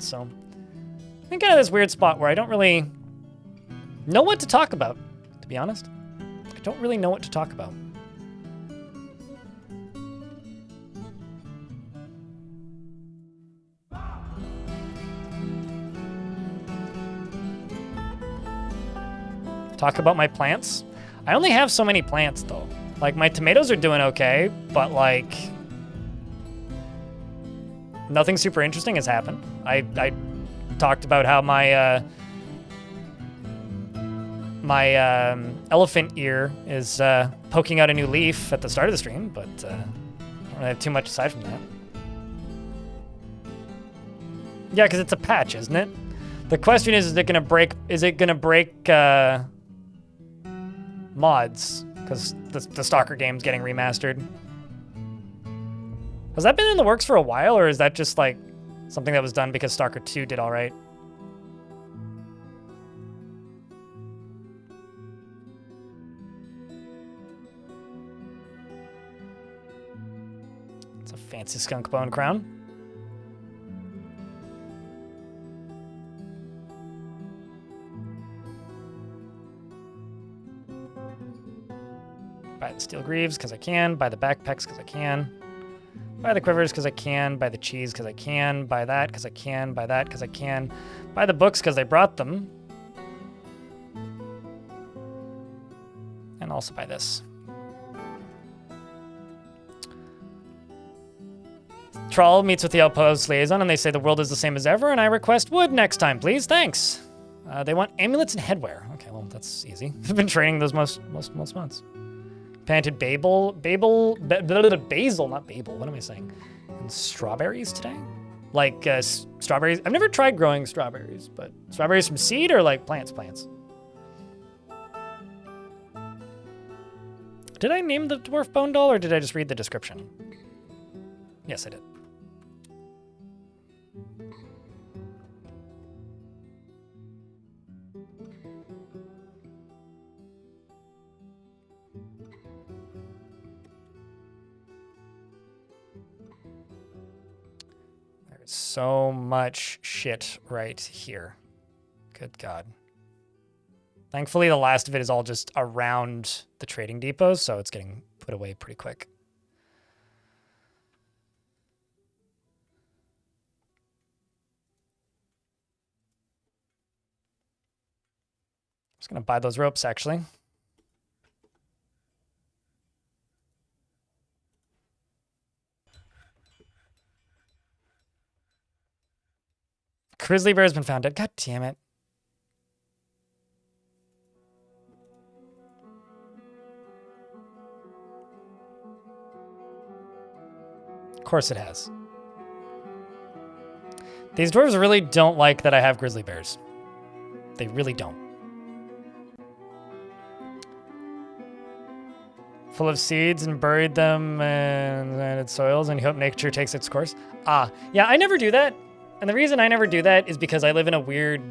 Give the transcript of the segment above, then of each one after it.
So I'm kind of this weird spot where I don't really know what to talk about, to be honest. I don't really know what to talk about. Talk about my plants? I only have so many plants, though. Like, my tomatoes are doing okay, but, like, nothing super interesting has happened. I talked about how my elephant ear is poking out a new leaf at the start of the stream, but I don't really have too much aside from that. Yeah, because it's a patch, isn't it? The question is it gonna break? Is it gonna break mods? Because the Stalker game's getting remastered. Has that been in the works for a while, or is that just like something that was done because Stalker 2 did all right? It's a fancy skunk bone crown. Buy the steel greaves because I can. Buy the backpacks because I can. Buy the quivers because I can. Buy the cheese because I can. Buy that because I can. Buy that because I can. Buy the books because I brought them. And also buy this. Troll meets with the Outpost liaison and they say the world is the same as ever and I request wood next time, please. Thanks. They want amulets and headwear. Okay, well, that's easy. I've been training those most months. Planted basil, not Babel, what am I saying? And strawberries today? Like strawberries, I've never tried growing strawberries, but strawberries from seed or like plants? Did I name the dwarf bone doll or did I just read the description? Yes, I did. So much shit right here. Good God. Thankfully, the last of it is all just around the trading depots, so it's getting put away pretty quick. I'm just going to buy those ropes, actually. Grizzly bear has been found dead. God damn it. Of course it has. These dwarves really don't like that I have grizzly bears. They really don't. Full of seeds and buried them in its soils and hope nature takes its course. Ah, yeah, I never do that. And the reason I never do that is because I live in a weird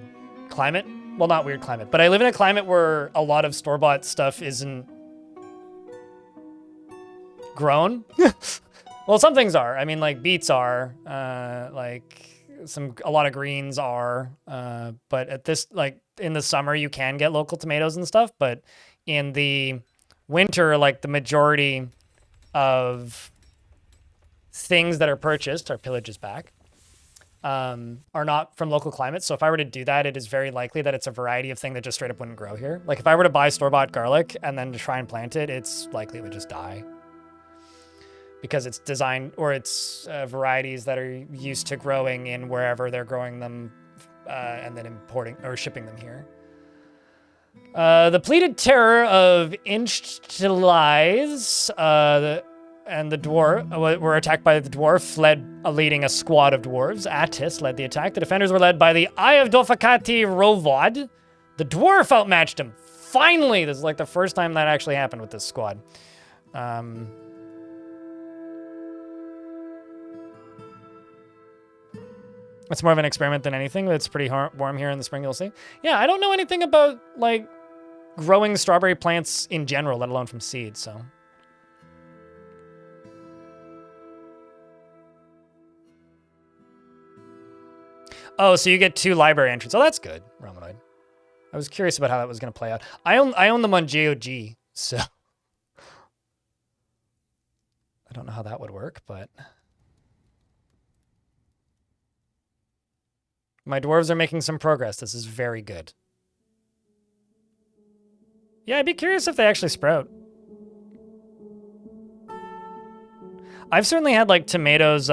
climate. Well, not weird climate, but I live in a climate where a lot of store-bought stuff isn't grown. Well, some things are. I mean, like beets are, like a lot of greens are, but at this, like in the summer, you can get local tomatoes and stuff, but in the winter, like the majority of things that are purchased, our pillage is back, are not from local climates. So if I were to do that, it is very likely that it's a variety of thing that just straight up wouldn't grow here. Like if I were to buy store-bought garlic and then to try and plant it, it's likely it would just die. Because it's designed, or it's varieties that are used to growing in wherever they're growing them and then importing or shipping them here. The pleated terror of Inchtilize and the dwarf were attacked by the dwarf, leading a squad of dwarves. Attis led the attack. The defenders were led by the Eye of Dofakati Rovod. The dwarf outmatched him. Finally, this is like the first time that actually happened with this squad. It's more of an experiment than anything. It's pretty warm here in the spring, you'll see. Yeah, I don't know anything about like growing strawberry plants in general, let alone from seed, so. Oh, so you get 2 library entries. Oh, that's good, Romanoid. I was curious about how that was going to play out. I own them on GOG, so I don't know how that would work, but my dwarves are making some progress. This is very good. Yeah, I'd be curious if they actually sprout. I've certainly had like tomatoes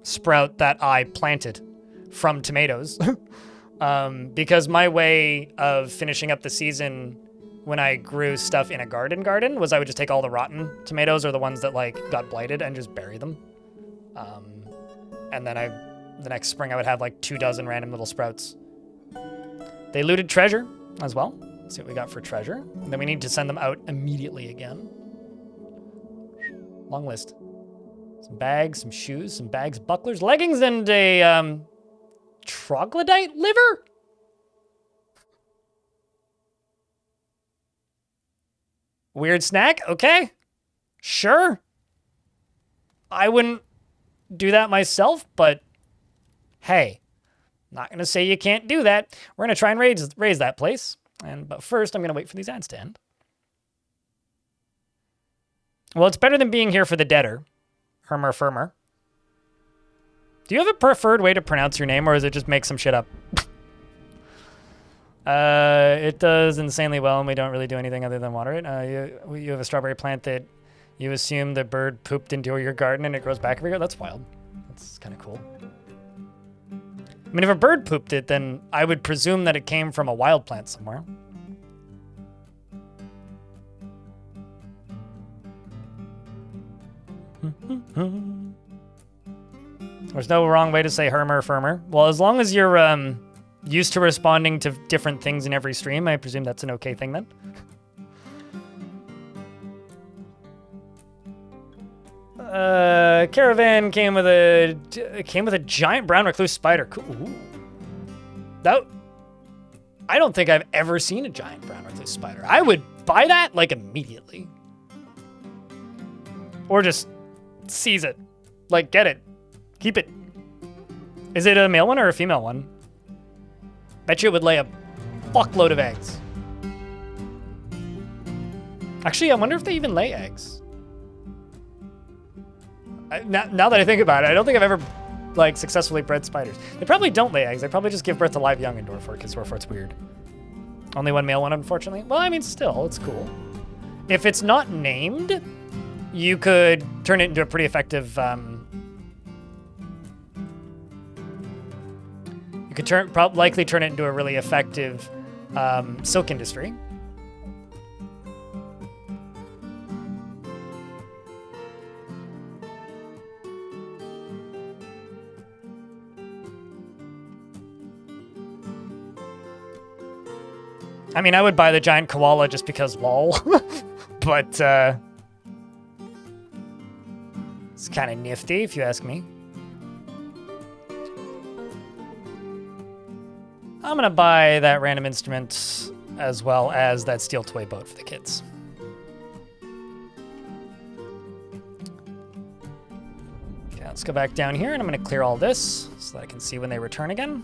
sprout that I planted from tomatoes. Because my way of finishing up the season when I grew stuff in a garden was I would just take all the rotten tomatoes or the ones that like got blighted and just bury them. And then the next spring I would have like 24 random little sprouts. They looted treasure as well. Let's see what we got for treasure. And then we need to send them out immediately again. Long list. Some bags, some shoes, some bags, bucklers, leggings, and a troglodyte liver? Weird snack? Okay. Sure. I wouldn't do that myself, but hey, not going to say you can't do that. We're going to try and raise that place. But first, I'm going to wait for these ads to end. Well, it's better than being here for the deader. Hermer Firmer. Do you have a preferred way to pronounce your name, or is it just make some shit up? It does insanely well, and we don't really do anything other than water it. You have a strawberry plant that you assume the bird pooped into your garden and it grows back every year. That's wild. That's kind of cool. I mean, if a bird pooped it, then I would presume that it came from a wild plant somewhere. There's no wrong way to say Hermer Firmer. Well, as long as you're used to responding to different things in every stream, I presume that's an okay thing then. Caravan came with a giant brown recluse spider. Cool. That, I don't think I've ever seen a giant brown recluse spider. I would buy that like immediately. Or just seize it. Like, get it. Keep it. Is it a male one or a female one? Bet you it would lay a fuckload of eggs. Actually, I wonder if they even lay eggs. Now that I think about it, I don't think I've ever like successfully bred spiders. They probably don't lay eggs. They probably just give birth to live young in Dwarf because Dwarfort's weird. Only one male one, unfortunately. Well, I mean, still, it's cool. If it's not named, you could turn it into a pretty effective. You could likely turn it into a really effective silk industry. I mean, I would buy the giant koala just because lol, but it's kind of nifty if you ask me. I'm gonna buy that random instrument as well as that steel toy boat for the kids. Okay, let's go back down here and I'm gonna clear all this so that I can see when they return again.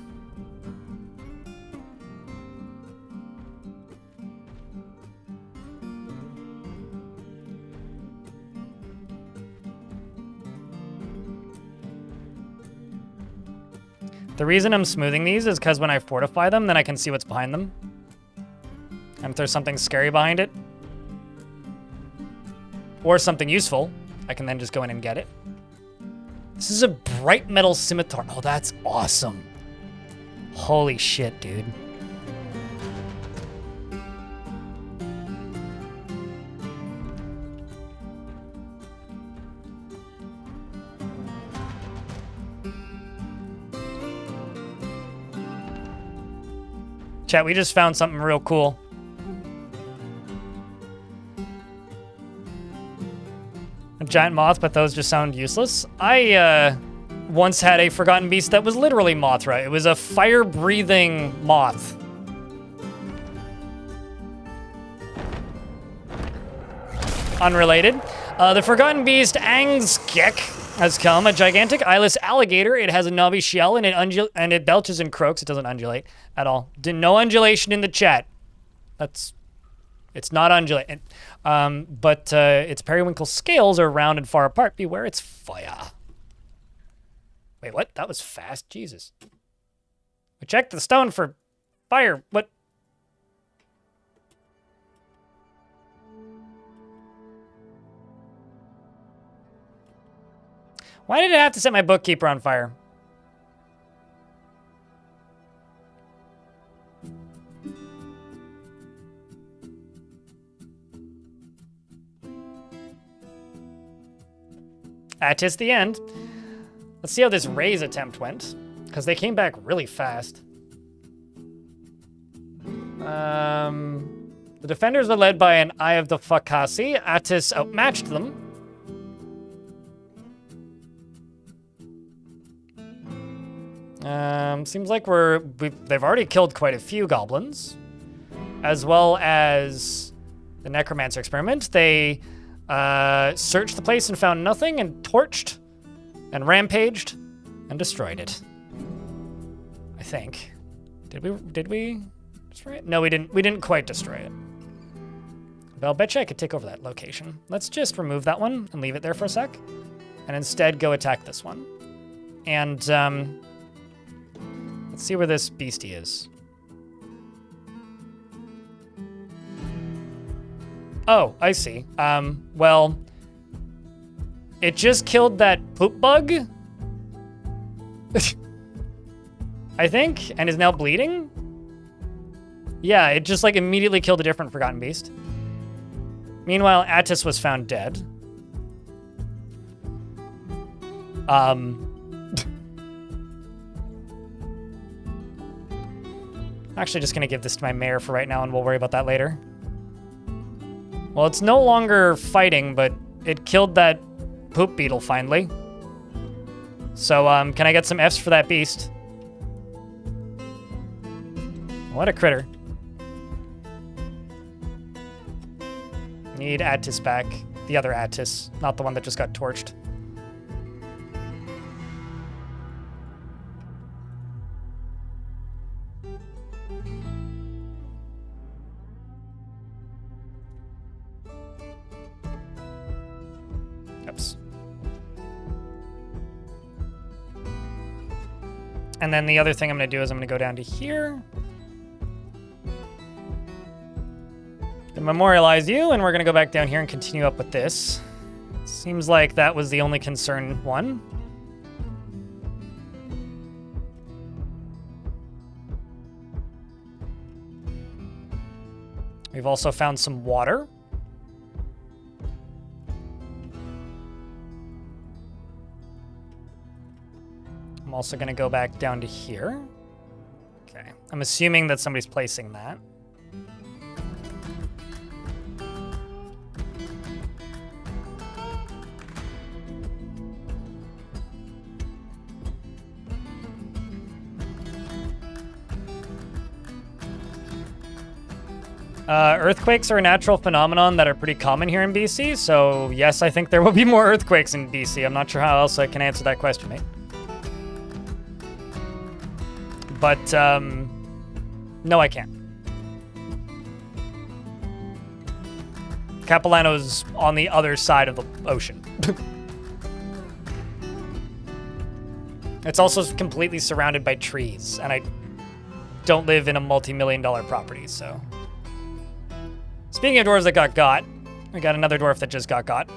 The reason I'm smoothing these is because when I fortify them, then I can see what's behind them. And if there's something scary behind it, or something useful, I can then just go in and get it. This is a bright metal scimitar. Oh, that's awesome. Holy shit, dude. Chat, we just found something real cool. A giant moth, but those just sound useless. I once had a forgotten beast that was literally Mothra. It was a fire-breathing moth. Unrelated. The forgotten beast Angskek has come. A gigantic eyeless alligator. It has a knobby shell and it belches and croaks. It doesn't undulate at all. No undulation in the chat. It's not undulating. But its periwinkle scales are round and far apart. Beware its fire. Wait, what? That was fast. Jesus. We checked the stone for fire. What? Why did I have to set my bookkeeper on fire? That is the end. Let's see how this raise attempt went, because they came back really fast. The defenders are led by an Eye of the Fakasi. Attis outmatched them. Seems like they've already killed quite a few goblins, as well as the necromancer experiment. They searched the place and found nothing, and torched, and rampaged, and destroyed it. I think. Did we destroy it? No, we didn't. We didn't quite destroy it. But I'll bet you I could take over that location. Let's just remove that one and leave it there for a sec, and instead go attack this one. And let's see where this beastie is. Oh, I see. Well, it just killed that poop bug, I think, and is now bleeding. Yeah, it just like immediately killed a different forgotten beast. Meanwhile, Attis was found dead. I'm actually just gonna give this to my mayor for right now, and we'll worry about that later. Well, it's no longer fighting, but it killed that poop beetle finally. So, can I get some Fs for that beast? What a critter. Need Attis back. The other Attis, not the one that just got torched. Oops. And then the other thing I'm going to do is I'm going to go down to here. And memorialize you, and we're going to go back down here and continue up with this. Seems like that was the only concern one. We've also found some water. I'm also going to go back down to here. Okay. I'm assuming that somebody's placing that. Earthquakes are a natural phenomenon that are pretty common here in BC, so yes, I think there will be more earthquakes in BC. I'm not sure how else I can answer that question, mate. But, no, I can't. Capilano's on the other side of the ocean. It's also completely surrounded by trees, and I don't live in a multi-million-dollar property, so... Speaking of dwarves that got, we got another dwarf that just got.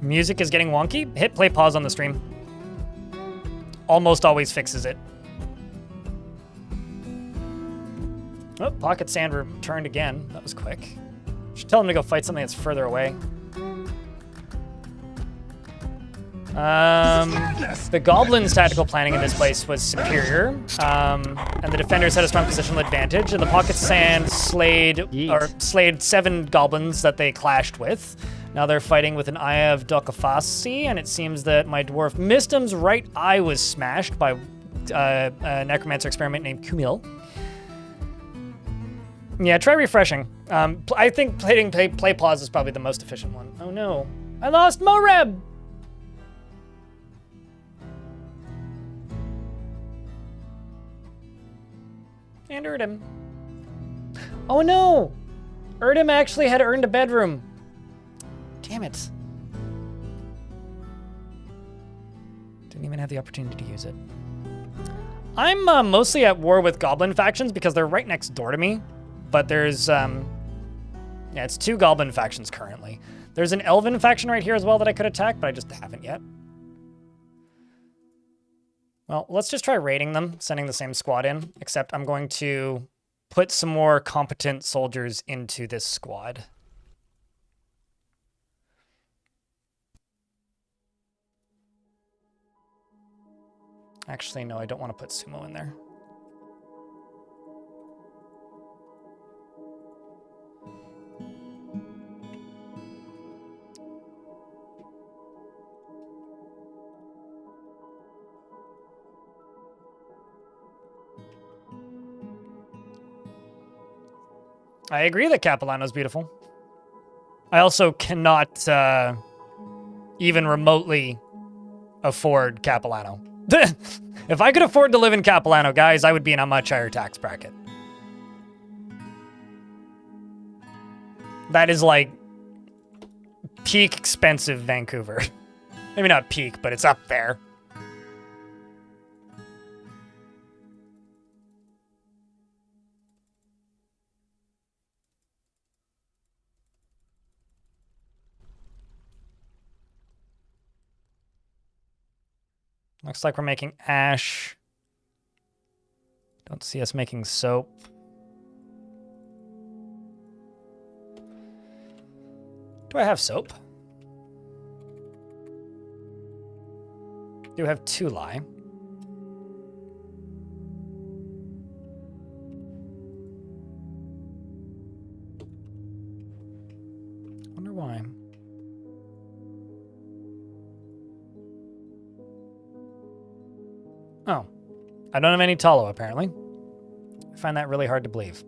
Music is getting wonky. Hit play pause on the stream. Almost always fixes it. Oh, Pocket Sand returned again. That was quick. Should tell him to go fight something that's further away. The Goblins' tactical planning in this place was superior, and the defenders had a strong positional advantage. And the Pocket Sand slayed 7 goblins that they clashed with. Now they're fighting with an Eye of Dokafasi, and it seems that my dwarf Mistum's right eye was smashed by a necromancer experiment named Kumil. Yeah, try refreshing. I think hitting play pause is probably the most efficient one. Oh no, I lost Moreb! And Erdem. Oh no! Erdem actually had earned a bedroom. Damn it. Didn't even have the opportunity to use it. I'm mostly at war with goblin factions because they're right next door to me. But there's, yeah, it's 2 goblin factions currently. There's an elven faction right here as well that I could attack, but I just haven't yet. Well, let's just try raiding them, sending the same squad in, except I'm going to put some more competent soldiers into this squad. Actually, no, I don't want to put Sumo in there. I agree that Capilano's beautiful. I also cannot even remotely afford Capilano. If I could afford to live in Capilano, guys, I would be in a much higher tax bracket. That is like peak expensive Vancouver. Maybe not peak, but it's up there. Looks like we're making ash. Don't see us making soap. Do I have soap? Do have 2 lye. Wonder why. Oh, I don't have any tallow, apparently. I find that really hard to believe.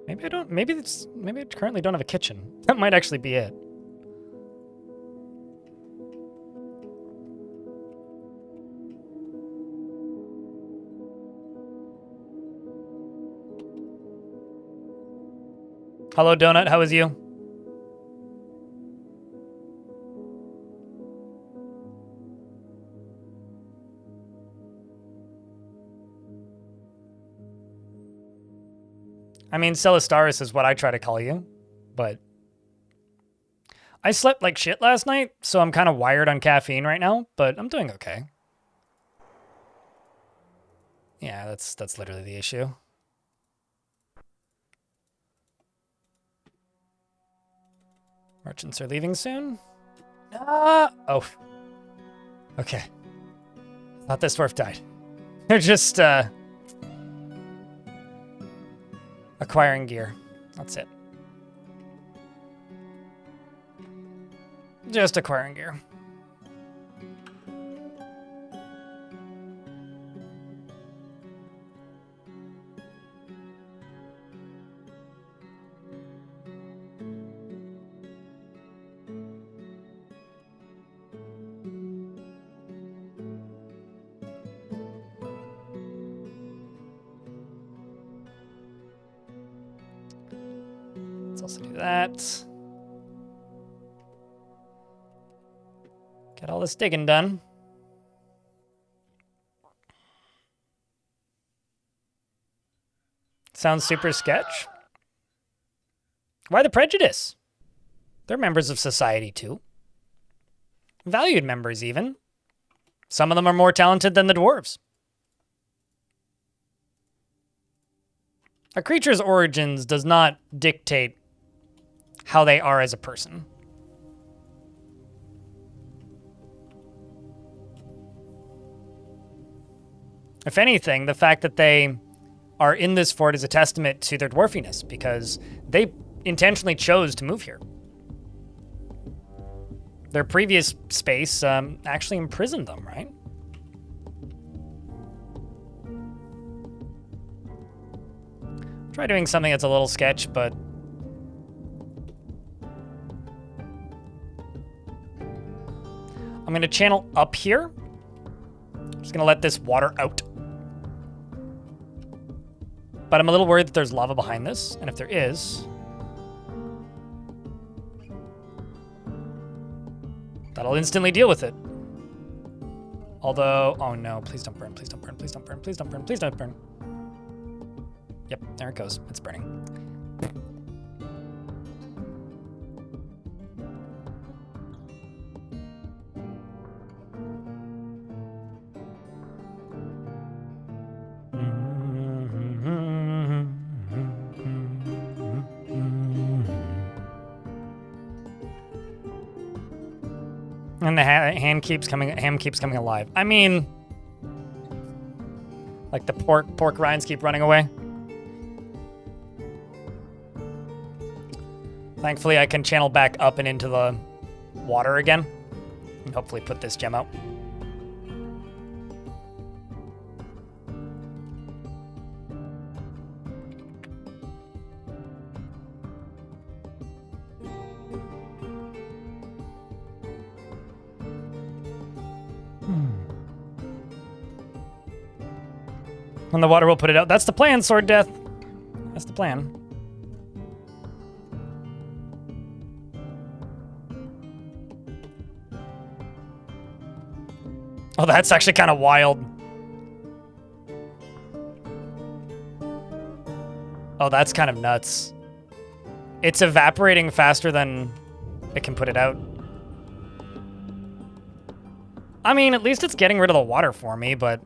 Maybe I don't, maybe I currently don't have a kitchen. That might actually be it. Hello, Donut. How is you? I mean, Celistaris is what I try to call you, but I slept like shit last night, so I'm kind of wired on caffeine right now, but I'm doing okay. Yeah, that's literally the issue. Merchants are leaving soon? Oh. Okay. Thought this dwarf died. They're just, acquiring gear. That's it. Just acquiring gear. Also do that. Get all this digging done. Sounds super sketch. Why the prejudice? They're members of society too. Valued members even. Some of them are more talented than the dwarves. A creature's origins does not dictate how they are as a person. If anything, the fact that they are in this fort is a testament to their dwarfiness, because they intentionally chose to move here. Their previous space actually imprisoned them, right? Try doing something that's a little sketch, but I'm gonna channel up here. Just gonna let this water out. But I'm a little worried that there's lava behind this, and if there is, that'll instantly deal with it. Although, oh no, please don't burn, please don't burn, please don't burn, please don't burn, please don't burn. Yep, there it goes, it's burning. And the ham keeps coming alive. I mean, like the pork rinds keep running away. Thankfully, I can channel back up and into the water again, and hopefully put this gem out. And the water will put it out. That's the plan, Sword Death. That's the plan. Oh, that's actually kind of wild. Oh, that's kind of nuts. It's evaporating faster than it can put it out. I mean, at least it's getting rid of the water for me, but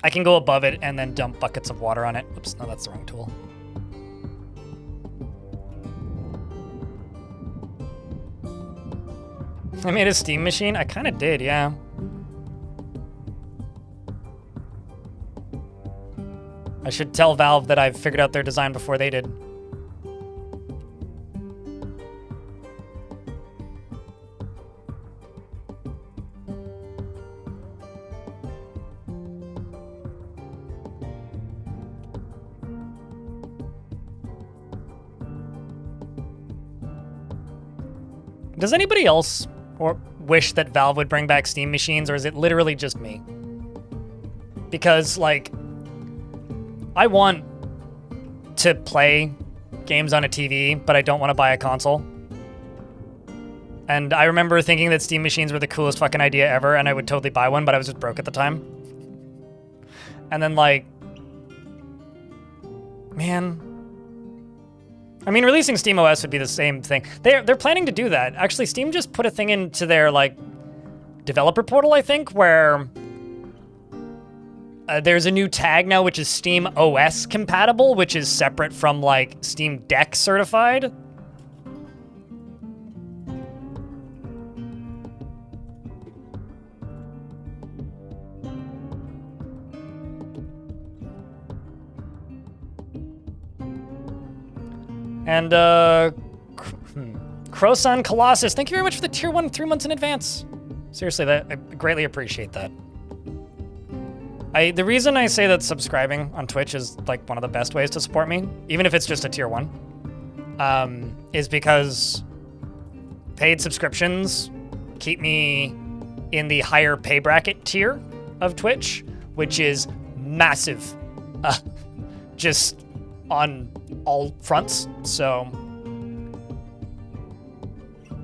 I can go above it and then dump buckets of water on it. Oops, no, that's the wrong tool. I made a steam machine? I kind of did, yeah. I should tell Valve that I've figured out their design before they did. Does anybody else or wish that Valve would bring back Steam machines, or is it literally just me? Because, like, I want to play games on a TV, but I don't want to buy a console. And I remember thinking that Steam machines were the coolest fucking idea ever, and I would totally buy one, but I was just broke at the time. And then, like, man, I mean, releasing SteamOS would be the same thing. They're planning to do that. Actually, Steam just put a thing into their, like, developer portal, I think, where there's a new tag now, which is Steam OS compatible, which is separate from, like, Steam Deck certified. And, Croson Colossus, thank you very much for the tier 1 3 months in advance. Seriously, I greatly appreciate that. The reason I say that subscribing on Twitch is, like, one of the best ways to support me, even if it's just a tier 1, is because paid subscriptions keep me in the higher pay bracket tier of Twitch, which is massive. Just on all fronts, so.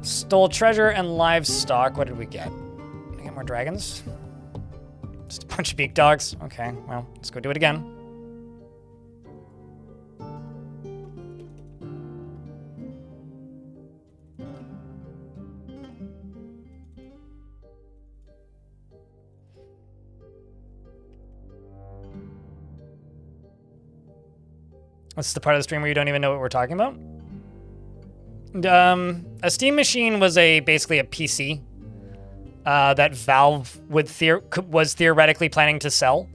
Stole treasure and livestock. What did we get? Did we get more dragons? Just a bunch of beak dogs. Okay, well, let's go do it again. This is the part of the stream where you don't even know what we're talking about. A Steam machine was basically a PC that Valve was theoretically planning to sell.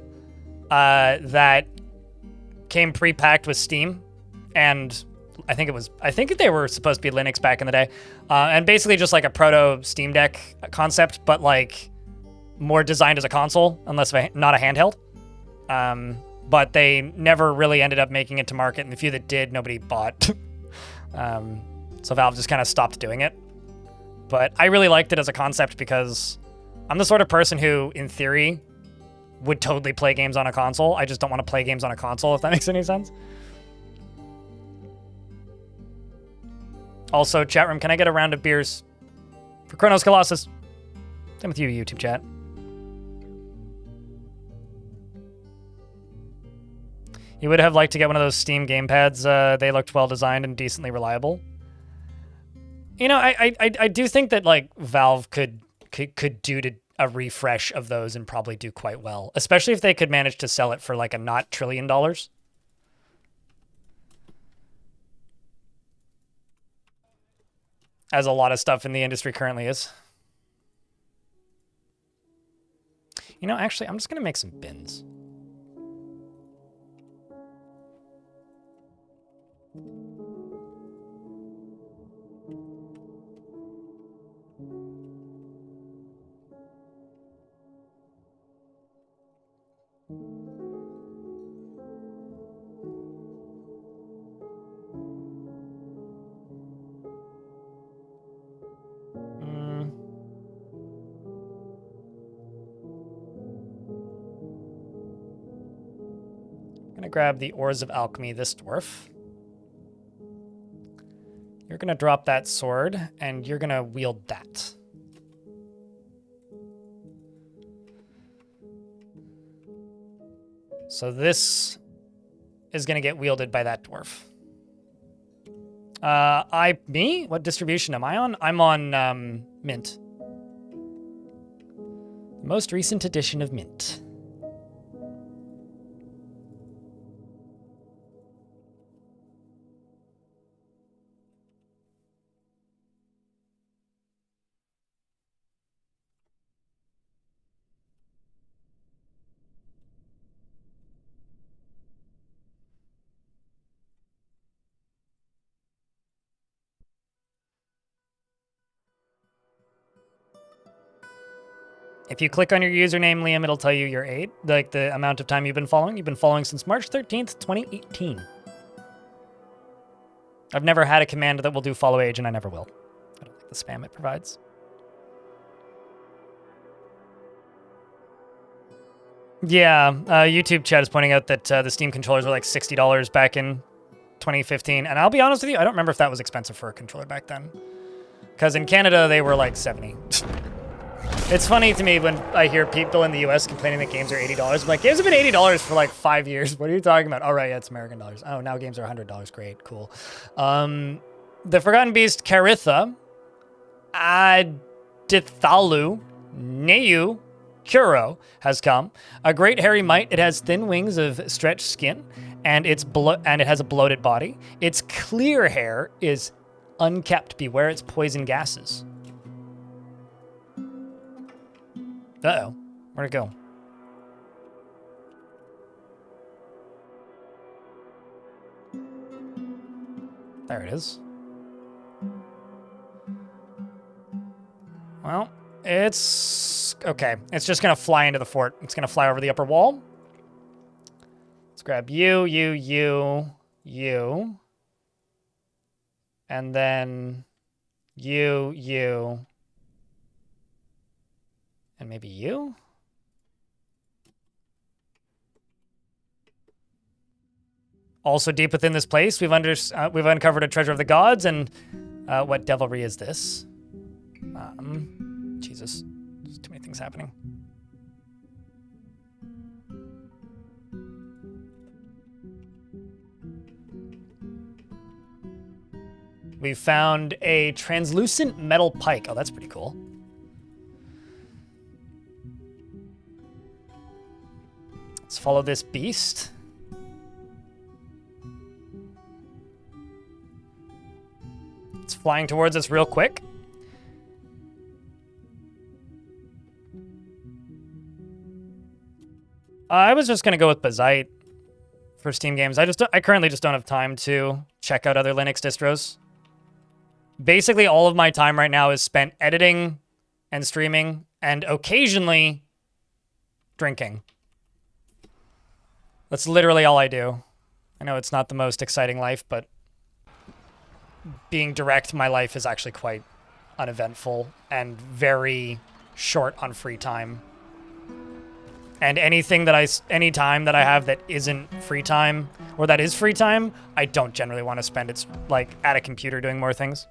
That came pre-packed with Steam, and I think they were supposed to be Linux back in the day, and basically just like a proto Steam Deck concept, but like more designed as a console, unless not a handheld. But they never really ended up making it to market, and the few that did, nobody bought. So Valve just kind of stopped doing it. But I really liked it as a concept because I'm the sort of person who, in theory, would totally play games on a console. I just don't want to play games on a console, if that makes any sense. Also, chat room, can I get a round of beers for Chronos Colossus? Same with you, YouTube chat. You would have liked to get one of those Steam gamepads. They looked well designed and decently reliable. You know, I do think that like Valve could do a refresh of those and probably do quite well, especially if they could manage to sell it for like a not $1 trillion. As a lot of stuff in the industry currently is. You know, actually, I'm just gonna make some bins. Grab the Ores of Alchemy, this dwarf. You're gonna drop that sword, and you're gonna wield that. So this is gonna get wielded by that dwarf. Me? What distribution am I on? I'm on Mint. The most recent edition of Mint. If you click on your username, Liam, it'll tell you your age, like the amount of time you've been following. You've been following since March 13th, 2018. I've never had a command that will do follow age, and I never will. I don't like the spam it provides. Yeah, YouTube chat is pointing out that the Steam controllers were like $60 back in 2015. And I'll be honest with you, I don't remember if that was expensive for a controller back then. Because in Canada, they were like 70. It's funny to me when I hear people in the US complaining that games are $80. I'm like, games have been $80 for like 5 years. What are you talking about? Oh, right, yeah, it's American dollars. Oh, now games are $100. Great, cool. The Forgotten Beast Caritha, Adithalu, Neu, Kuro has come. A great hairy mite. It has thin wings of stretched skin, and it has a bloated body. Its clear hair is unkept. Beware its poison gases. Uh-oh. Where'd it go? There it is. Well, it's... okay. It's just going to fly into the fort. It's going to fly over the upper wall. Let's grab you. And then you. And maybe you? Also deep within this place, we've uncovered a treasure of the gods, and what devilry is this? Jesus, there's too many things happening. We found a translucent metal pike. Oh, that's pretty cool. Let's follow this beast. It's flying towards us real quick. I was just gonna go with Bazite for Steam games. I currently just don't have time to check out other Linux distros. Basically, all of my time right now is spent editing and streaming and occasionally drinking. That's literally all I do. I know it's not the most exciting life, but being direct, my life is actually quite uneventful and very short on free time. And any time that I have that isn't free time, or that is free time, I don't generally want to spend it like at a computer doing more things.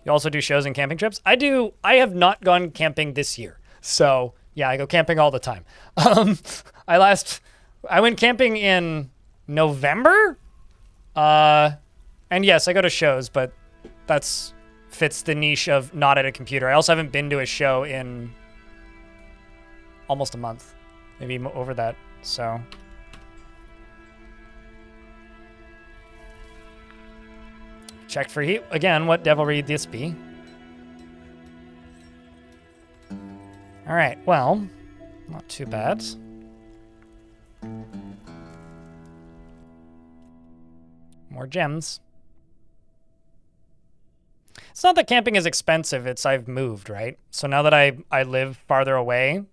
You also do shows and camping trips? I do. I have not gone camping this year. So yeah, I go camping all the time. I went camping in November. And yes, I go to shows, but that's fits the niche of not at a computer. I also haven't been to a show in almost a month. Maybe over that, so. Check for heat. Again, what devilry this be? All right, well, not too bad. More gems. It's not that camping is expensive, it's I've moved, right? So now that I live farther away,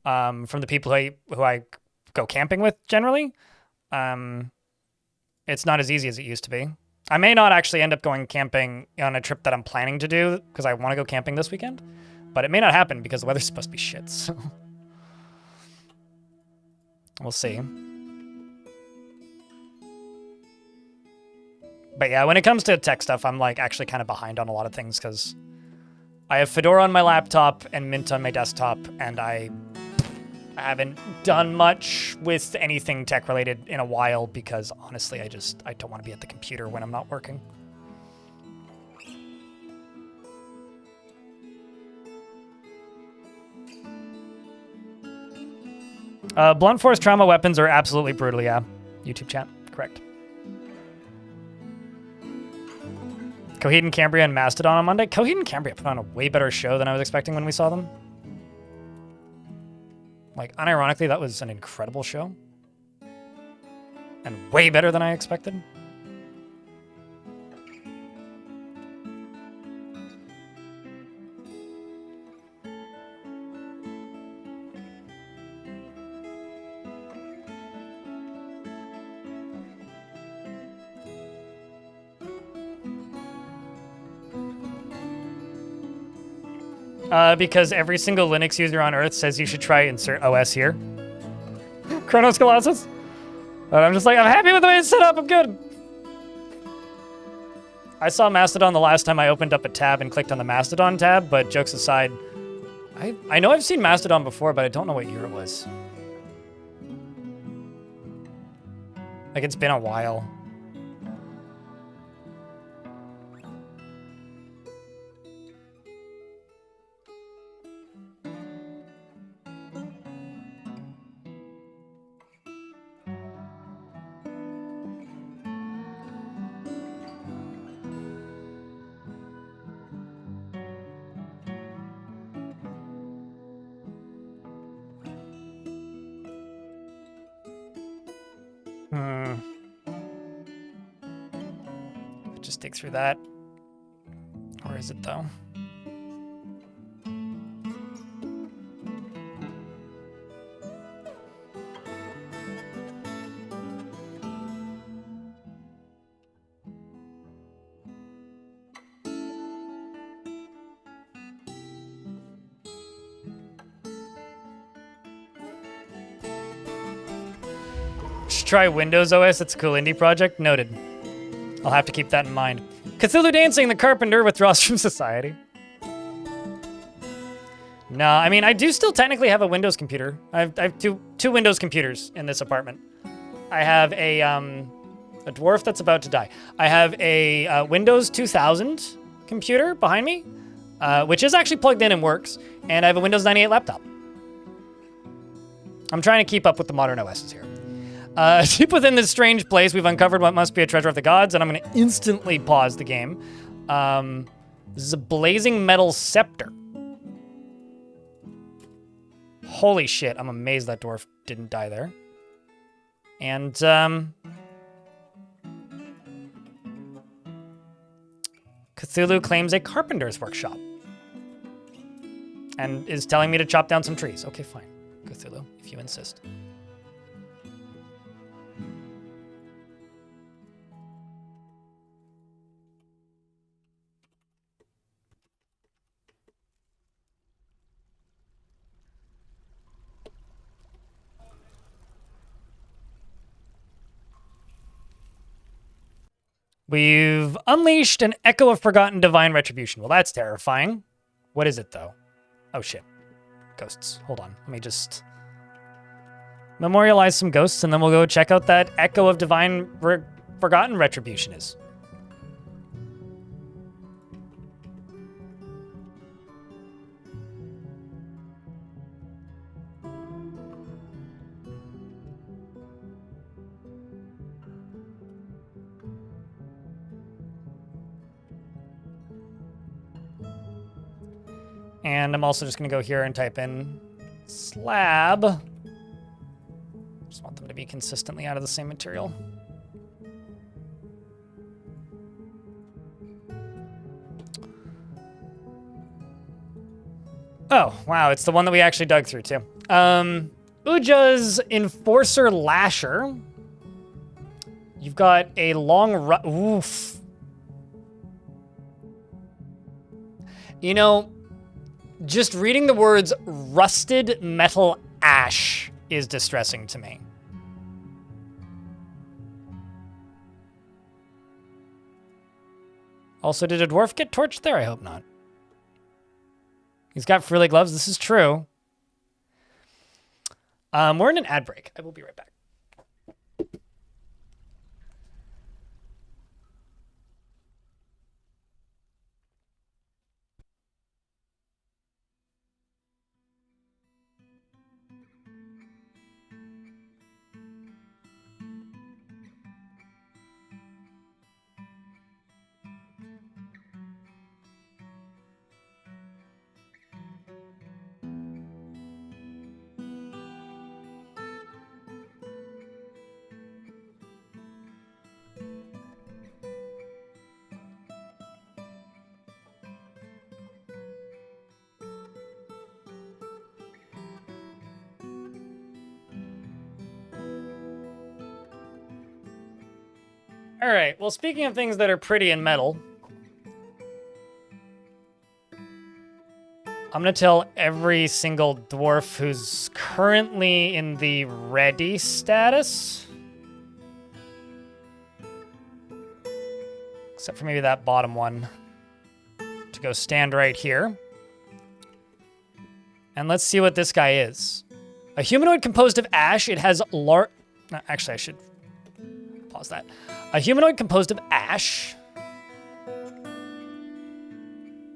from the people who I go camping with generally, it's not as easy as it used to be. I may not actually end up going camping on a trip that I'm planning to do because I want to go camping this weekend, but it may not happen because the weather's supposed to be shit, so we'll see. But yeah, when it comes to tech stuff, I'm like actually kind of behind on a lot of things because I have Fedora on my laptop and Mint on my desktop, and I haven't done much with anything tech related in a while because honestly, I don't want to be at the computer when I'm not working. Blunt force trauma weapons are absolutely brutal, yeah. YouTube chat, correct. Coheed and Cambria and Mastodon on Monday. Coheed and Cambria put on a way better show than I was expecting when we saw them. Like, unironically, that was an incredible show. And way better than I expected. Because every single Linux user on Earth says you should try insert OS here. Chronos Colossus. And I'm just like, I'm happy with the way it's set up, I'm good. I saw Mastodon the last time I opened up a tab and clicked on the Mastodon tab, but jokes aside, I know I've seen Mastodon before, but I don't know what year it was. Like, it's been a while. Just dig through that. Or is it though? Should try Windows OS. It's a cool indie project. Noted. I'll have to keep that in mind. Cthulhu Dancing the Carpenter withdraws from society. No, I mean, I do still technically have a Windows computer. I have two Windows computers in this apartment. I have a Dwarf that's about to die. I have a Windows 2000 computer behind me, which is actually plugged in and works, and I have a Windows 98 laptop. I'm trying to keep up with the modern OSs here. Deep within this strange place, we've uncovered what must be a treasure of the gods, and I'm going to instantly pause the game. This is a blazing metal scepter. Holy shit, I'm amazed that dwarf didn't die there. And, Cthulhu claims a carpenter's workshop. And is telling me to chop down some trees. Okay, fine, Cthulhu, if you insist. We've unleashed an echo of forgotten divine retribution. Well, that's terrifying. What is it, though? Oh, shit. Ghosts. Hold on. Let me just memorialize some ghosts, and then we'll go check out that echo of divine forgotten retribution is. And I'm also just going to go here and type in slab. Just want them to be consistently out of the same material. Oh, wow, it's the one that we actually dug through, too. Uja's Enforcer Lasher. You've got a long oof. You know, just reading the words rusted metal ash is distressing to me. Also, did a dwarf get torched there? I hope not. He's got frilly gloves. This is true. We're in an ad break. I will be right back. All right, well, speaking of things that are pretty in metal, I'm going to tell every single dwarf who's currently in the ready status, except for maybe that bottom one, to go stand right here. And let's see what this guy is. A humanoid composed of ash. It has actually, I should pause that. A humanoid composed of ash.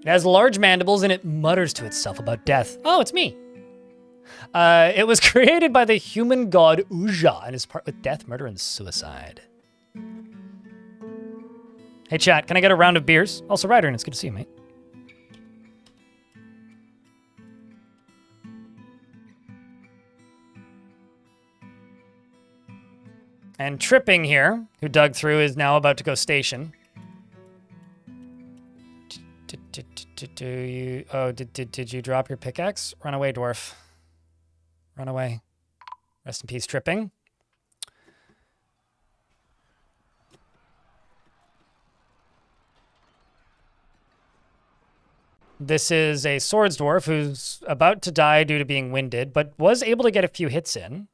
It has large mandibles and it mutters to itself about death. Oh, it's me. It was created by the human god Uja and is part with death, murder, and suicide. Hey, chat, can I get a round of beers? Also, Ryder, and it's good to see you, mate. And Tripping here, who dug through, is now about to go station. Did you drop your pickaxe? Run away, dwarf. Run away. Rest in peace, Tripping. This is a swords dwarf who's about to die due to being winded, but was able to get a few hits in.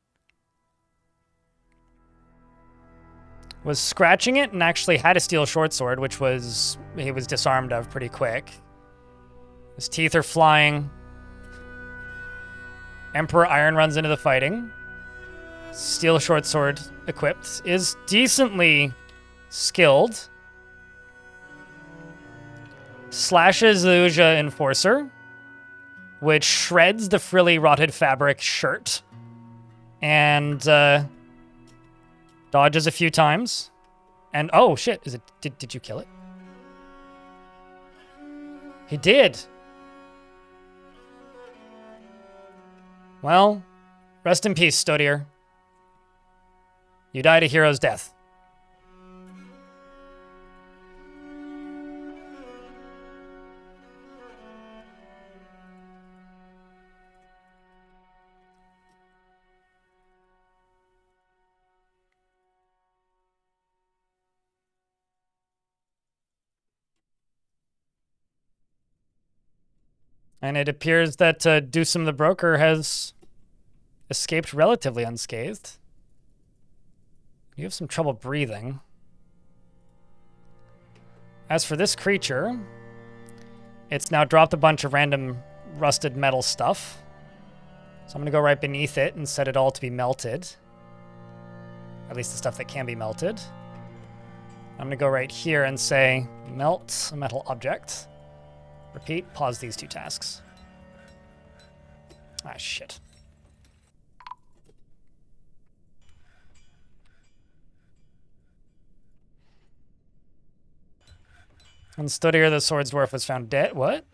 Was scratching it and actually had a steel short sword, which he was disarmed of pretty quick. His teeth are flying. Emperor Iron runs into the fighting. Steel short sword equipped. Is decently skilled. Slashes the Uja Enforcer, which shreds the frilly rotted fabric shirt. And dodges a few times. And oh shit, did you kill it? He did. Well, rest in peace, Stodier. You died a hero's death. And it appears that Dusum the Broker has escaped relatively unscathed. You have some trouble breathing. As for this creature, it's now dropped a bunch of random rusted metal stuff. So I'm going to go right beneath it and set it all to be melted. At least the stuff that can be melted. I'm going to go right here and say, melt a metal object. Repeat, pause these two tasks. Ah, shit. And Stodier the Swords Dwarf was found dead. What?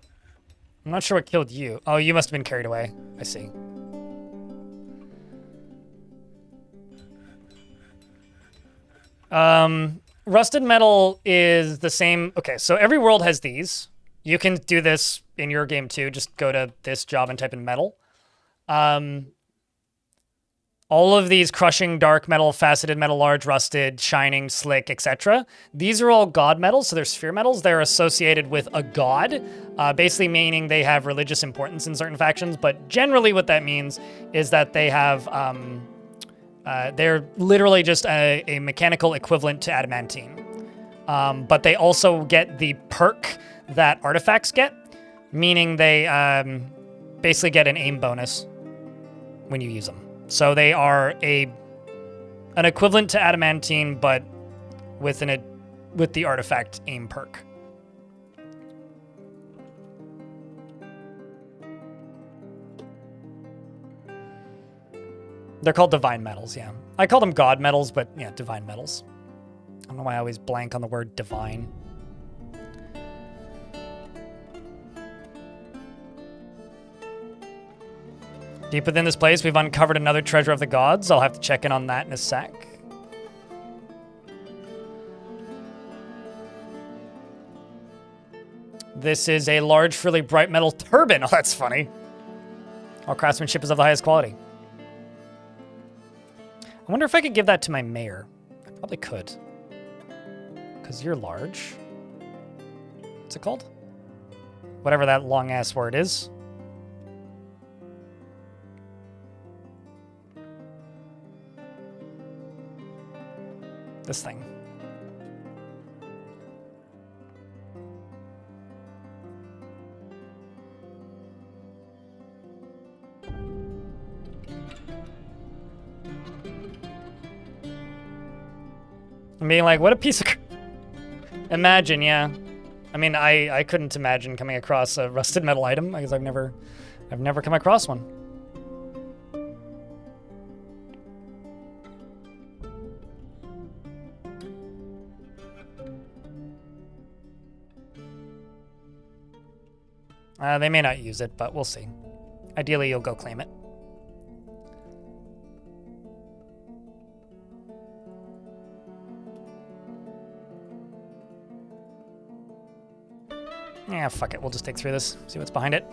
I'm not sure what killed you. Oh, you must have been carried away. I see. Rusted metal is the same. Okay, so every world has these. You can do this in your game too. Just go to this job and type in metal. All of these crushing, dark metal, faceted metal, large, rusted, shining, slick, etc. These are all god metals, so they're sphere metals. They're associated with a god, basically meaning they have religious importance in certain factions. But generally what that means is that they have, they're literally just a mechanical equivalent to adamantine. But they also get the perk that artifacts get, meaning they basically get an aim bonus when you use them. So they are an equivalent to adamantine, but with the artifact aim perk. They're called divine metals, yeah. I call them god metals, but yeah, divine metals. I don't know why I always blank on the word divine. Deep within this place, we've uncovered another treasure of the gods. I'll have to check in on that in a sec. This is a large, frilly, bright metal turban. Oh, that's funny. All craftsmanship is of the highest quality. I wonder if I could give that to my mayor. I probably could. Because you're large. What's it called? Whatever that long-ass word is. This thing. I'm being like, what a piece of... Imagine, yeah. I mean, I couldn't imagine coming across a rusted metal item because I've never come across one. They may not use it, but we'll see. Ideally, you'll go claim it. Yeah, fuck it. We'll just dig through this, see what's behind it.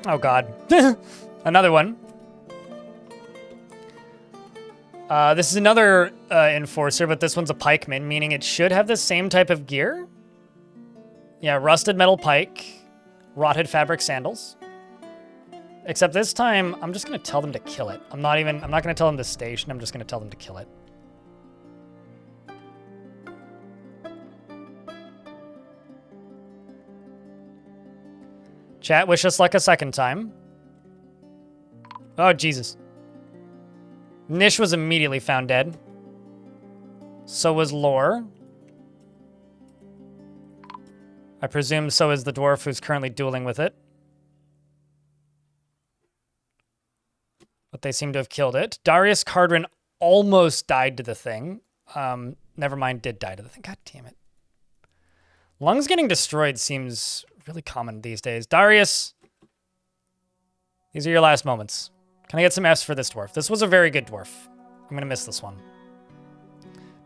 Oh, God. Another one. This is another enforcer, but this one's a pikeman, meaning it should have the same type of gear. Yeah, rusted metal pike, rotted fabric sandals. Except this time, I'm just gonna tell them to kill it. I'm not gonna tell them to station, I'm just gonna tell them to kill it. Chat, wish us luck a second time. Oh, Jesus. Nish was immediately found dead. So was Lore. I presume so is the dwarf who's currently dueling with it. But they seem to have killed it. Darius Cardrin almost died to the thing. Never mind, did die to the thing. God damn it. Lungs getting destroyed seems really common these days. Darius, these are your last moments. Can I get some Fs for this dwarf? This was a very good dwarf. I'm going to miss this one.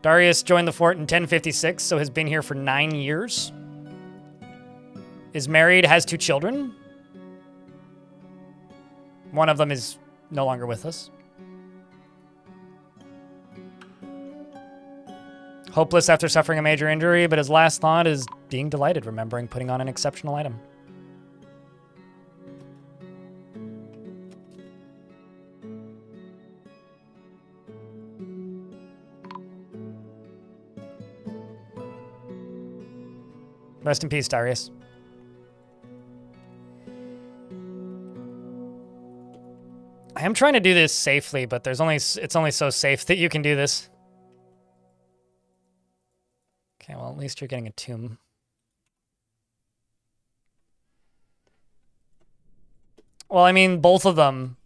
Darius joined the fort in 1056, so has been here for 9 years. Is married, has 2 children. One of them is no longer with us. Hopeless after suffering a major injury, but his last thought is being delighted, remembering putting on an exceptional item. Rest in peace, Darius. I am trying to do this safely, but it's only so safe that you can do this. Okay, well, at least you're getting a tomb. Well, I mean, both of them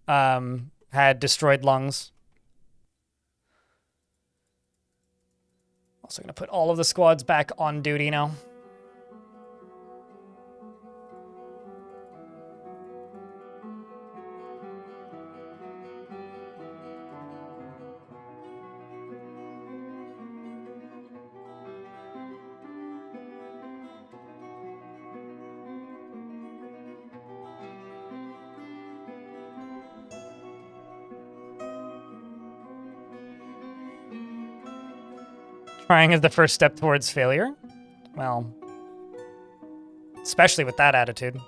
had destroyed lungs. Also going to put all of the squads back on duty now. Trying is the first step towards failure. Well, especially with that attitude.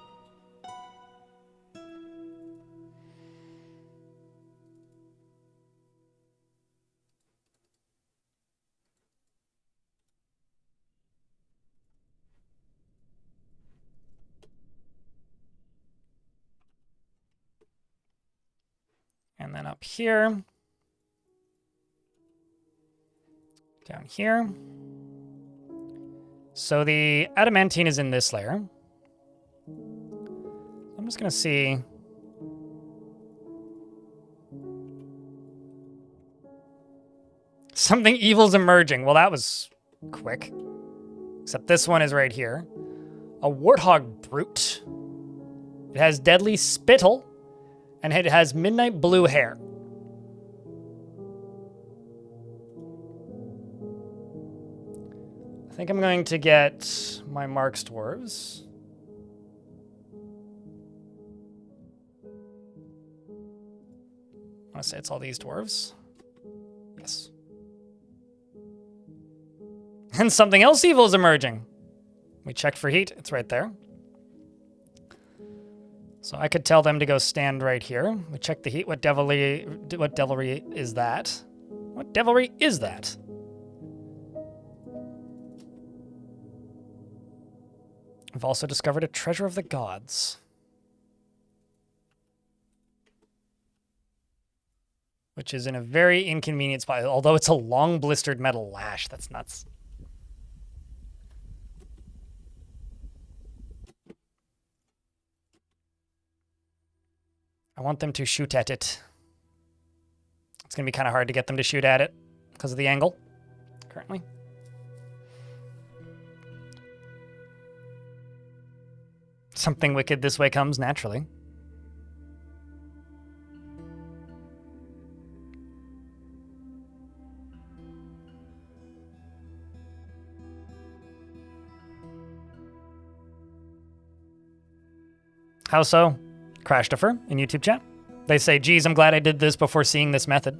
And then up here. Down here. So the adamantine is in this layer. I'm just going to see. Something evil's emerging. Well, that was quick. Except this one is right here. A warthog brute. It has deadly spittle. And it has midnight blue hair. I think I'm going to get my Mark's dwarves. I want to say it's all these dwarves. Yes. And something else evil is emerging. We checked for heat. It's right there. So I could tell them to go stand right here. We check the heat. What devilry is that? What devilry is that? We've also discovered a treasure of the gods. Which is in a very inconvenient spot, although it's a long blistered metal lash. That's nuts. I want them to shoot at it. It's going to be kind of hard to get them to shoot at it because of the angle currently. Something wicked this way comes naturally. How so? Crashtifer in YouTube chat. They say, geez, I'm glad I did this before seeing this method.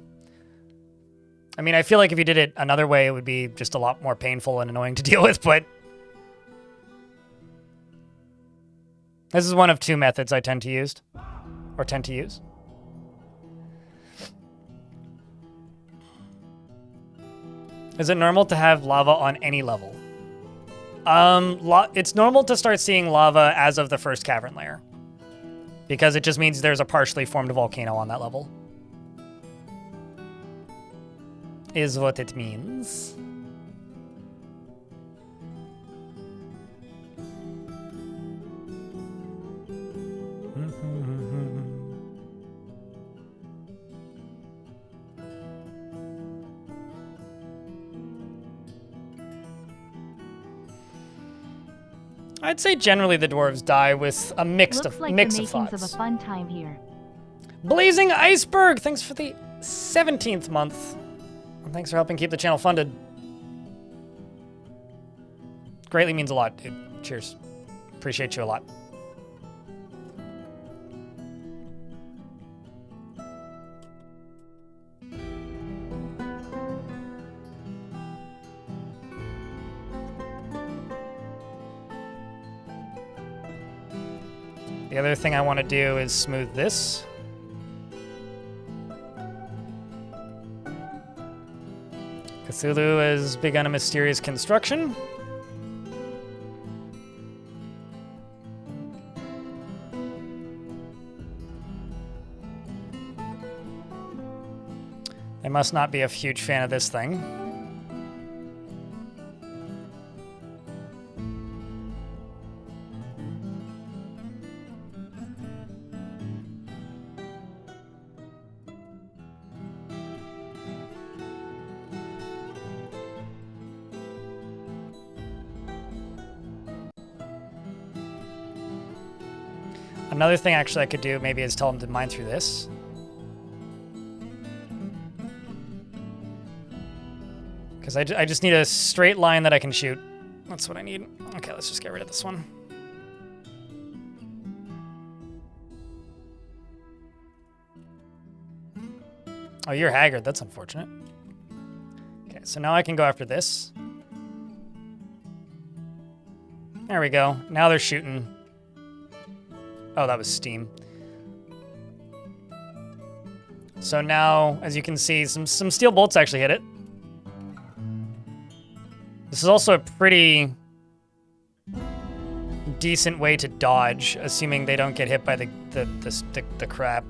I mean, I feel like if you did it another way, it would be just a lot more painful and annoying to deal with, but this is one of 2 methods I tend to use. Is it normal to have lava on any level? It's normal to start seeing lava as of the first cavern layer, because it just means there's a partially formed volcano on that level. Is what it means. I'd say generally the dwarves die with a mix of the makings of a fun time here. Blazing Iceberg, thanks for the 17th month. And thanks for helping keep the channel funded. Greatly means a lot, dude. Cheers. Appreciate you a lot. The other thing I want to do is smooth this. Cthulhu has begun a mysterious construction. I must not be a huge fan of this thing. Another thing actually I could do maybe is tell him to mine through this. Because I just need a straight line that I can shoot. That's what I need. Okay, let's just get rid of this one. Oh, you're haggard. That's unfortunate. Okay, so now I can go after this. There we go. Now they're shooting. Oh, that was steam. So now, as you can see, some steel bolts actually hit it. This is also a pretty decent way to dodge, assuming they don't get hit by the crap.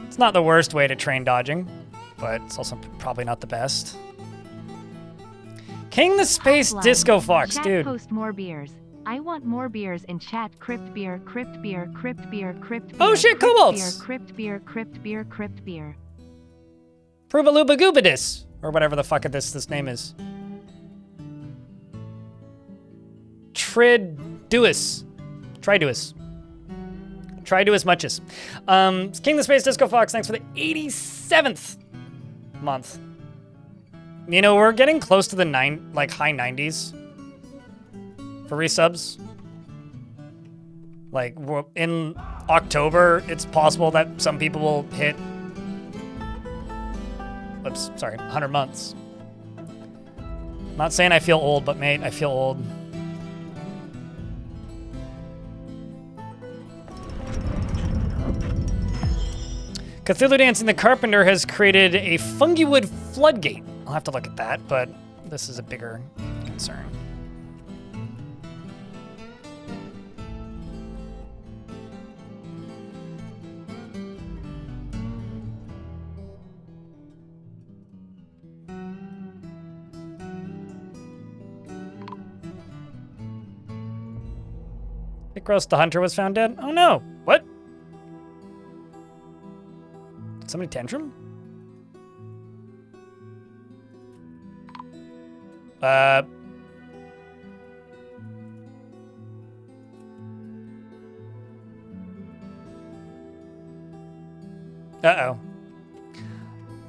It's not the worst way to train dodging, but it's also probably not the best. King the Space Disco Fox, chat dude. Post more beers. I want more beers in chat. Crypt beer, crypt beer, crypt beer, crypt beer. Oh shit, kobolds! Crypt beer, crypt beer, crypt beer. Prubalubagubidis, or whatever the fuck this name is. Triduous. Triduous. Triduous muches. King the Space Disco Fox, thanks for the 87th month. You know, we're getting close to the high 90s for resubs. Like, in October, it's possible that some people will hit, oops, sorry, 100 months. I'm not saying I feel old, but mate, I feel old. Cthulhu Dancing the Carpenter has created a Fungiwood floodgate. I'll have to look at that, but this is a bigger concern. Gross, the hunter was found dead? Oh no, what? Did somebody tantrum? Uh-oh.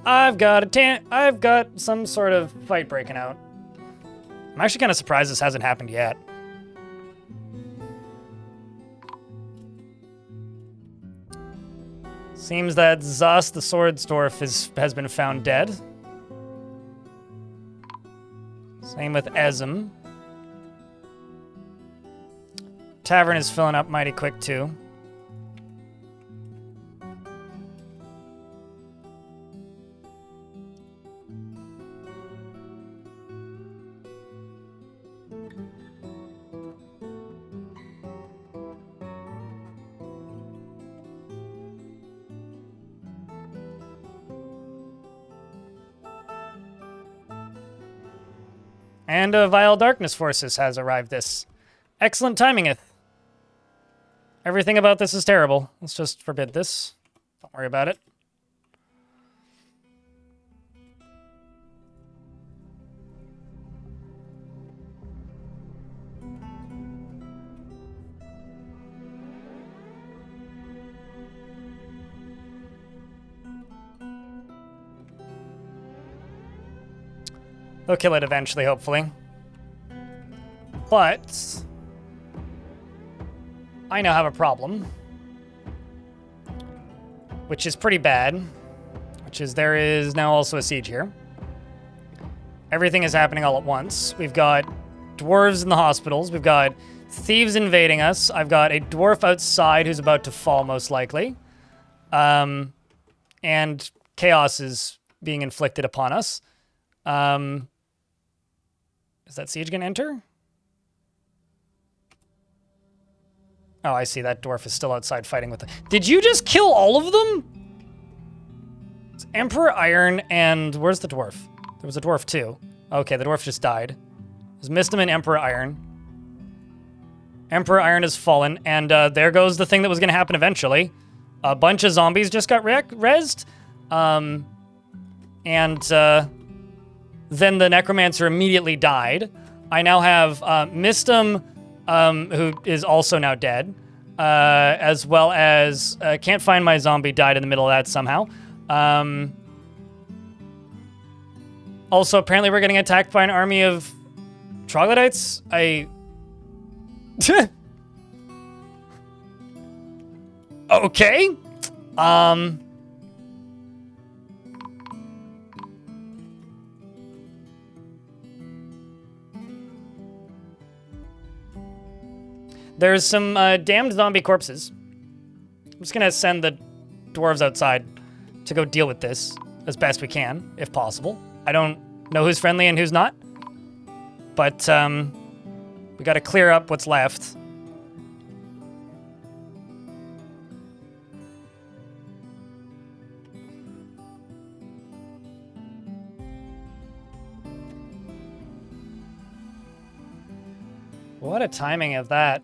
I've got some sort of fight breaking out. I'm actually kind of surprised this hasn't happened yet. Seems that Zos the Swordsdwarf has been found dead. Same with Ezem. Tavern is filling up mighty quick too. And Vile Darkness Forces has arrived this. Excellent timingeth. Everything about this is terrible. Let's just forbid this. Don't worry about it. They'll kill it eventually, hopefully. But I now have a problem, which is pretty bad, which is there is now also a siege here. Everything is happening all at once. We've got dwarves in the hospitals. We've got thieves invading us. I've got a dwarf outside who's about to fall, most likely. And chaos is being inflicted upon us. Is that siege going to enter? Oh, I see. That dwarf is still outside fighting with them. Did you just kill all of them? It's Emperor Iron and... Where's the dwarf? There was a dwarf too. Okay, the dwarf just died. There's Mistum and Emperor Iron. Emperor Iron has fallen, and there goes the thing that was going to happen eventually. A bunch of zombies just got rezzed. Then the Necromancer immediately died. I now have Mistum, who is also now dead, as well as can't find my zombie, died in the middle of that somehow. Also, apparently we're getting attacked by an army of troglodytes. Okay. There's some damned zombie corpses. I'm just gonna send the dwarves outside to go deal with this as best we can, if possible. I don't know who's friendly and who's not, but we gotta clear up what's left. What a timing of that.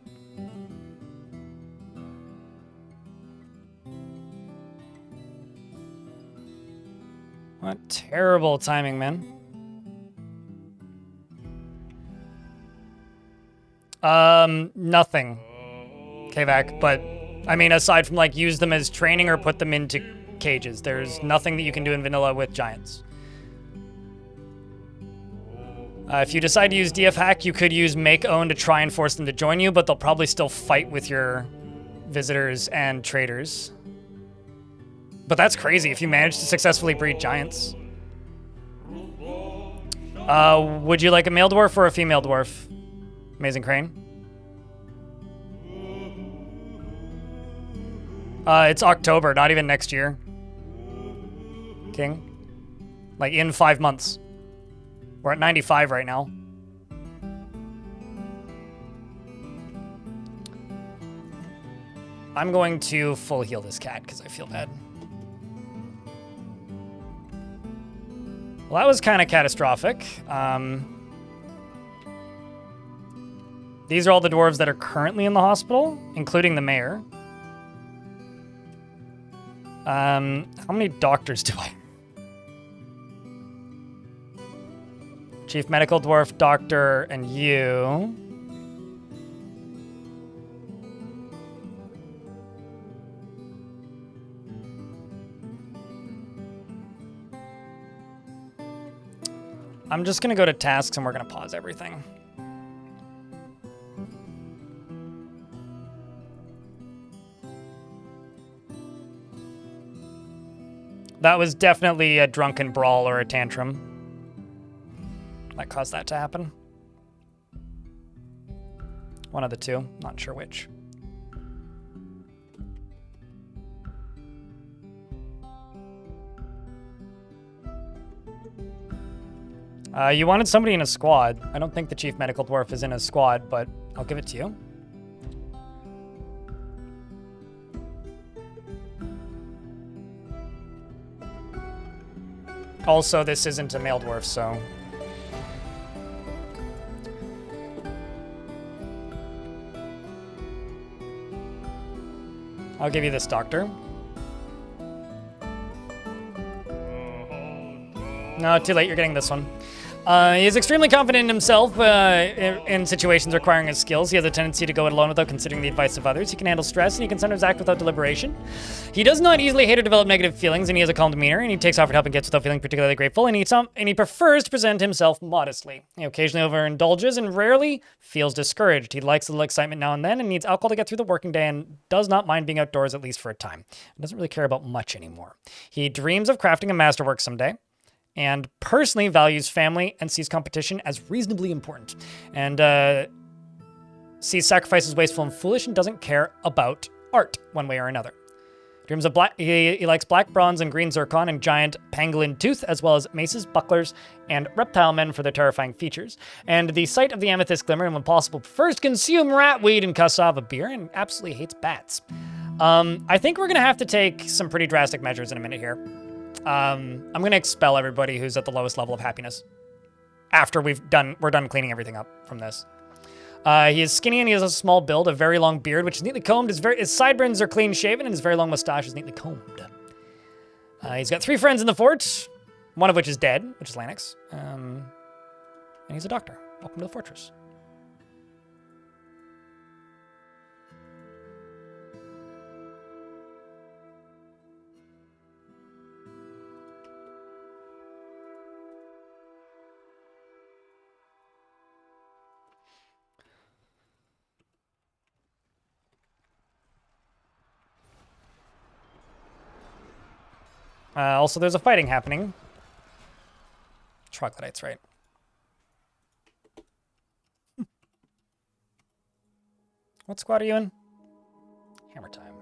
What terrible timing, man. Nothing, Kvak, but I mean, aside from like use them as training or put them into cages, there's nothing that you can do in vanilla with giants. If you decide to use DF Hack, you could use Make Own to try and force them to join you, but they'll probably still fight with your visitors and traders. But that's crazy if you manage to successfully breed giants. Would you like a male dwarf or a female dwarf? Amazing Crane. It's October, not even next year. King. Like in 5 months. We're at 95 right now. I'm going to full heal this cat because I feel bad. Well, that was kind of catastrophic. These are all the dwarves that are currently in the hospital, including the mayor. How many doctors do I... Chief Medical Dwarf, Doctor, and you. I'm just gonna go to tasks and we're gonna pause everything. That was definitely a drunken brawl or a tantrum that caused that to happen. One of the two, not sure which. You wanted somebody in a squad. I don't think the Chief Medical Dwarf is in a squad, but I'll give it to you. Also, this isn't a male dwarf, so... I'll give you this, Doctor. No, too late. You're getting this one. He is extremely confident in himself in situations requiring his skills. He has a tendency to go it alone without considering the advice of others. He can handle stress, and he can sometimes act without deliberation. He does not easily hate or develop negative feelings, and he has a calm demeanor, and he takes offered help and gets without feeling particularly grateful, and he prefers to present himself modestly. He occasionally overindulges and rarely feels discouraged. He likes a little excitement now and then and needs alcohol to get through the working day and does not mind being outdoors at least for a time. He doesn't really care about much anymore. He dreams of crafting a masterwork someday, and personally values family and sees competition as reasonably important, and sees sacrifices wasteful and foolish, and doesn't care about art one way or another. Dreams of black. He likes black bronze and green zircon and giant pangolin tooth, as well as maces, bucklers, and reptile men for their terrifying features. And the sight of the amethyst glimmer, and when possible, prefers to consume rat weed and cuss off a beer, and absolutely hates bats. I think we're gonna have to take some pretty drastic measures in a minute here. I'm gonna expel everybody who's at the lowest level of happiness after we're done cleaning everything up from this. He is skinny and he has a small build, a very long beard, which is neatly combed. His sideburns are clean shaven, and his very long mustache is neatly combed. He's got 3 friends in the fort, one of which is dead, which is Lanix. And he's a doctor. Welcome to the fortress. Also, there's a fighting happening. Troglodytes, right? What squad are you in? Hammer time.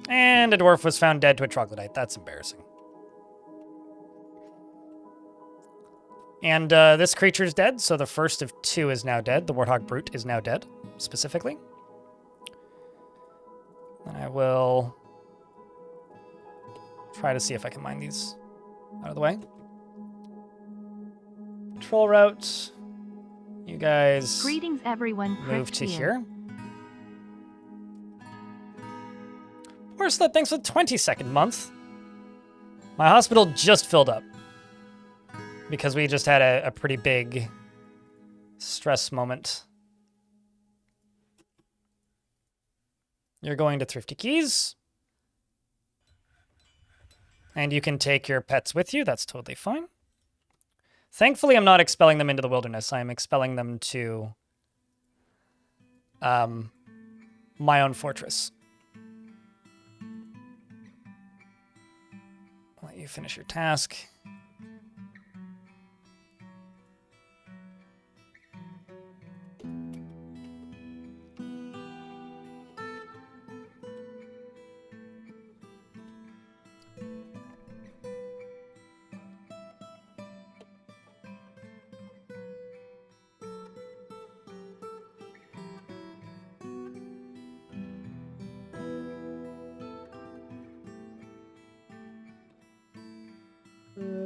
And a dwarf was found dead to a troglodyte. That's embarrassing. And this creature is dead, so the first of 2 is now dead. The Warthog Brute is now dead, specifically. And I will try to see if I can mine these out of the way. Patrol route. You guys Greetings, everyone. move to here. Horselet, thanks for the 22nd month. My hospital just filled up, because we just had a pretty big stress moment. You're going to Thrifty Keys. And you can take your pets with you. That's totally fine. Thankfully, I'm not expelling them into the wilderness. I'm expelling them to my own fortress. I'll let you finish your task.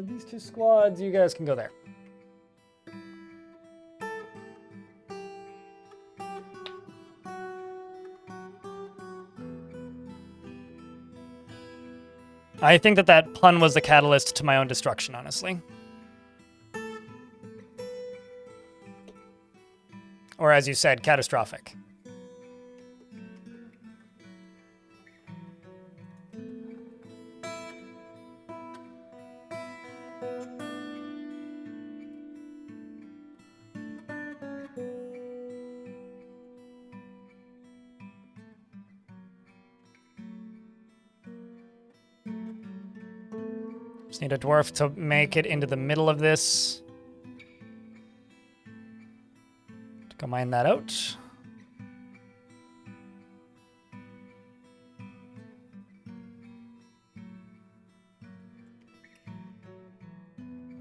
These 2 squads, you guys can go there. I think that pun was the catalyst to my own destruction, honestly. Or as you said, catastrophic. Just need a dwarf to make it into the middle of this. To go mine that out.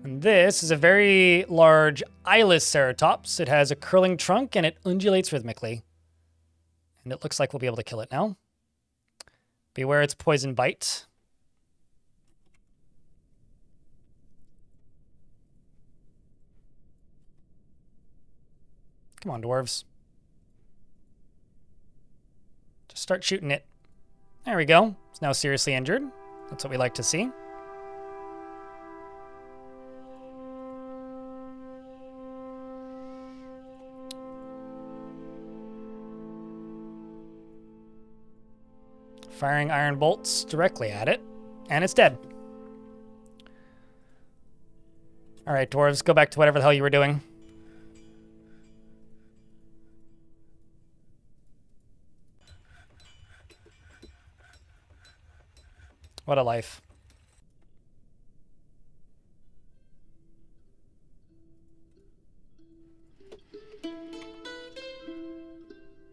And this is a very large eyeless ceratops. It has a curling trunk and it undulates rhythmically. And it looks like we'll be able to kill it now. Beware its poison bite. Come on, dwarves. Just start shooting it. There we go. He's now seriously injured. That's what we like to see. Firing iron bolts directly at it, and it's dead. All right, dwarves, go back to whatever the hell you were doing. What a life.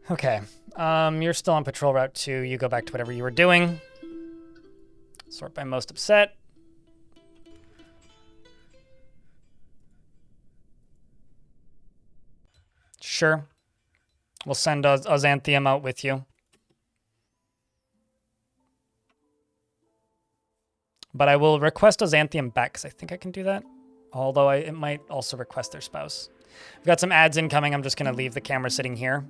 Okay, you're still on patrol route 2. You go back to whatever you were doing. Sort by most upset. Sure. We'll send Ozanthium out with you. But I will request Ozanthium back, because I think I can do that. Although it might also request their spouse. We've got some ads incoming. I'm just going to leave the camera sitting here.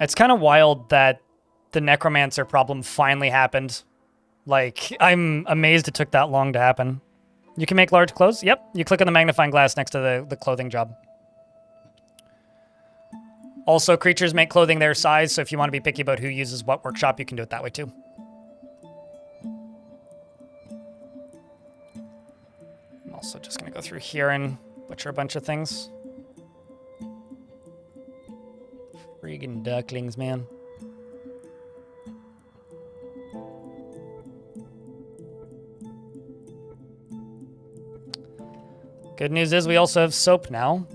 It's kind of wild that the necromancer problem finally happened. Like, I'm amazed it took that long to happen. You can make large clothes? Yep. You click on the magnifying glass next to the clothing job. Also, creatures make clothing their size, so if you want to be picky about who uses what workshop, you can do it that way too. I'm also just going to go through here and butcher a bunch of things. Friggin' ducklings, man. Good news is we also have soap now.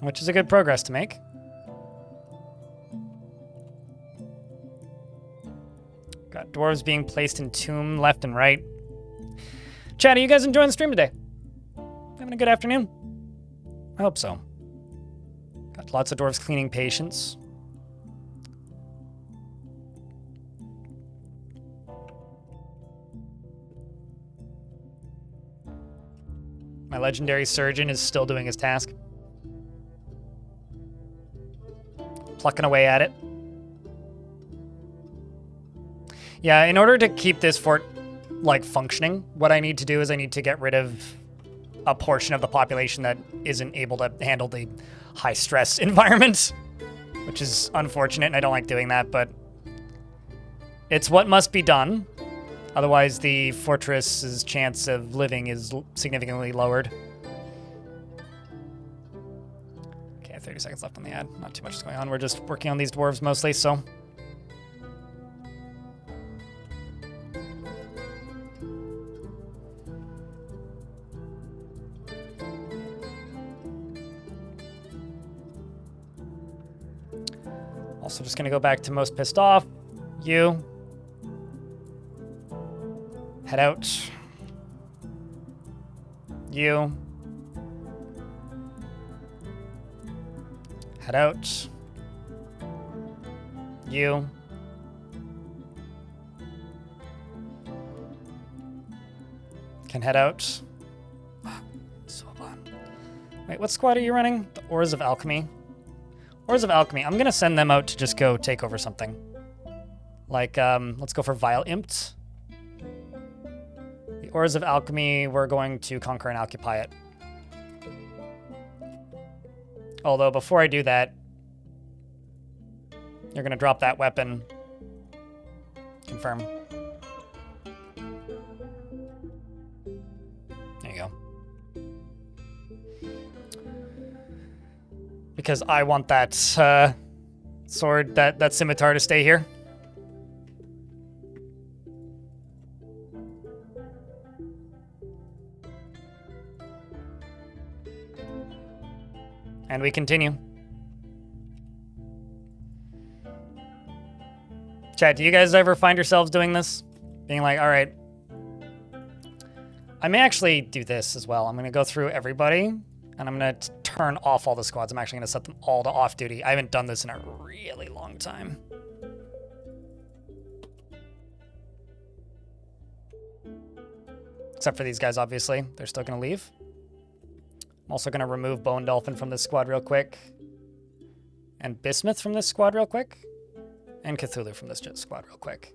Which is a good progress to make. Got dwarves being placed in tomb left and right. Chat, are you guys enjoying the stream today? Having a good afternoon? I hope so. Got lots of dwarves cleaning patients. My legendary surgeon is still doing his task. Plucking away at it. Yeah, in order to keep this fort, like, functioning, what I need to do is I need to get rid of a portion of the population that isn't able to handle the high-stress environment, which is unfortunate, and I don't like doing that, but it's what must be done. Otherwise, the fortress's chance of living is significantly lowered. Okay, 30 seconds left on the ad. Not too much is going on. We're just working on these dwarves mostly, so... Also just gonna go back to most pissed off. You. Head out. You. Head out. You. Can head out. So fun. Wait, what squad are you running? The Ores of Alchemy. Ores of Alchemy. I'm gonna send them out to just go take over something. Like, let's go for Vile Impt. The Ores of Alchemy, we're going to conquer and occupy it. Although, before I do that, you're gonna drop that weapon. Confirm. There you go. Because I want that sword, that scimitar to stay here. And we continue. Chat, do you guys ever find yourselves doing this? Being like, all right, I may actually do this as well. I'm going to go through everybody, and I'm going to turn off all the squads. I'm actually going to set them all to off duty. I haven't done this in a really long time. Except for these guys, obviously. They're still going to leave. I'm also going to remove Bone Dolphin from this squad real quick. And Bismuth from this squad real quick. And Cthulhu from this squad real quick.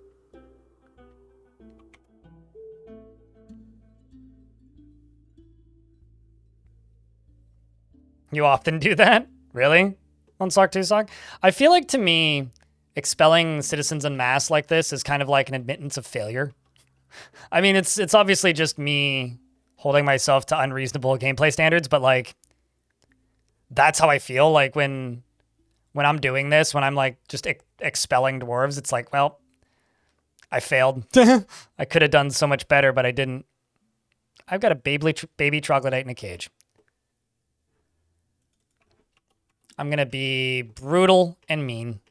You often do that? Really? On Sock 2 Sock? I feel like, to me, expelling citizens en masse like this is kind of like an admittance of failure. I mean, it's obviously just me holding myself to unreasonable gameplay standards, but, like, that's how I feel. Like, when I'm doing this, when I'm, like, just expelling dwarves, it's like, well, I failed. I could have done so much better, but I didn't. I've got a baby troglodyte in a cage. I'm going to be brutal and mean.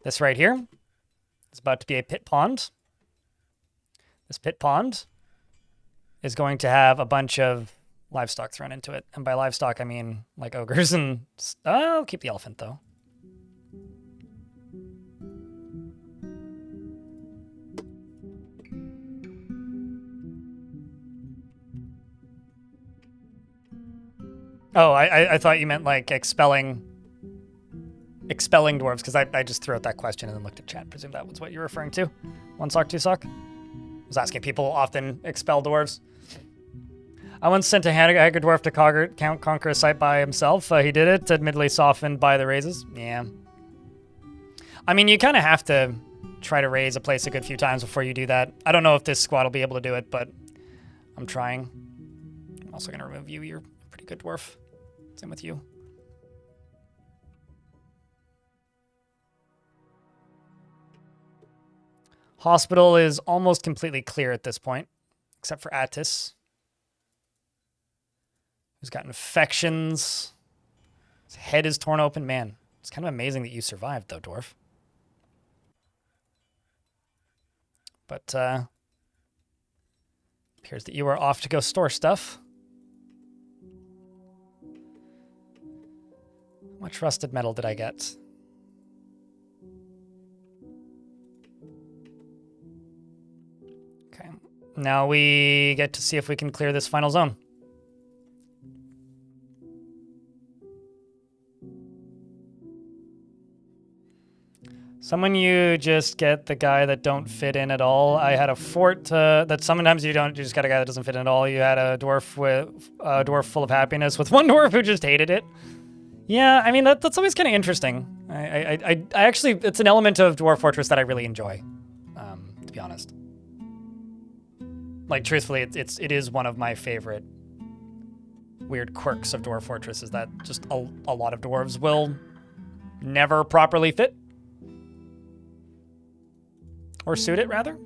This right here is about to be a pit pond. This pit pond is going to have a bunch of livestock thrown into it. And by livestock, I mean like ogres and... Oh, I'll keep the elephant, though. Oh, I thought you meant like expelling dwarves, because I just threw out that question and then looked at chat. Presume that was what you're referring to. 1 Sock, 2 Sock. I was asking people often expel dwarves. I once sent a Haggard dwarf to conquer a site by himself. He did it, admittedly softened by the raises. Yeah. I mean, you kind of have to try to raise a place a good few times before you do that. I don't know if this squad will be able to do it, but I'm trying. I'm also going to remove you. You're a pretty good dwarf. Same with you. Hospital is almost completely clear at this point, except for Attis, who's got infections. His head is torn open. Man, it's kind of amazing that you survived, though, Dwarf. But appears that you are off to go store stuff. How much rusted metal did I get? Okay. Now we get to see if we can clear this final zone. Someone you just get the guy that don't fit in at all. I had a fort that sometimes you just got a guy that doesn't fit in at all. You had a dwarf full of happiness with one dwarf who just hated it. Yeah, I mean that's always kind of interesting. I actually, it's an element of Dwarf Fortress that I really enjoy, to be honest. Like, truthfully, it is one of my favorite weird quirks of Dwarf Fortress, is that just a lot of dwarves will never properly fit. Or suit it, rather.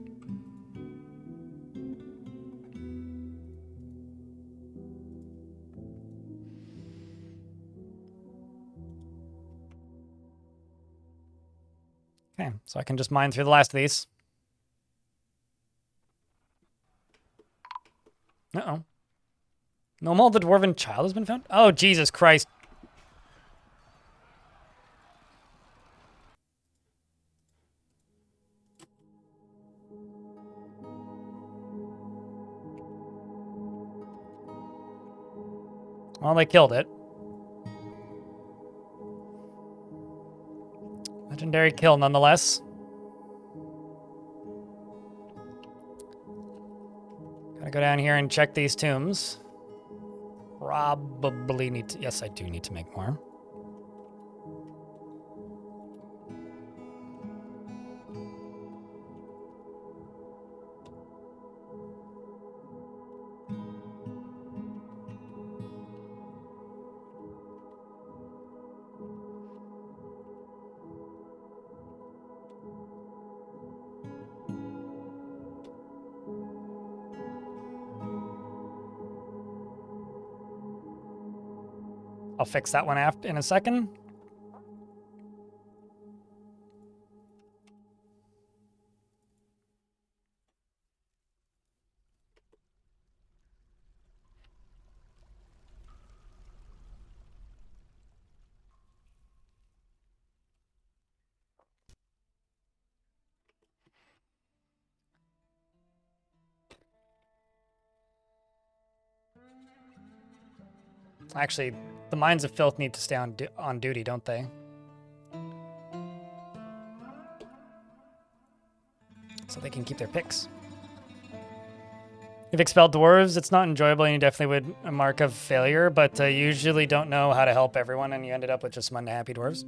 Okay, so I can just mine through the last of these. Uh-oh. No more the dwarven child has been found? Oh, Jesus Christ. Well, they killed it. Legendary kill, nonetheless. Gotta go down here and check these tombs. Probably need to... Yes, I do need to make more. I'll fix that one in a second. Actually, the Mines of Filth need to stay on duty, don't they? So they can keep their picks. If expelled dwarves, it's not enjoyable and you definitely would a mark of failure, but you usually don't know how to help everyone and you ended up with just some unhappy dwarves.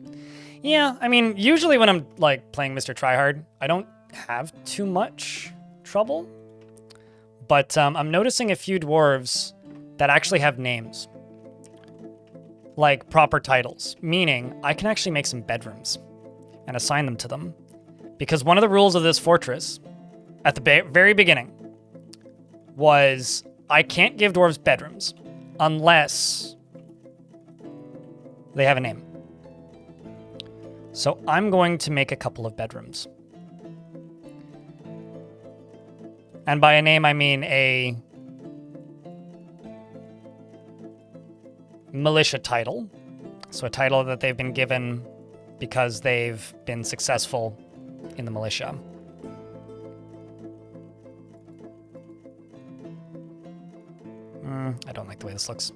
Yeah, I mean, usually when I'm like playing Mr. Tryhard, I don't have too much trouble. But I'm noticing a few dwarves that actually have names. Like proper titles, meaning I can actually make some bedrooms and assign them to them. Because one of the rules of this fortress at the very beginning was I can't give dwarves bedrooms unless they have a name. So I'm going to make a couple of bedrooms. And by a name, I mean a militia title. So a title that they've been given because they've been successful in the militia. I don't like the way this looks.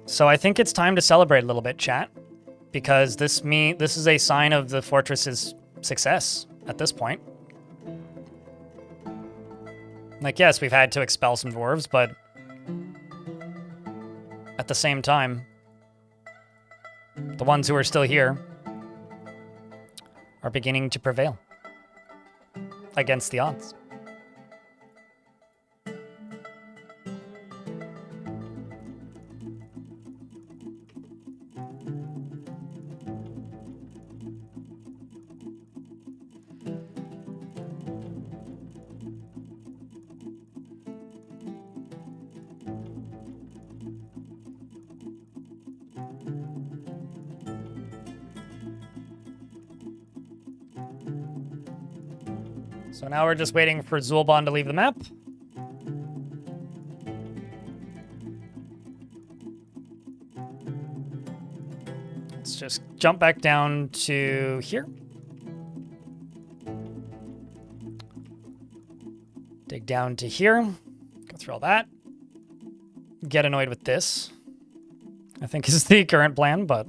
So I think it's time to celebrate a little bit, chat, because this is a sign of the fortress's success at this point. Like, yes, we've had to expel some dwarves, but at the same time, the ones who are still here are beginning to prevail against the odds. So now we're just waiting for Zul'Ban to leave the map. Let's just jump back down to here. Dig down to here. Go through all that. Get annoyed with this, I think is the current plan, but...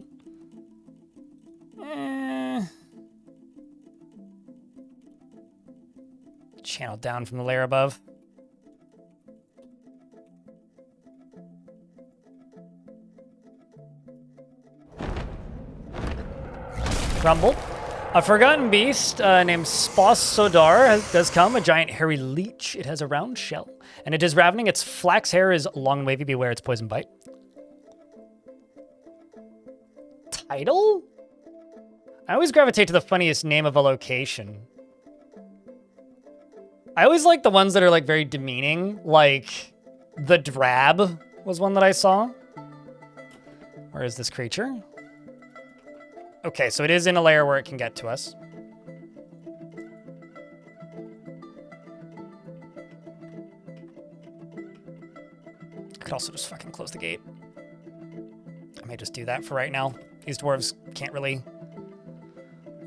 Channel down from the layer above. Rumble. A forgotten beast named Spossodar does come, a giant hairy leech. It has a round shell, and it is ravening. Its flax hair is long and wavy. Beware its poison bite. Title? I always gravitate to the funniest name of a location. I always like the ones that are like very demeaning, like the Drab was one that I saw. Where is this creature? Okay, so it is in a layer where it can get to us. I could also just fucking close the gate. I may just do that for right now. These dwarves can't really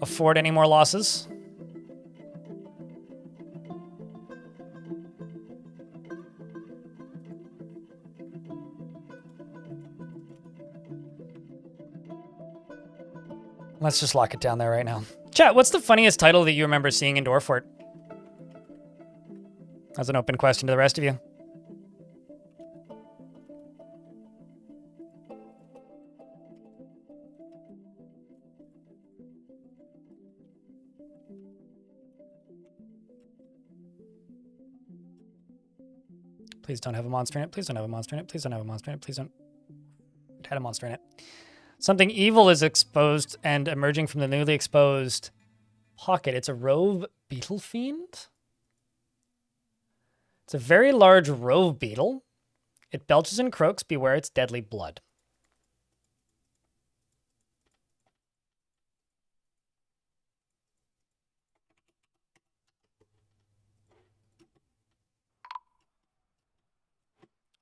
afford any more losses. Let's just lock it down there right now. Chat, what's the funniest title that you remember seeing in Dwarfort? That's an open question to the rest of you. Please don't have a monster in it. Please don't have a monster in it. Please don't have a monster in it. Please don't. It had a monster in it. Something evil is exposed and emerging from the newly exposed pocket. It's a rove beetle fiend. It's a very large rove beetle. It belches and croaks. Beware its deadly blood.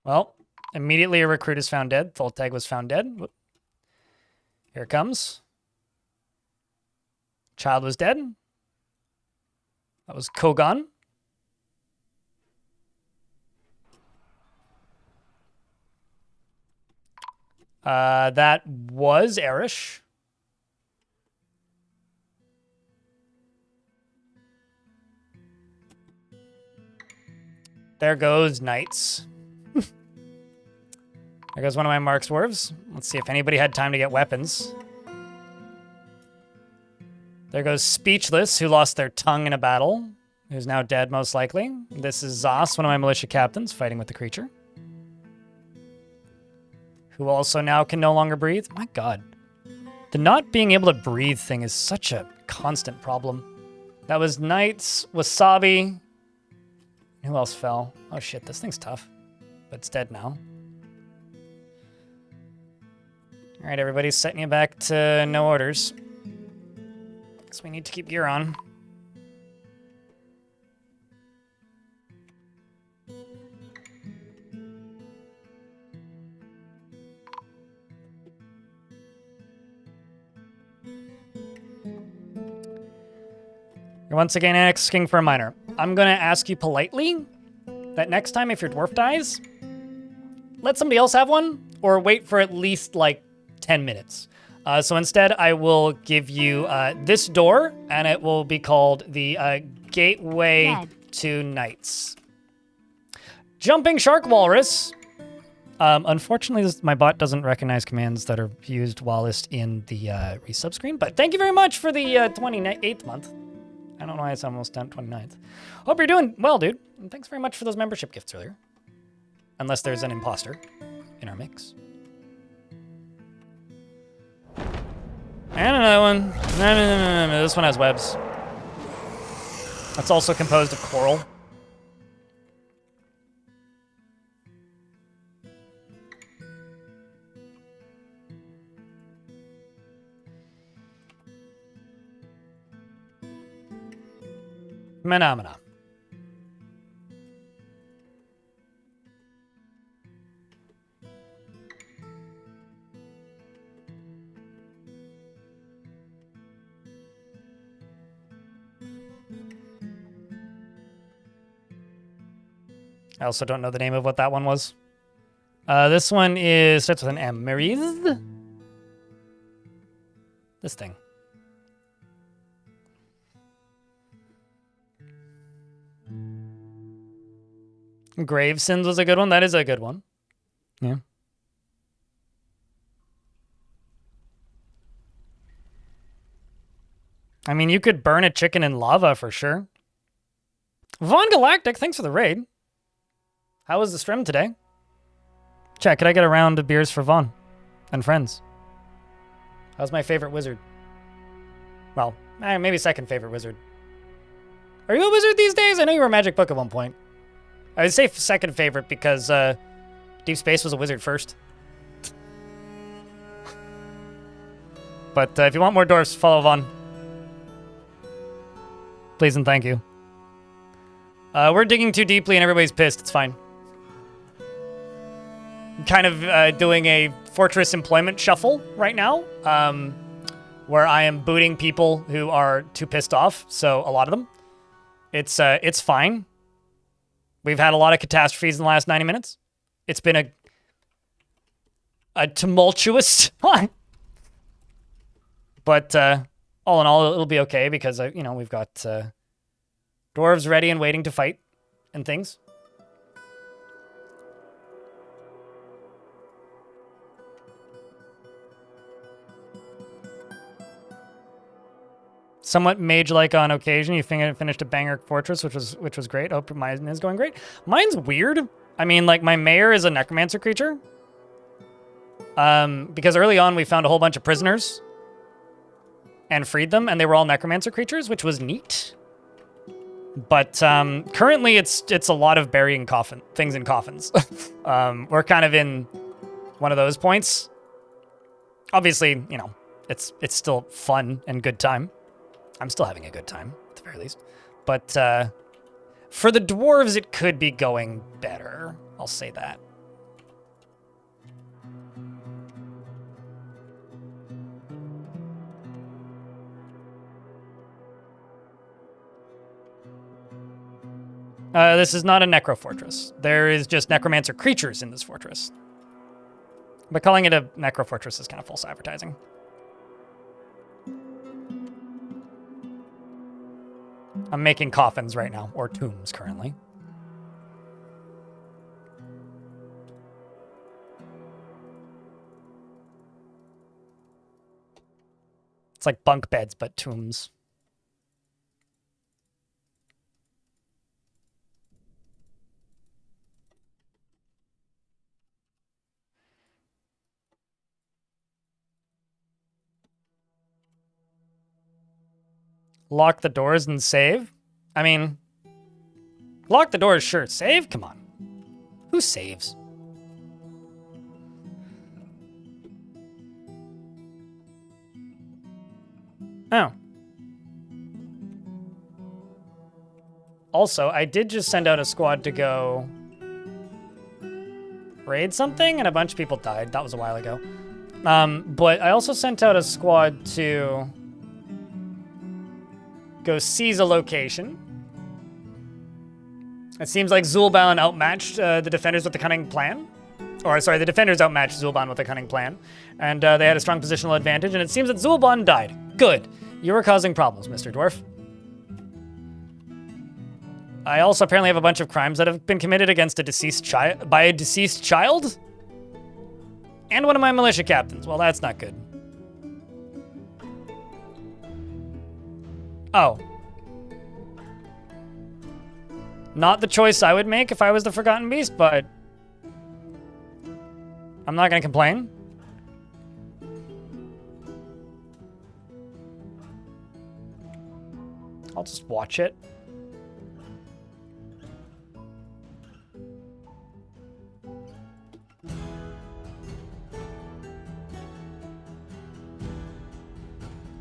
Well, immediately a recruit is found dead. Tholtag was found dead. Whoop. Here it comes. Child was dead. That was Kogan. That was Erish. There goes Knights. There goes one of my Mark Dwarves. Let's see if anybody had time to get weapons. There goes Speechless, who lost their tongue in a battle, who's now dead, most likely. This is Zos, one of my militia captains, fighting with the creature, who also now can no longer breathe. My god. The not being able to breathe thing is such a constant problem. That was Knights, Wasabi. Who else fell? Oh shit, this thing's tough. But it's dead now. Alright, everybody's setting you back to no orders. So we need to keep gear on. You're once again asking for a minor. I'm gonna ask you politely that next time if your dwarf dies, let somebody else have one, or wait for at least like 10 minutes. So instead, I will give you this door, and it will be called the Gateway to Knights. Jumping Shark Walrus. Unfortunately, my bot doesn't recognize commands that are used whilst in the resub screen, but thank you very much for the 28th month. I don't know why it's almost done 29th. Hope you're doing well, dude. And thanks very much for those membership gifts earlier. Unless there's an imposter in our mix. And another one. No. This one has webs. That's also composed of coral. Phenomena. I also don't know the name of what that one was. This one starts with an M. Maryse? This thing. Gravesins was a good one. That is a good one. Yeah. I mean, you could burn a chicken in lava for sure. Von Galactic, thanks for the raid. How was the stream today? Chat, could I get a round of beers for Vaughn and friends? How's my favorite wizard? Well, maybe second favorite wizard. Are you a wizard these days? I know you were a magic book at one point. I would say second favorite because Deep Space was a wizard first. But if you want more dwarfs, follow Vaughn. Please and thank you. We're digging too deeply and everybody's pissed. It's fine. I'm kind of doing a fortress employment shuffle right now, where I am booting people who are too pissed off. So a lot of them. It's fine. We've had a lot of catastrophes in the last 90 minutes. It's been a tumultuous one. But all in all, it'll be okay because, we've got dwarves ready and waiting to fight and things. Somewhat mage-like on occasion. You finished a banger fortress, which was great. Hope mine is going great. Mine's weird. I mean, like, my mayor is a necromancer creature. Because early on we found a whole bunch of prisoners and freed them, and they were all necromancer creatures, which was neat. But currently it's a lot of burying things in coffins. We're kind of in one of those points. Obviously, it's still fun and good time. I'm still having a good time, at the very least. But for the dwarves, it could be going better. I'll say that. This is not a necro fortress. There is just necromancer creatures in this fortress. But calling it a necro fortress is kind of false advertising. I'm making coffins right now, or tombs currently. It's like bunk beds, but tombs. Lock the doors and save? I mean, lock the doors, sure. Save? Come on. Who saves? Oh. Also, I did just send out a squad to go raid something, and a bunch of people died. That was a while ago. But I also sent out a squad to go seize a location. It seems like Zul'Ban outmatched the defenders with the cunning plan. Or, sorry, the defenders outmatched Zul'Ban with a cunning plan. And they had a strong positional advantage, and it seems that Zul'Ban died. Good. You were causing problems, Mr. Dwarf. I also apparently have a bunch of crimes that have been committed against a deceased child by a deceased child? And one of my militia captains. Well, that's not good. Oh. Not the choice I would make if I was the Forgotten Beast, but I'm not gonna complain. I'll just watch it.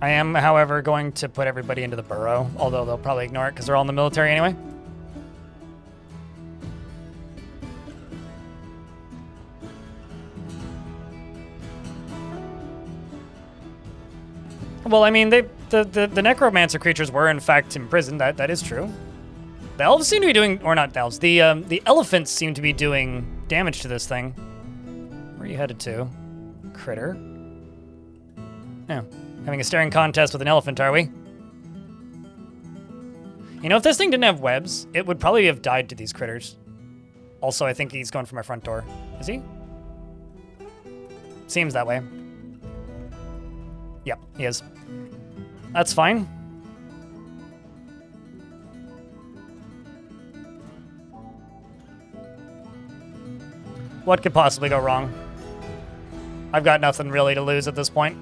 I am, however, going to put everybody into the burrow, although they'll probably ignore it because they're all in the military anyway. Well, I mean, the necromancer creatures were in fact imprisoned. That is true. The elves seem to be doing, or not the elves. The elephants seem to be doing damage to this thing. Where are you headed to, critter? Yeah. Having a staring contest with an elephant, are we? You know, if this thing didn't have webs, it would probably have died to these critters. Also, I think he's going for my front door. Is he? Seems that way. Yep, he is. That's fine. What could possibly go wrong? I've got nothing really to lose at this point.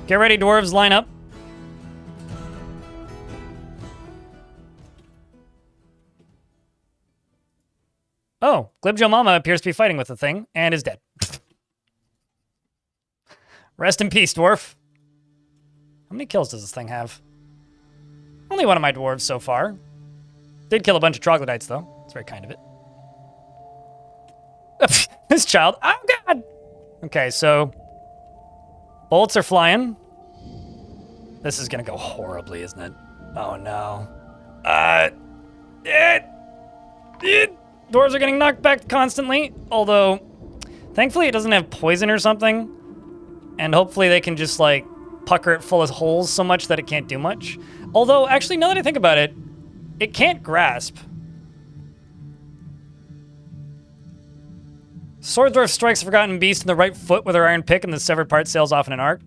Get ready, dwarves, line up. Oh, Glibjo Mama appears to be fighting with the thing and is dead. Rest in peace, dwarf. How many kills does this thing have? Only one of my dwarves so far. Did kill a bunch of troglodytes, though. It's very kind of it. This child. Oh, God. Okay, so bullets are flying. This is going to go horribly, isn't it? Oh, no. Dwarves are getting knocked back constantly, although thankfully it doesn't have poison or something. And hopefully they can just, like, pucker it full of holes so much that it can't do much. Although, actually, now that I think about it, it can't grasp. Sword Dwarf strikes Forgotten Beast in the right foot with her iron pick, and the severed part sails off in an arc.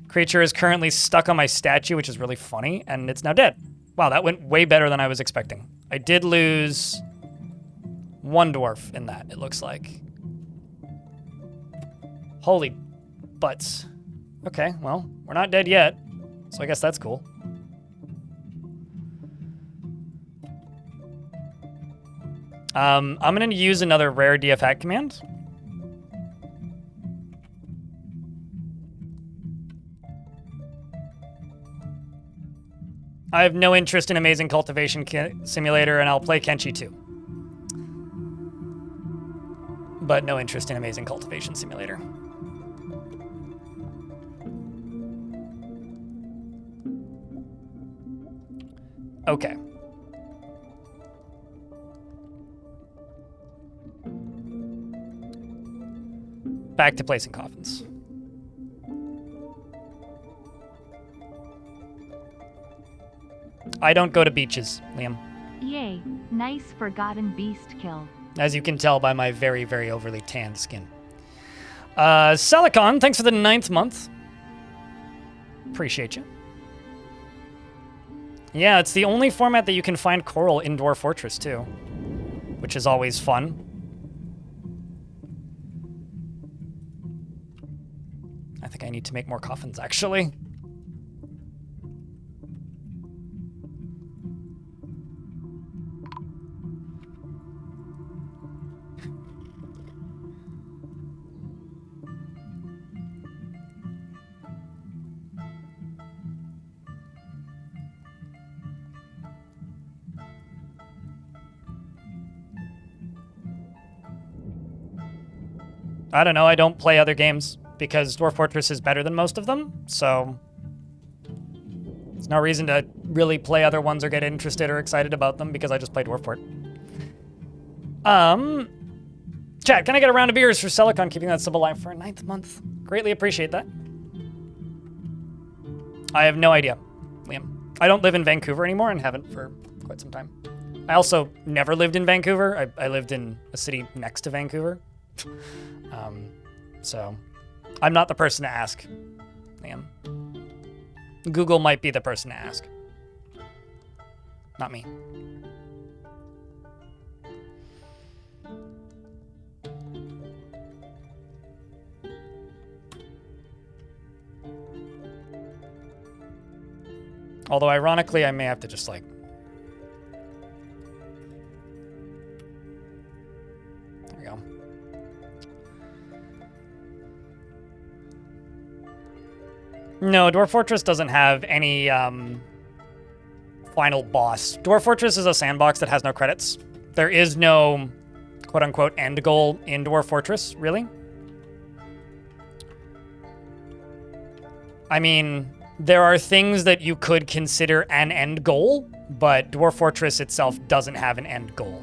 Creature is currently stuck on my statue, which is really funny, and it's now dead. Wow, that went way better than I was expecting. I did lose one dwarf in that, it looks like. Holy butts. Okay, well, we're not dead yet, so I guess that's cool. I'm going to use another rare DF hack command. I have no interest in Amazing Cultivation Simulator, and I'll play Kenshi too. But no interest in Amazing Cultivation Simulator. Okay. back to placing coffins. I don't go to beaches, Liam. Yay, nice forgotten beast kill. As you can tell by my very, very overly tanned skin. Celicon, thanks for the 9th month. Appreciate you. Yeah, it's the only format that you can find coral in Dwarf Fortress, too. Which is always fun. I think I need to make more coffins, actually. I don't know, I don't play other games because Dwarf Fortress is better than most of them, so there's no reason to really play other ones or get interested or excited about them because I just play Dwarf Fort. Chat, can I get a round of beers for Celicon keeping that sub alive for a 9th month? Greatly appreciate that. I have no idea, Liam. I don't live in Vancouver anymore and haven't for quite some time. I also never lived in Vancouver. I lived in a city next to Vancouver. So I'm not the person to ask, Liam. Google might be the person to ask. Not me. Although ironically, I may have to just like... There we go. No, Dwarf Fortress doesn't have any final boss. Dwarf Fortress is a sandbox that has no credits. There is no quote-unquote end goal in Dwarf Fortress, really. I mean, there are things that you could consider an end goal, but Dwarf Fortress itself doesn't have an end goal.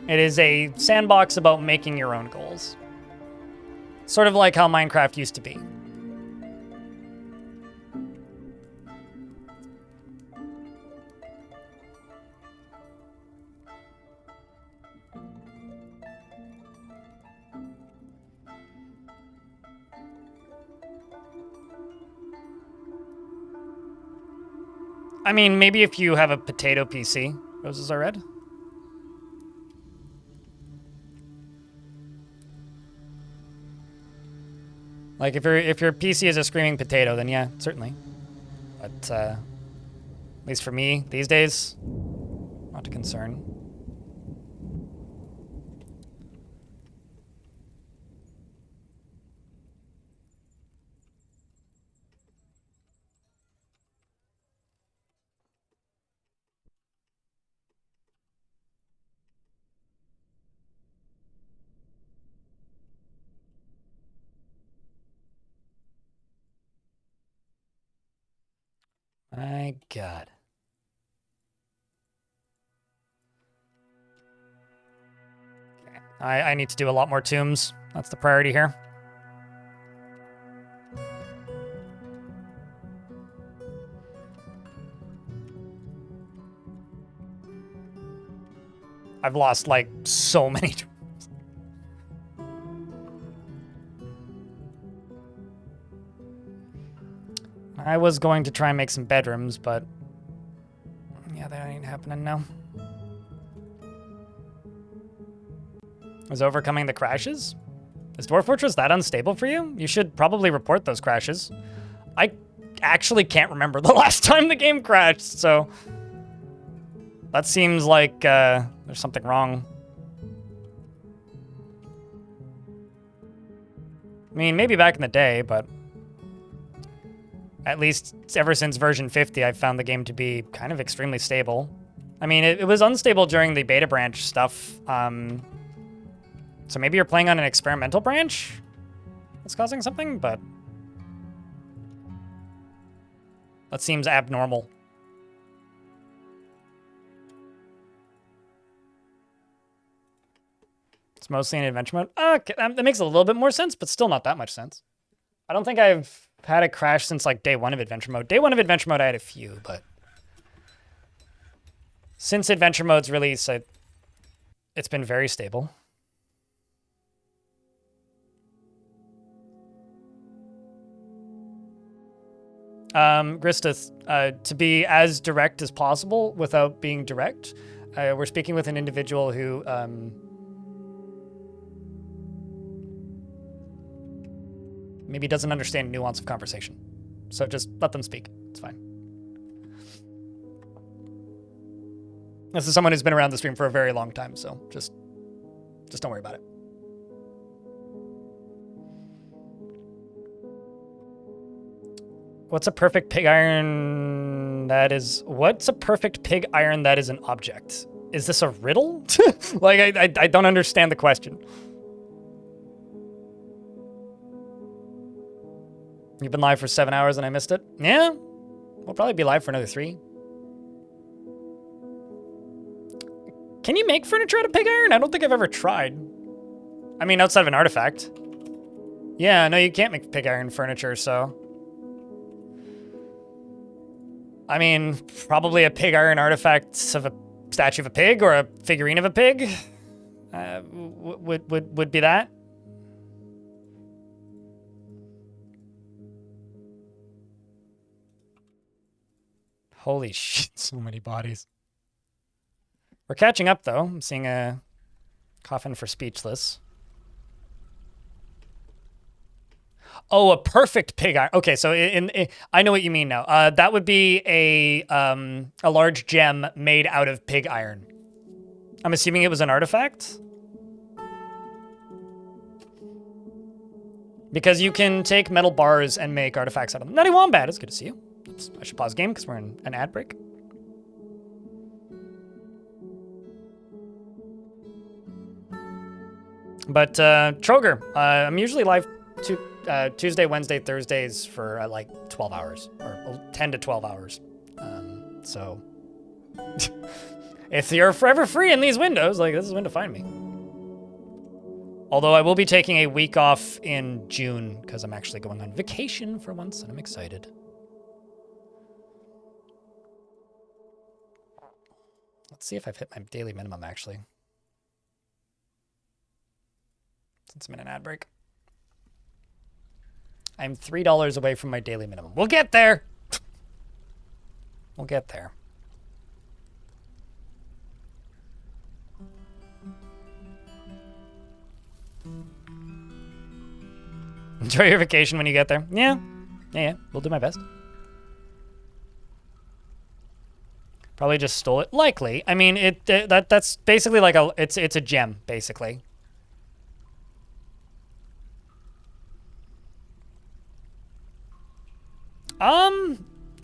It is a sandbox about making your own goals. Sort of like how Minecraft used to be. I mean, maybe if you have a potato PC. Roses are red. Like, if your PC is a screaming potato, then yeah, certainly. But, at least for me, these days, not a concern. My God. Okay. I need to do a lot more tombs. That's the priority here. I've lost, like, so many tombs. I was going to try and make some bedrooms, but yeah, that ain't happening now. Is overcoming the crashes? Is Dwarf Fortress that unstable for you? You should probably report those crashes. I actually can't remember the last time the game crashed, so that seems like there's something wrong. I mean, maybe back in the day, but at least ever since version 50, I've found the game to be kind of extremely stable. I mean, it was unstable during the beta branch stuff. So maybe you're playing on an experimental branch that's causing something, but that seems abnormal. It's mostly in adventure mode. Okay, that makes a little bit more sense, but still not that much sense. I don't think I've had a crash since like day 1 of adventure mode. Day 1 of adventure mode, I had a few, but since adventure mode's release, it's been very stable. Gristith, to be as direct as possible without being direct, we're speaking with an individual who maybe doesn't understand nuance of conversation. So just let them speak. It's fine. This is someone who's been around the stream for a very long time, so just don't worry about it. What's a perfect pig iron that is... What's a perfect pig iron that is an object? Is this a riddle? Like, I don't understand the question. You've been live for 7 hours and I missed it? Yeah. We'll probably be live for another 3. Can you make furniture out of pig iron? I don't think I've ever tried. I mean, outside of an artifact. Yeah, no, you can't make pig iron furniture, so... I mean, probably a pig iron artifact of a statue of a pig or a figurine of a pig would be that. Holy shit, so many bodies. We're catching up, though. I'm seeing a coffin for speechless. Oh, a perfect pig iron. Okay, so I know what you mean now. That would be a large gem made out of pig iron. I'm assuming it was an artifact? Because you can take metal bars and make artifacts out of them. Nutty Wombat, it's good to see you. Oops, I should pause game because we're in an ad break. But Troger, I'm usually live Tuesday, Wednesday, Thursdays for like 12 hours or 10 to 12 hours. So if you're forever free in these windows, like this is when to find me. Although I will be taking a week off in June because I'm actually going on vacation for once and I'm excited. Let's see if I've hit my daily minimum actually. Since I'm in an ad break. I'm $3 away from my daily minimum. We'll get there. We'll get there. Enjoy your vacation when you get there. Yeah. We'll do my best. Probably just stole it. Likely. I mean, that's basically like it's a gem, basically.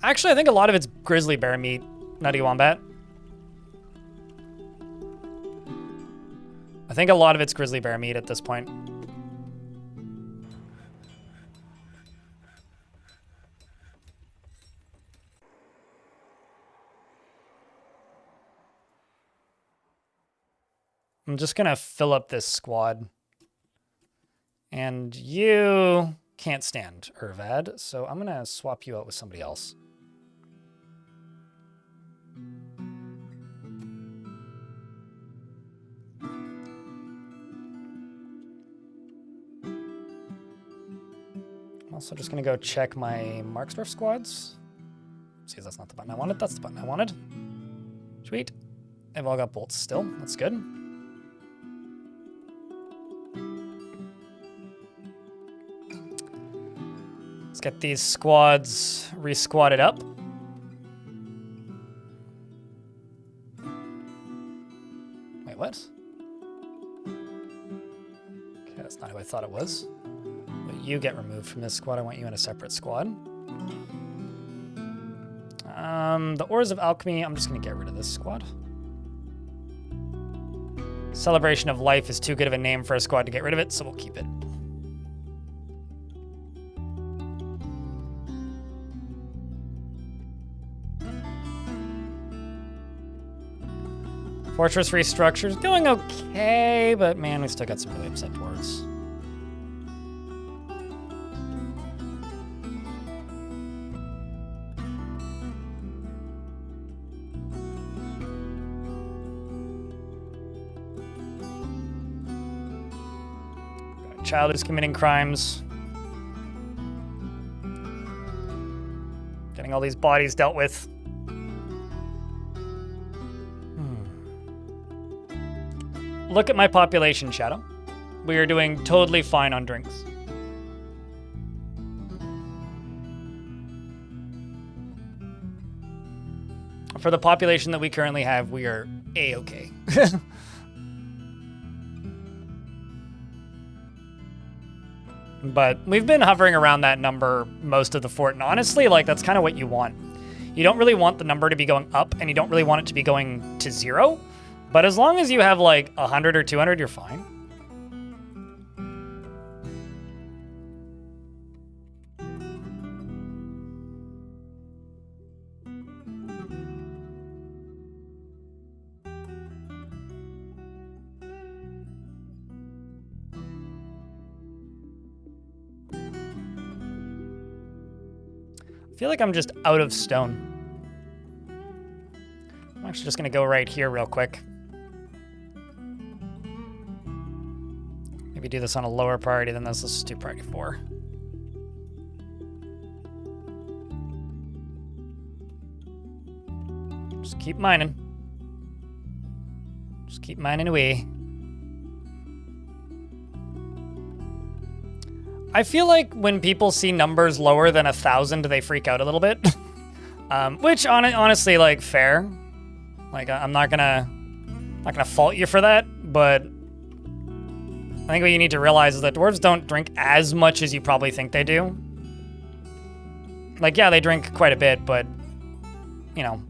Actually, I think a lot of it's grizzly bear meat, Nutty Wombat. I think a lot of it's grizzly bear meat at this point. I'm just gonna fill up this squad. And you can't stand Urvad, so I'm gonna swap you out with somebody else. I'm also just gonna go check my Marksdorf squads. See, that's not the button I wanted. That's the button I wanted. Sweet. They've all got bolts still. That's good. Let's get these squads re-squatted up. Wait, what? Okay, that's not who I thought it was. But you get removed from this squad. I want you in a separate squad. The Ores of Alchemy, I'm just going to get rid of this squad. Celebration of Life is too good of a name for a squad to get rid of it, so we'll keep it. Fortress restructure's going okay, but man, we still got some really upset dwarves. Got a child who's committing crimes. Getting all these bodies dealt with. Look at my population, Shadow. We are doing totally fine on drinks. For the population that we currently have, we are A-okay. But we've been hovering around that number most of the fort, and honestly, like, that's kind of what you want. You don't really want the number to be going up, and you don't really want it to be going to 0. But as long as you have like 100 or 200, you're fine. I feel like I'm just out of stone. I'm actually just gonna go right here real quick. Maybe do this on a lower priority than this. Let's just do priority 4. Just keep mining. Just keep mining away. I feel like when people see numbers lower than 1,000, they freak out a little bit. Which honestly, like, fair. Like, I'm not gonna fault you for that, but I think what you need to realize is that dwarves don't drink as much as you probably think they do. Like, yeah, they drink quite a bit, but, you know,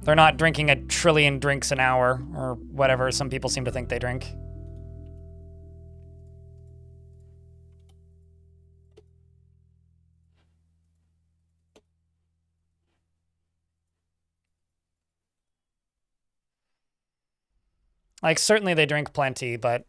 they're not drinking 1 trillion drinks an hour or whatever some people seem to think they drink. Like, certainly they drink plenty, but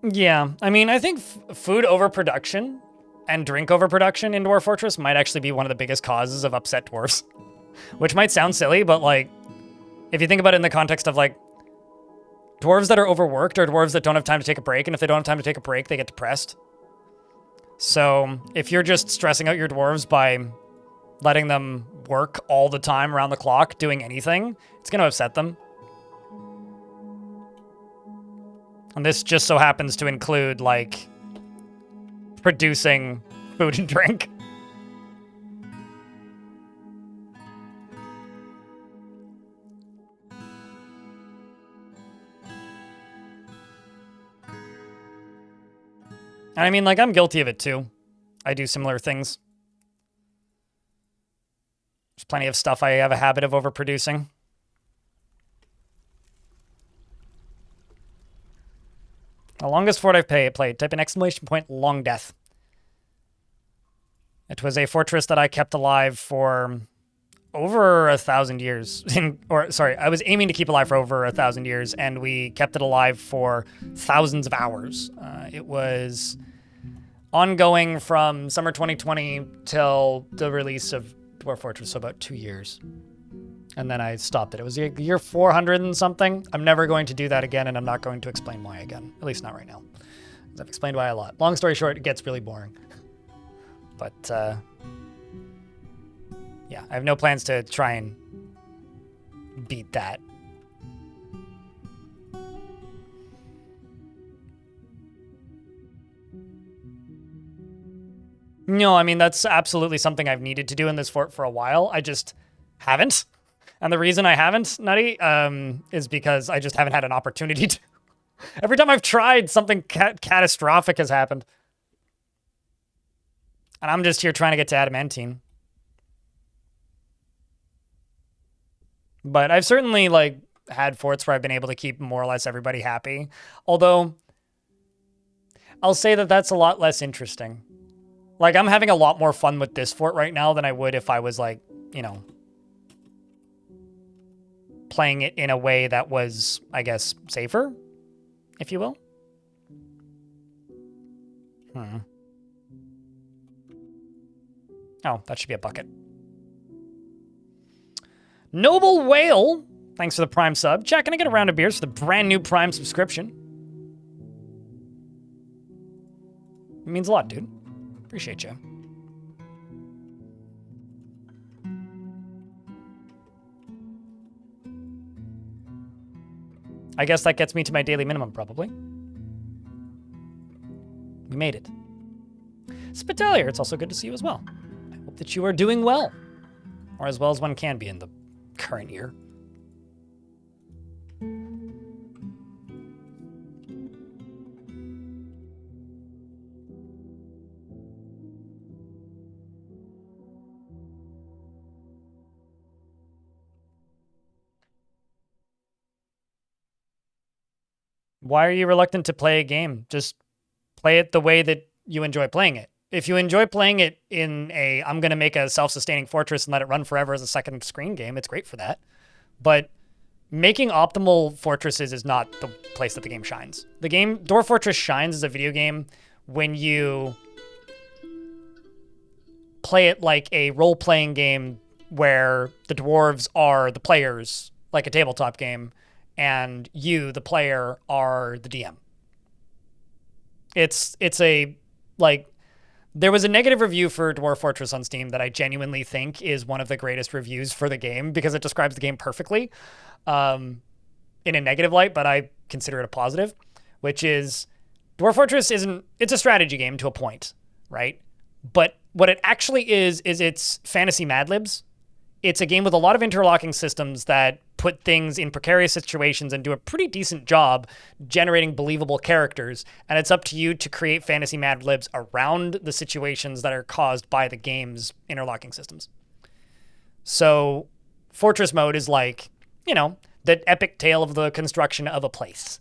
yeah, I mean, I think food overproduction and drink overproduction in Dwarf Fortress might actually be one of the biggest causes of upset dwarves. Which might sound silly, but, like, if you think about it in the context of, like, dwarves that are overworked are dwarves that don't have time to take a break, and if they don't have time to take a break, they get depressed. So, if you're just stressing out your dwarves by letting them work all the time around the clock, doing anything, it's going to upset them. And this just so happens to include, like, producing food and drink. And I mean, like, I'm guilty of it too. I do similar things. There's plenty of stuff I have a habit of overproducing. The longest fort I've played. Type in ! Long death. It was a fortress that I kept alive for over 1,000 years. I was aiming to keep alive for over 1,000 years, and we kept it alive for thousands of hours. It was ongoing from summer 2020 till the release of Dwarf Fortress, so about 2 years. And then I stopped it. It was year 400 and something. I'm never going to do that again, and I'm not going to explain why again. At least not right now. I've explained why a lot. Long story short, it gets really boring. But, yeah, I have no plans to try and beat that. No, I mean, that's absolutely something I've needed to do in this fort for a while. I just haven't. And the reason I haven't, Nutty, is because I just haven't had an opportunity to. Every time I've tried, something catastrophic has happened. And I'm just here trying to get to Adamantine. But I've certainly, like, had forts where I've been able to keep more or less everybody happy. Although, I'll say that that's a lot less interesting. Like, I'm having a lot more fun with this fort right now than I would if I was, like, you know, playing it in a way that was, I guess, safer, if you will. Oh, that should be a bucket. Noble Whale, thanks for the Prime sub. Chat, can I get a round of beers for the brand new Prime subscription? It means a lot, dude. Appreciate you. I guess that gets me to my daily minimum, probably. We made it. Spitalier, it's also good to see you as well. I hope that you are doing well. Or as well as one can be in the current year. Why are you reluctant to play a game? Just play it the way that you enjoy playing it. If you enjoy playing it in a, I'm going to make a self-sustaining fortress and let it run forever as a second screen game, it's great for that. But making optimal fortresses is not the place that the game shines. The game, Dwarf Fortress shines as a video game when you play it like a role-playing game where the dwarves are the players, like a tabletop game, and you, the player, are the DM. It's a, like, there was a negative review for Dwarf Fortress on Steam that I genuinely think is one of the greatest reviews for the game because it describes the game perfectly in a negative light, but I consider it a positive, which is Dwarf Fortress it's a strategy game to a point, right? But what it actually is it's fantasy Mad Libs. It's a game with a lot of interlocking systems that put things in precarious situations and do a pretty decent job generating believable characters. And it's up to you to create fantasy Mad Libs around the situations that are caused by the game's interlocking systems. So Fortress mode is like, you know, the epic tale of the construction of a place.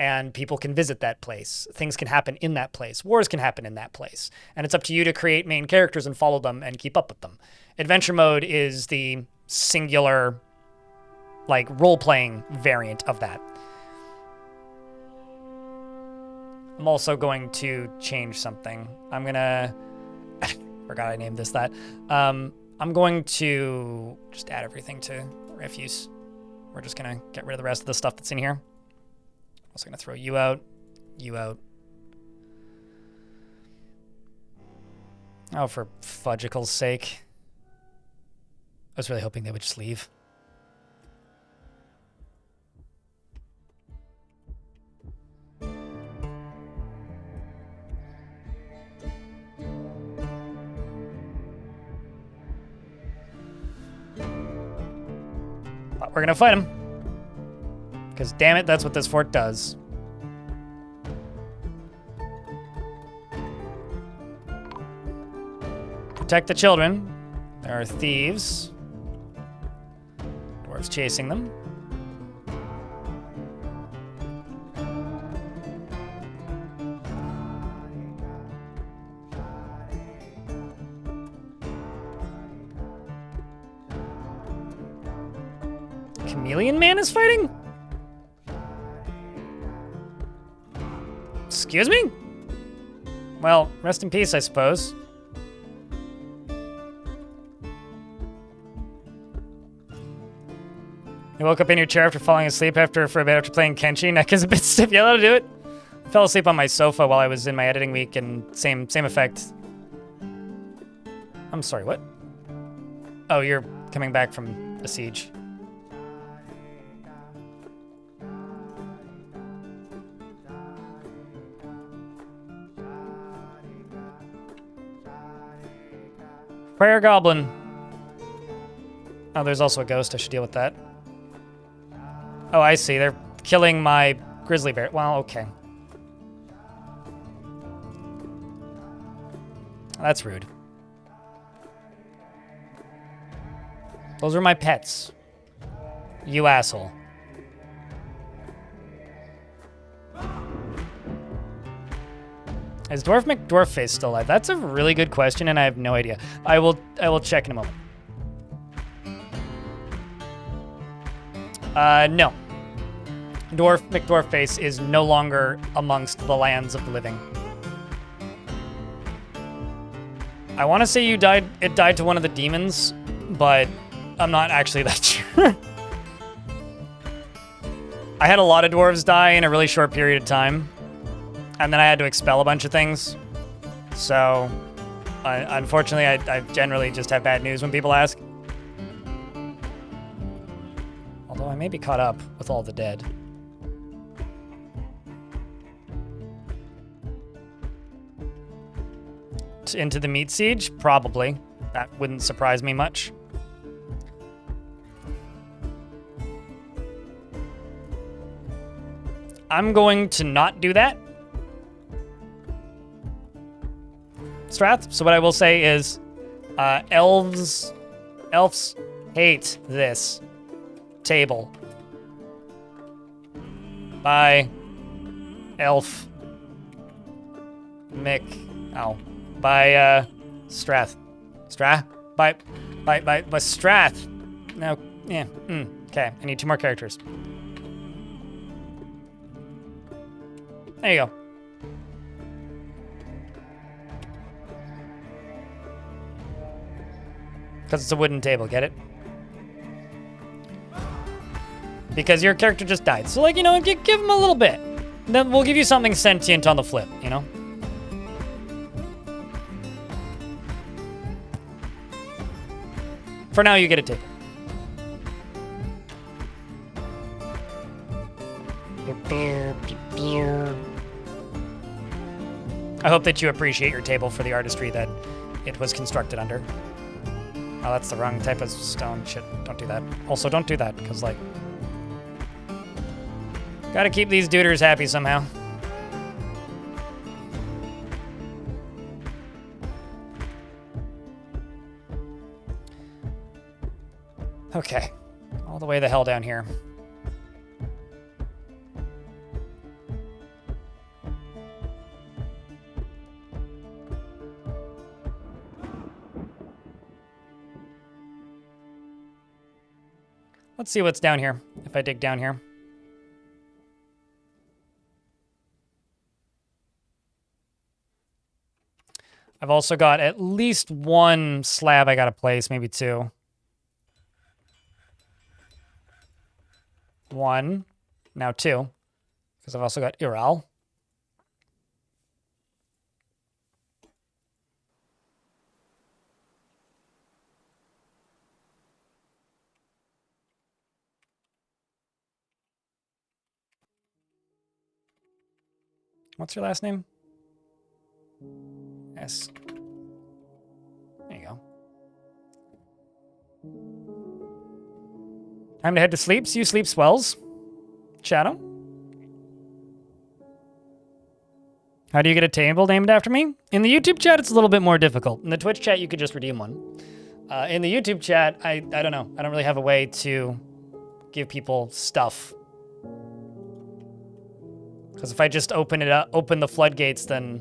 And people can visit that place. Things can happen in that place. Wars can happen in that place. And it's up to you to create main characters and follow them and keep up with them. Adventure mode is the singular, like, role-playing variant of that. I'm also going to change something. I'm gonna... forgot I named this that. I'm going to just add everything to refuse. We're just gonna get rid of the rest of the stuff that's in here. I'm also gonna throw you out, you out. Oh, for fudgicle's sake. I was really hoping they would just leave. But we're gonna fight him. Because damn it, that's what this fort does. Protect the children. There are thieves. Dwarves chasing them. Chameleon Man is fighting? Excuse me? Well, rest in peace, I suppose. You woke up in your chair after falling asleep for a bit after playing Kenshi. Neck is a bit stiff. Yeah, that'll do it. I fell asleep on my sofa while I was in my editing week, and same effect. I'm sorry, what? Oh, you're coming back from a siege. Prayer Goblin. Oh, there's also a ghost. I should deal with that. Oh, I see. They're killing my grizzly bear. Well, okay. That's rude. Those are my pets. You asshole. Is Dwarf McDwarfface still alive? That's a really good question, and I have no idea. I will check in a moment. No. Dwarf McDwarfface is no longer amongst the lands of the living. I want to say it died to one of the demons, but I'm not actually that sure. I had a lot of dwarves die in a really short period of time, and then I had to expel a bunch of things. So, unfortunately, I generally just have bad news when people ask. Although I may be caught up with all the dead. Into the meat siege? Probably. That wouldn't surprise me much. I'm going to not do that. Strath. So what I will say is, elves hate this table. By elf Mick. Ow. By Strath. By Strath. No, yeah. Okay, I need 2 more characters. There you go. Because it's a wooden table, get it? Because your character just died. So, like, you know, give him a little bit. Then we'll give you something sentient on the flip, you know? For now, you get a table. I hope that you appreciate your table for the artistry that it was constructed under. Oh, that's the wrong type of stone. Shit, don't do that. Also, don't do that, because, like... Gotta keep these duders happy somehow. Okay. All the way the hell down here. Let's see what's down here, if I dig down here. I've also got at least 1 slab I gotta place, maybe 2. 1, now 2, because I've also got Iral. What's your last name? S. There you go. Time to head to sleep. So you sleep swells. Shadow. How do you get a table named after me? In the YouTube chat, it's a little bit more difficult. In the Twitch chat, you could just redeem one. In the YouTube chat, I don't know. I don't really have a way to give people stuff. Because if I just open the floodgates, then,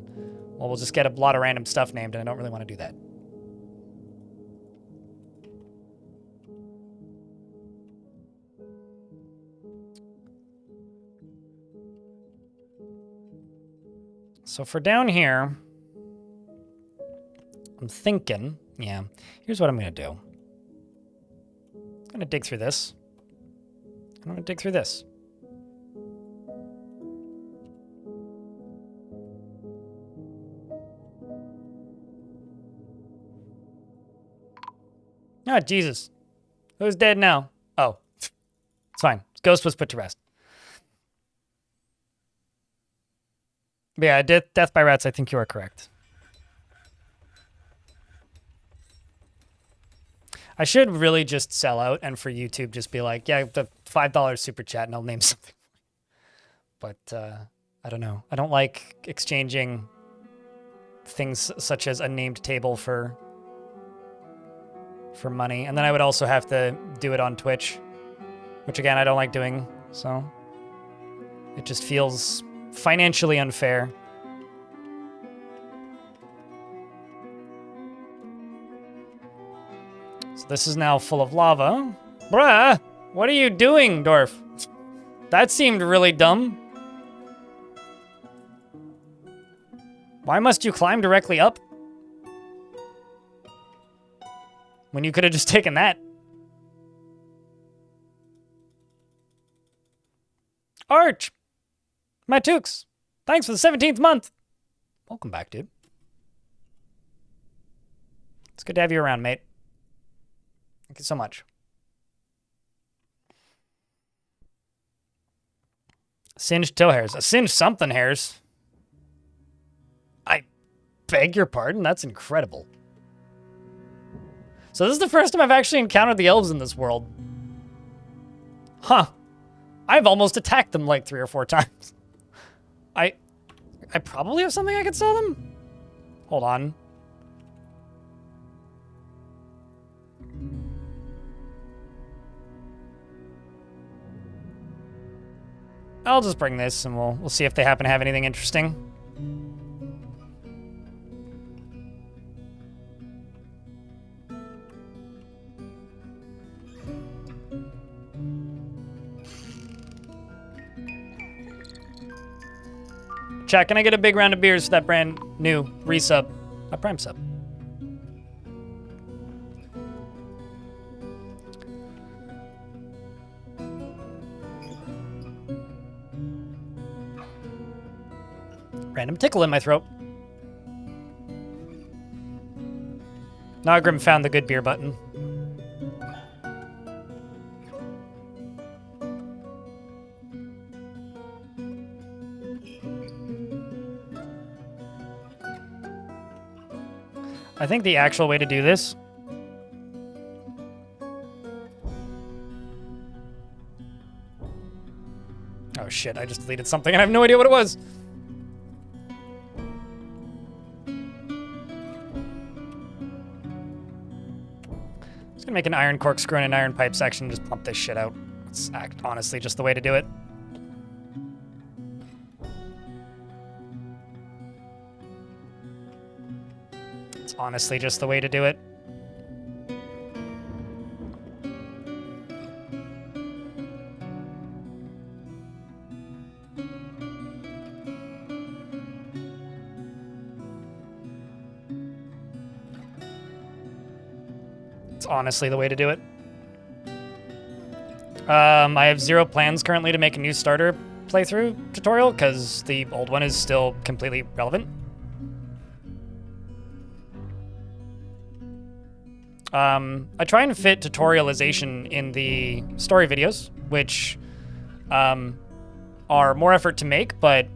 well, we'll just get a lot of random stuff named, and I don't really want to do that. So for down here, I'm thinking, yeah, here's what I'm going to do. I'm going to dig through this. I'm going to dig through this. Oh, Jesus. Who's dead now? Oh, it's fine. Ghost was put to rest. But yeah, death by rats, I think you are correct. I should really just sell out and for YouTube just be like, yeah, the $5 super chat and I'll name something. But I don't know. I don't like exchanging things such as a named table for money. And then I would also have to do it on Twitch, which again, I don't like doing. So it just feels financially unfair. So this is now full of lava. Bruh, what are you doing, Dwarf? That seemed really dumb. Why must you climb directly up? When you could have just taken that. Arch! Matux! Thanks for the 17th month! Welcome back, dude. It's good to have you around, mate. Thank you so much. Singed toe hairs. A singed something hairs. I beg your pardon? That's incredible. So this is the first time I've actually encountered the elves in this world. Huh. I've almost attacked them like 3 or 4 times. I probably have something I could sell them? Hold on. I'll just bring this and we'll see if they happen to have anything interesting. Chat, can I get a big round of beers for that brand new resub? A prime sub. Random tickle in my throat. Nogrim found the good beer button. I think the actual way to do this oh shit, I just deleted something and I have no idea what it was. Just gonna make an iron corkscrew and an iron pipe section and just pump this shit out. It's honestly just the way to do it. Honestly, just the way to do it. It's honestly the way to do it. I have 0 plans currently to make a new starter playthrough tutorial because the old one is still completely relevant. I try and fit tutorialization in the story videos, which are more effort to make, but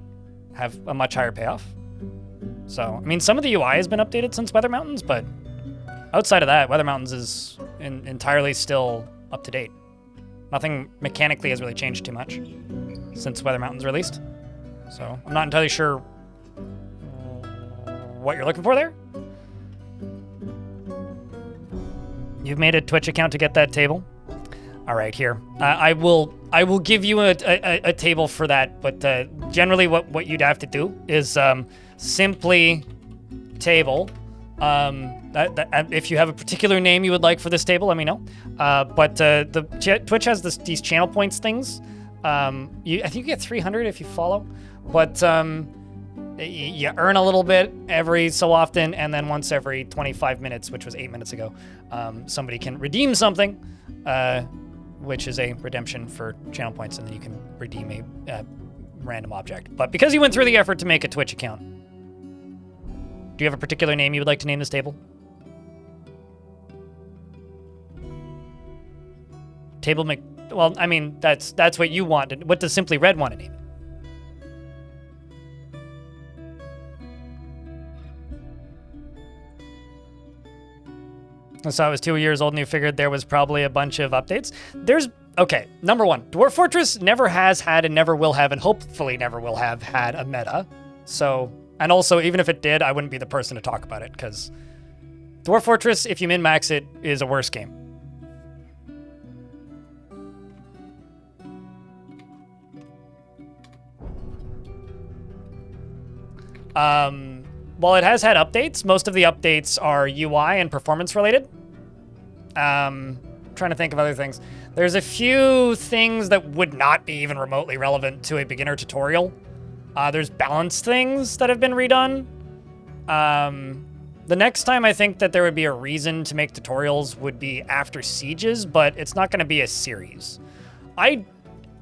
have a much higher payoff. So, I mean, some of the UI has been updated since Weather Mountains, but outside of that, Weather Mountains is entirely still up to date. Nothing mechanically has really changed too much since Weather Mountains released. So, I'm not entirely sure what you're looking for there. You've made a Twitch account to get that table? All right, here. I will give you a table for that, but generally what you'd have to do is simply table. If you have a particular name you would like for this table, let me know. But Twitch has these channel points things. I think you get 300 if you follow, but you earn a little bit every so often, and then once every 25 minutes, which was 8 minutes ago, somebody can redeem something, which is a redemption for channel points, and then you can redeem a random object. But because you went through the effort to make a Twitch account, do you have a particular name you would like to name this table? Well, I mean, that's what you wanted. What does Simply Red want to name it? So I was 2 years old and you figured there was probably a bunch of updates. Okay, number one, Dwarf Fortress never has had and never will have and hopefully never will have had a meta. So, and also even if it did, I wouldn't be the person to talk about it because Dwarf Fortress, if you min-max it, is a worse game. While it has had updates, most of the updates are UI and performance related. Trying to think of other things. There's a few things that would not be even remotely relevant to a beginner tutorial. There's balance things that have been redone. The next time I think that there would be a reason to make tutorials would be after sieges, but it's not going to be a series. I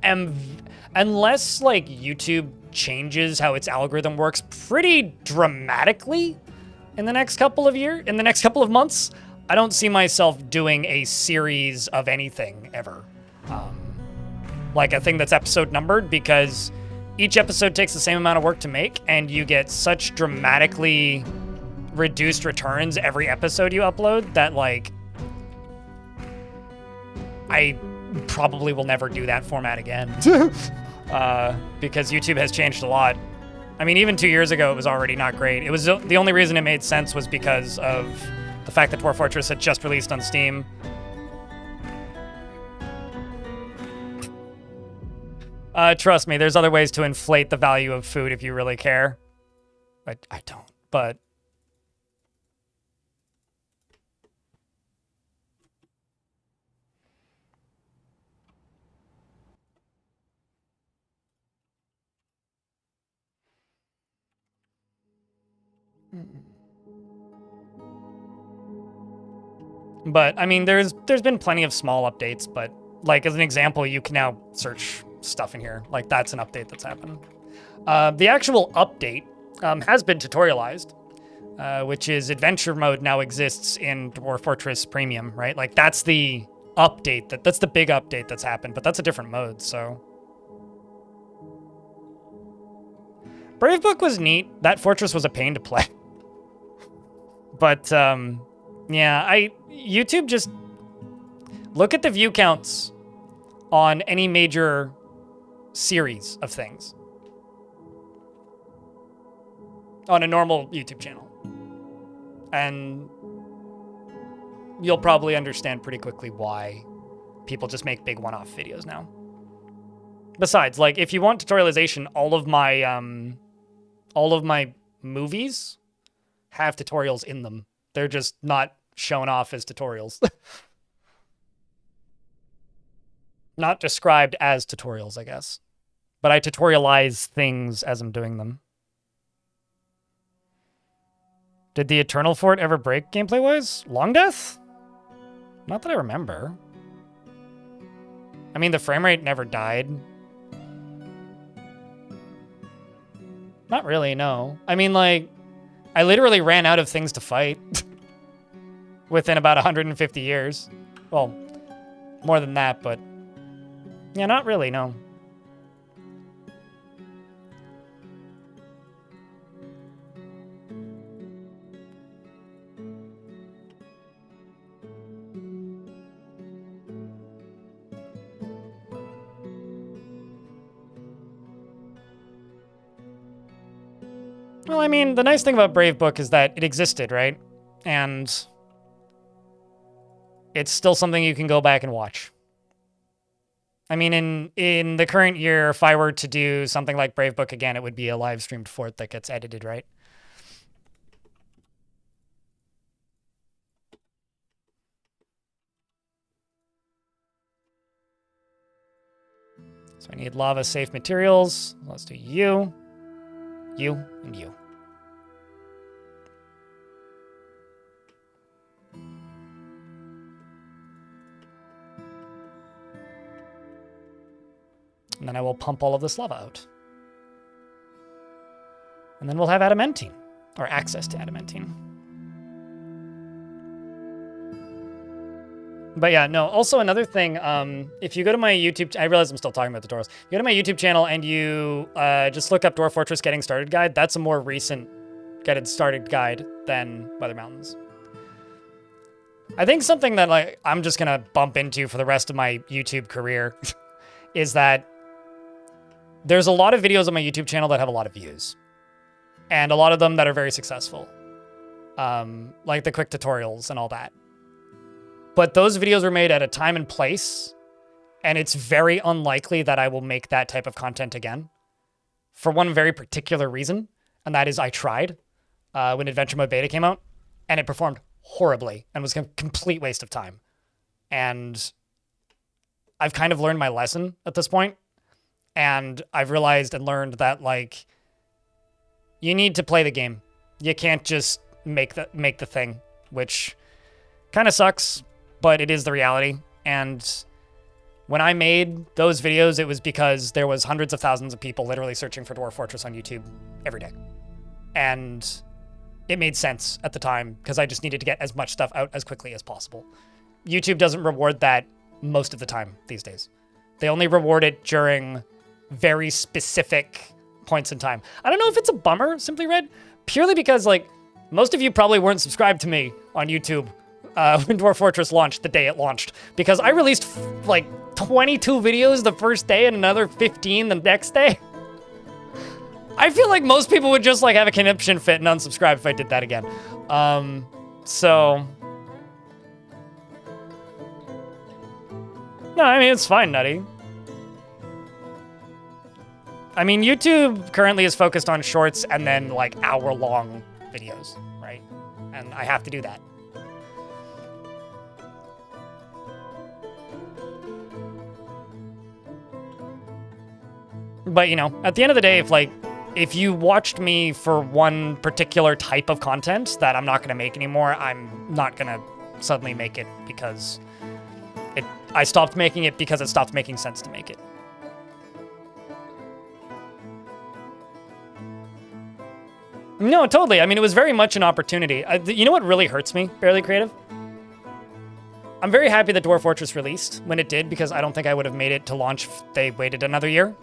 am, unless like YouTube changes how its algorithm works pretty dramatically in the next couple of months, I don't see myself doing a series of anything ever. Like a thing that's episode numbered, because each episode takes the same amount of work to make, and you get such dramatically reduced returns every episode you upload that, like, I probably will never do that format again. Because YouTube has changed a lot. I mean, even 2 years ago, it was already not great. It was the only reason it made sense was because of the fact that Dwarf Fortress had just released on Steam. Trust me, there's other ways to inflate the value of food if you really care. I don't, but... But, I mean, there's been plenty of small updates, but, like, as an example, you can now search stuff in here. Like, that's an update that's happened. The actual update has been tutorialized, which is adventure mode now exists in Dwarf Fortress Premium, right? Like, that's the update, that's the big update that's happened, but that's a different mode, so... Bravebook was neat. That fortress was a pain to play. But, yeah, YouTube just... Look at the view counts on any major series of things. On a normal YouTube channel. And you'll probably understand pretty quickly why people just make big one-off videos now. Besides, like, if you want tutorialization, all of my movies have tutorials in them. They're just not shown off as tutorials. Not described as tutorials, I guess. But I tutorialize things as I'm doing them. Did the Eternal Fort ever break gameplay-wise? Long Death? Not that I remember. I mean, the frame rate never died. Not really, no. I mean, like, I literally ran out of things to fight within about 150 years. Well, more than that, but yeah, not really, no. Well, I mean, the nice thing about Bravebook is that it existed, right? And it's still something you can go back and watch. I mean, in the current year, if I were to do something like Bravebook again, it would be a live-streamed fort that gets edited, right? So I need lava-safe materials. Let's do you, and you. And then I will pump all of this lava out. And then we'll have adamantine, or access to adamantine. But yeah, no, also another thing, if you go to my YouTube, I realize I'm still talking about tutorials. You go to my YouTube channel and you just look up Dwarf Fortress Getting Started Guide, that's a more recent Getting Started guide than Weather Mountains. I think something that like I'm just gonna bump into for the rest of my YouTube career is that there's a lot of videos on my YouTube channel that have a lot of views. And a lot of them that are very successful. Like the quick tutorials and all that. But those videos were made at a time and place, and it's very unlikely that I will make that type of content again. For one very particular reason, and that is I tried when Adventure Mode Beta came out, and it performed horribly and was a complete waste of time. And I've kind of learned my lesson at this point. And I've realized and learned that, like, you need to play the game. You can't just make the thing, which kind of sucks, but it is the reality. And when I made those videos, it was because there was hundreds of thousands of people literally searching for Dwarf Fortress on YouTube every day. And it made sense at the time because I just needed to get as much stuff out as quickly as possible. YouTube doesn't reward that most of the time these days. They only reward it during very specific points in time. I don't know if it's a bummer, Simply Red, purely because, like, most of you probably weren't subscribed to me on YouTube when Dwarf Fortress launched, the day it launched, because I released like 22 videos the first day and another 15 the next day. I feel like most people would just like have a conniption fit and unsubscribe if I did that again. So no, I mean, it's fine, Nutty. I mean, YouTube currently is focused on shorts and then like hour-long videos, right? And I have to do that. But, you know, at the end of the day, if you watched me for one particular type of content that I'm not going to make anymore, I'm not going to suddenly make it because I stopped making it because it stopped making sense to make it. No, totally. I mean, it was very much an opportunity. You know what really hurts me, Barely Creative? I'm very happy that Dwarf Fortress released when it did because I don't think I would have made it to launch if they waited another year.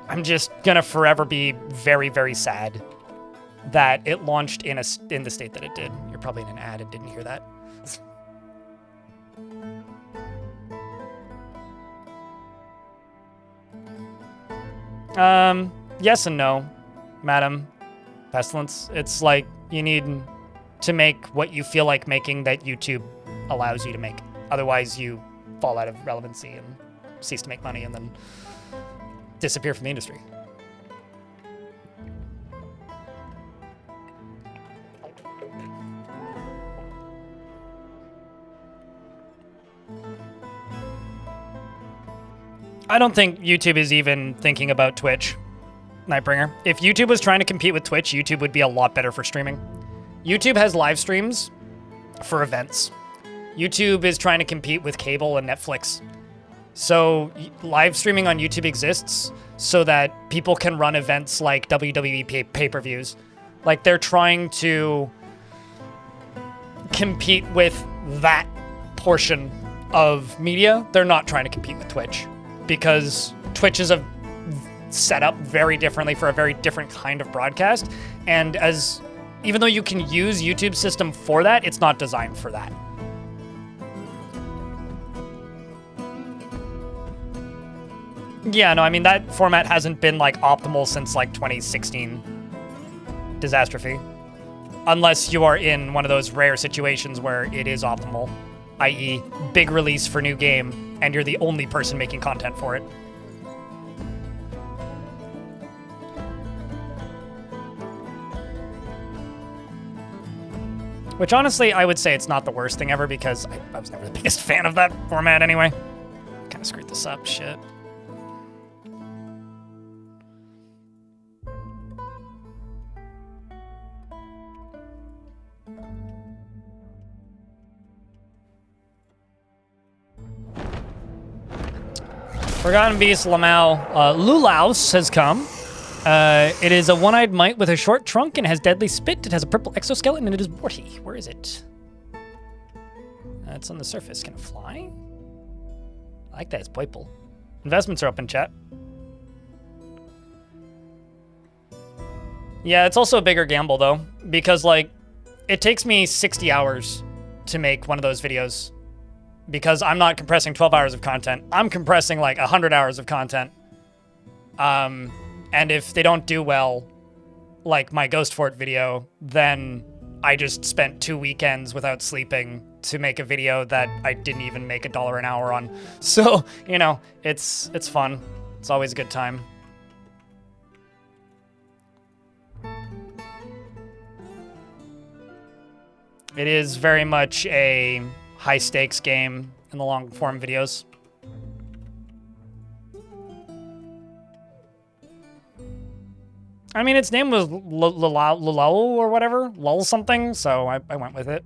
I'm just gonna forever be very, very sad that it launched in the state that it did. You're probably in an ad and didn't hear that. Yes and no, madam. Pestilence. It's like you need to make what you feel like making that YouTube allows you to make. Otherwise, you fall out of relevancy and cease to make money and then disappear from the industry. I don't think YouTube is even thinking about Twitch. Nightbringer. If YouTube was trying to compete with Twitch, YouTube would be a lot better for streaming. YouTube has live streams for events. YouTube is trying to compete with cable and Netflix. So live streaming on YouTube exists so that people can run events like WWE pay-per-views. Like they're trying to compete with that portion of media. They're not trying to compete with Twitch because Twitch is set up very differently for a very different kind of broadcast. And even though you can use YouTube's system for that, it's not designed for that. Yeah, no, I mean, that format hasn't been like optimal since like 2016 Disastrophe. Unless you are in one of those rare situations where it is optimal, i.e. big release for new game, and you're the only person making content for it. Which honestly, I would say it's not the worst thing ever because I was never the biggest fan of that format anyway. Kind of screwed this up, shit. Forgotten Beast Lulaus has come. It is a one-eyed mite with a short trunk and has deadly spit. It has a purple exoskeleton and it is warty. Where is it? It's on the surface. Can it fly? I like that. It's purple. Investments are up in chat. Yeah, it's also a bigger gamble though, because like it takes me 60 hours to make one of those videos because I'm not compressing 12 hours of content. I'm compressing like 100 hours of content. And if they don't do well, like my Ghost Fort video, then I just spent 2 weekends without sleeping to make a video that I didn't even make $1 an hour on. So, you know, it's fun. It's always a good time. It is very much a high stakes game in the long form videos. I mean, its name was Lulao or whatever, Lul something, so I went with it.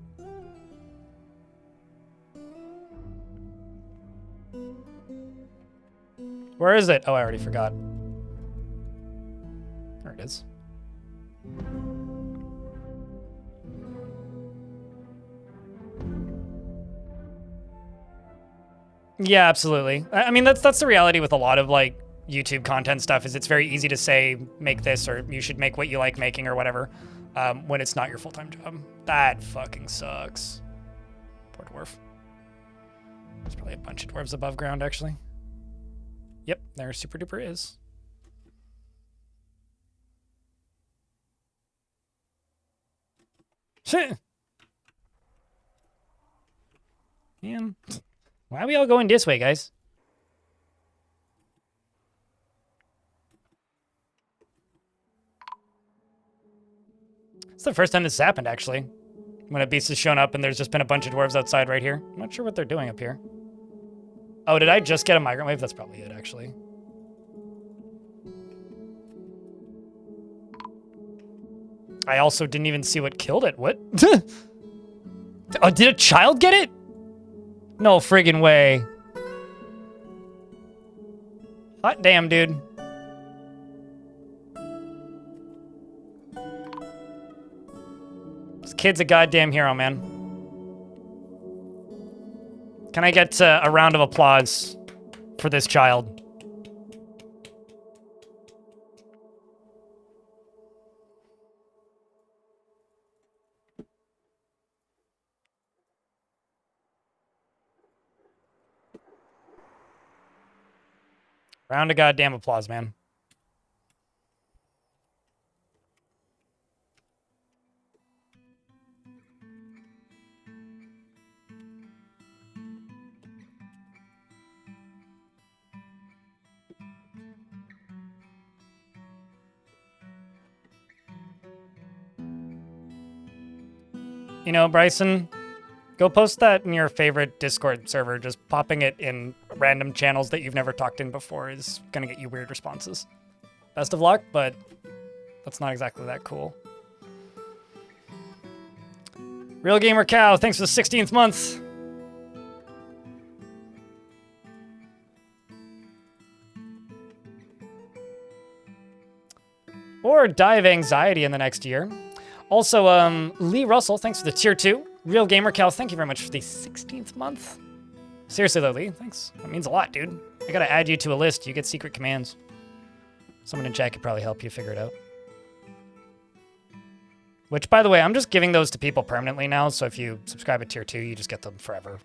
Where is it? Oh, I already forgot. There it is. Yeah, absolutely. I mean, that's the reality with a lot of like YouTube content stuff. Is it's very easy to say make this or you should make what you like making or whatever, when it's not your full-time job. That fucking sucks. Poor dwarf. There's probably a bunch of dwarves above ground actually. Yep, there super duper is. Man, why are we all going this way, guys? It's the first time this has happened, actually. When a beast has shown up and there's just been a bunch of dwarves outside right here. I'm not sure what they're doing up here. Oh, did I just get a migrant wave? That's probably it, actually. I also didn't even see what killed it. What? Oh, did a child get it? No friggin' way. Hot damn, dude. This kid's a goddamn hero, man. Can I get a round of applause for this child? Round of goddamn applause, man. You know, Bryson, go post that in your favorite Discord server. Just popping it in random channels that you've never talked in before is gonna get you weird responses. Best of luck, but that's not exactly that cool. Real Gamer Cow, thanks for the 16th month. Or die of anxiety in the next year. Also, Lee Russell, thanks for the tier 2. Real Gamer Cal, thank you very much for the 16th month. Seriously though, Lee, thanks. That means a lot, dude. I gotta add you to a list. You get secret commands. Someone in chat could probably help you figure it out. Which, by the way, I'm just giving those to people permanently now, so if you subscribe at tier 2, you just get them forever.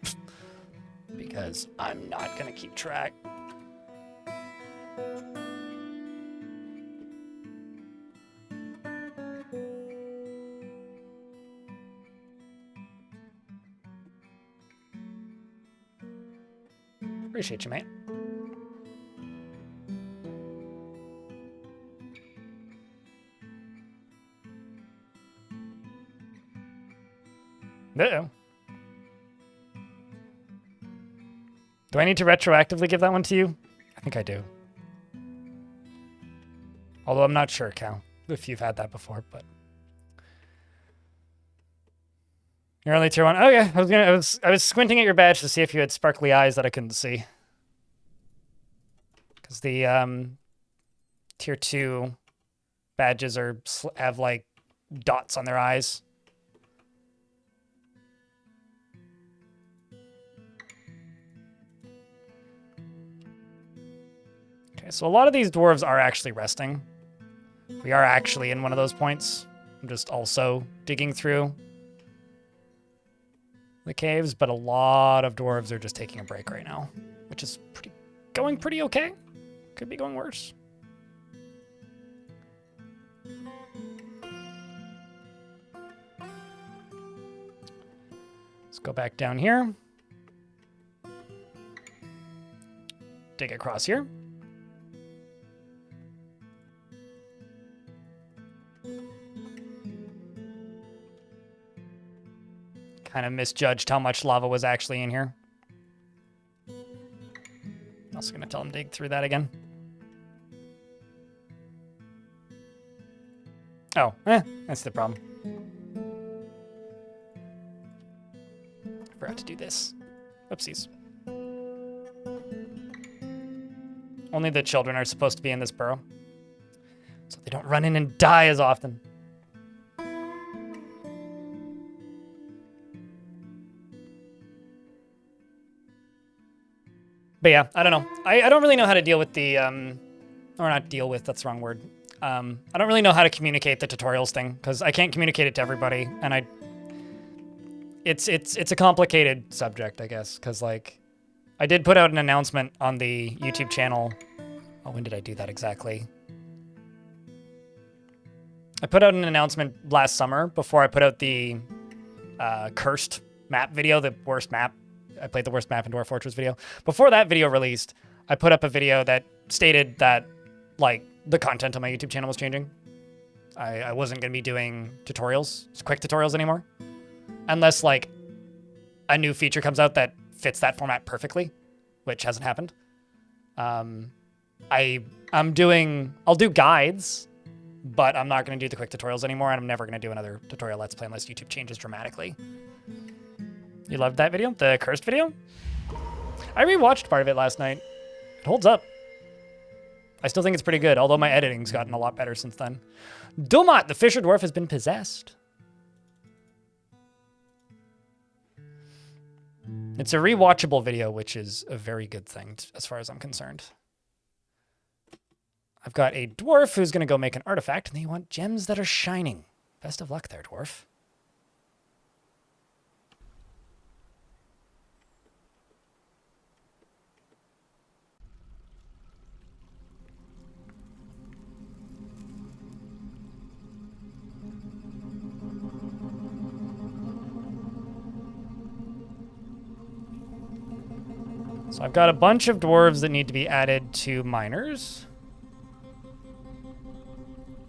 Because I'm not gonna keep track. Appreciate you, mate. Uh-oh. Do I need to retroactively give that one to you? I think I do. Although I'm not sure, Cal, if you've had that before, but... You're only tier 1? Oh yeah, I was squinting at your badge to see if you had sparkly eyes that I couldn't see. Because the tier 2 badges have like dots on their eyes. Okay, so a lot of these dwarves are actually resting. We are actually in one of those points. I'm just also digging through the caves, but a lot of dwarves are just taking a break right now, which is going pretty okay. Could be going worse. Let's go back down here. Dig across here. Kind of misjudged how much lava was actually in here. Also gonna tell him to dig through that again. Oh, that's the problem. Forgot to do this. Oopsies. Only the children are supposed to be in this burrow, so they don't run in and die as often. But yeah, I don't know. I don't really know how to deal with the, or not deal with, that's the wrong word. I don't really know how to communicate the tutorials thing, because I can't communicate it to everybody, and it's a complicated subject, I guess, because, like, I did put out an announcement on the YouTube channel. Oh, when did I do that exactly? I put out an announcement last summer before I put out the cursed map video, the worst map. I played the worst map in Dwarf Fortress video. Before that video released, I put up a video that stated that, like, the content on my YouTube channel was changing. I wasn't going to be doing tutorials, quick tutorials anymore. Unless, like, a new feature comes out that fits that format perfectly, which hasn't happened. I'll do guides, but I'm not going to do the quick tutorials anymore, and I'm never going to do another tutorial Let's Play unless YouTube changes dramatically. You loved that video? The cursed video? I rewatched part of it last night. It holds up. I still think it's pretty good, although my editing's gotten a lot better since then. Dumat, the Fisher Dwarf, has been possessed. It's a rewatchable video, which is a very good thing as far as I'm concerned. I've got a dwarf who's going to go make an artifact, and they want gems that are shining. Best of luck there, dwarf. So I've got a bunch of dwarves that need to be added to miners.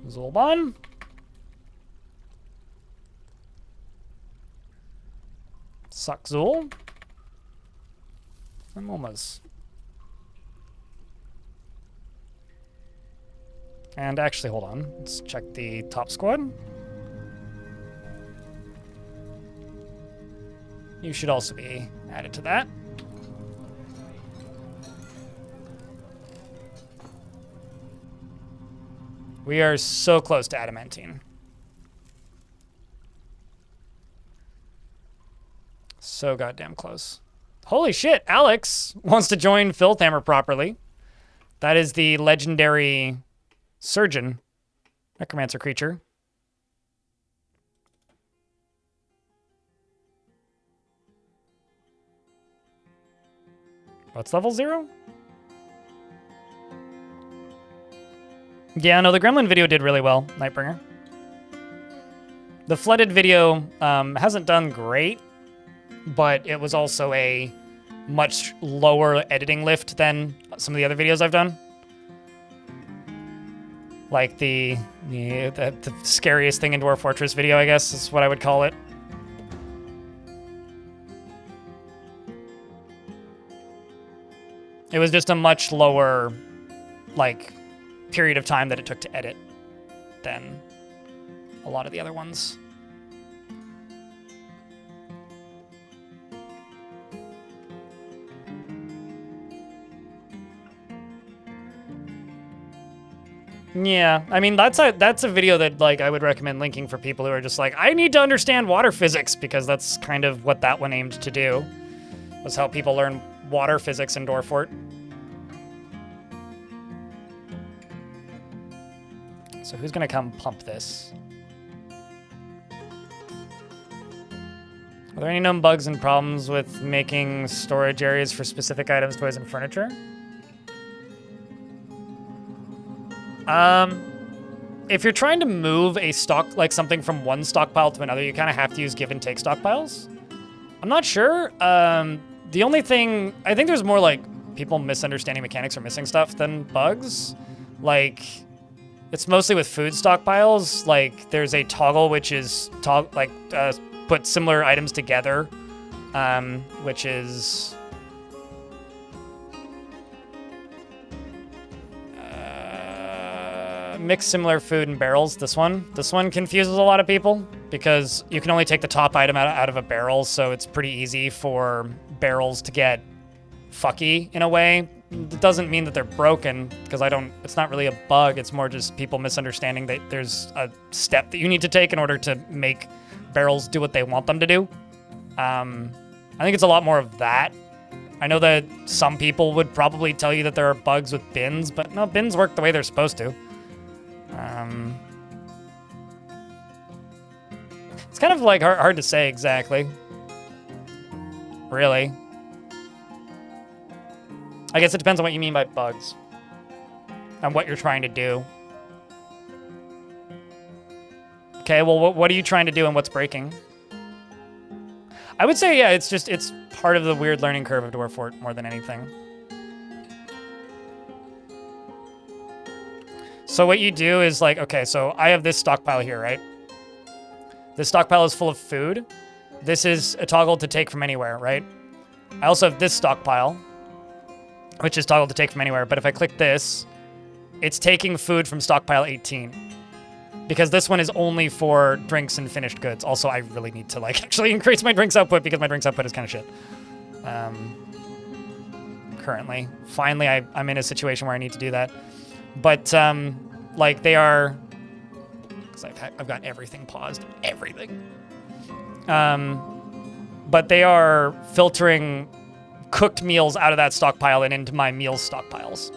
Zulban. Sakzul. And Momas. And actually, hold on. Let's check the top squad. You should also be added to that. We are so close to adamantine. So goddamn close. Holy shit, Alex wants to join Filthhammer properly. That is the legendary surgeon, necromancer creature. What's level 0? Yeah, no, the Gremlin video did really well, Nightbringer. The Flooded video hasn't done great, but it was also a much lower editing lift than some of the other videos I've done. Like the scariest thing in Dwarf Fortress video, I guess, is what I would call it. It was just a much lower, like, period of time that it took to edit than a lot of the other ones. Yeah, I mean, that's a video that, like, I would recommend linking for people who are just like, I need to understand water physics, because that's kind of what that one aimed to do, was help people learn water physics in Dwarf Fort. So who's gonna come pump this? Are there any known bugs and problems with making storage areas for specific items, toys, and furniture? If you're trying to move a stock, like something from one stockpile to another, you kind of have to use give and take stockpiles. I'm not sure. The only thing, I think there's more like people misunderstanding mechanics or missing stuff than bugs. Like, it's mostly with food stockpiles. Like, there's a toggle which is put similar items together, which is mix similar food in barrels. This one confuses a lot of people because you can only take the top item out of a barrel, so it's pretty easy for barrels to get fucky in a way. It doesn't mean that they're broken, because it's not really a bug, it's more just people misunderstanding that there's a step that you need to take in order to make barrels do what they want them to do. I think it's a lot more of that. I know that some people would probably tell you that there are bugs with bins, but no, bins work the way they're supposed to. It's kind of like hard to say exactly. Really. I guess it depends on what you mean by bugs and what you're trying to do. Okay, well, what are you trying to do and what's breaking? I would say, yeah, it's part of the weird learning curve of Dwarf Fort more than anything. So what you do is like, okay, so I have this stockpile here, right? This stockpile is full of food. This is a toggle to take from anywhere, right? I also have this stockpile, which is toggle to take from anywhere. But if I click this, it's taking food from stockpile 18. Because this one is only for drinks and finished goods. Also, I really need to like actually increase my drinks output because my drinks output is kind of shit. Currently. Finally, I'm in a situation where I need to do that. But like they are, because I've got everything paused, everything. But they are filtering cooked meals out of that stockpile and into my meals stockpiles.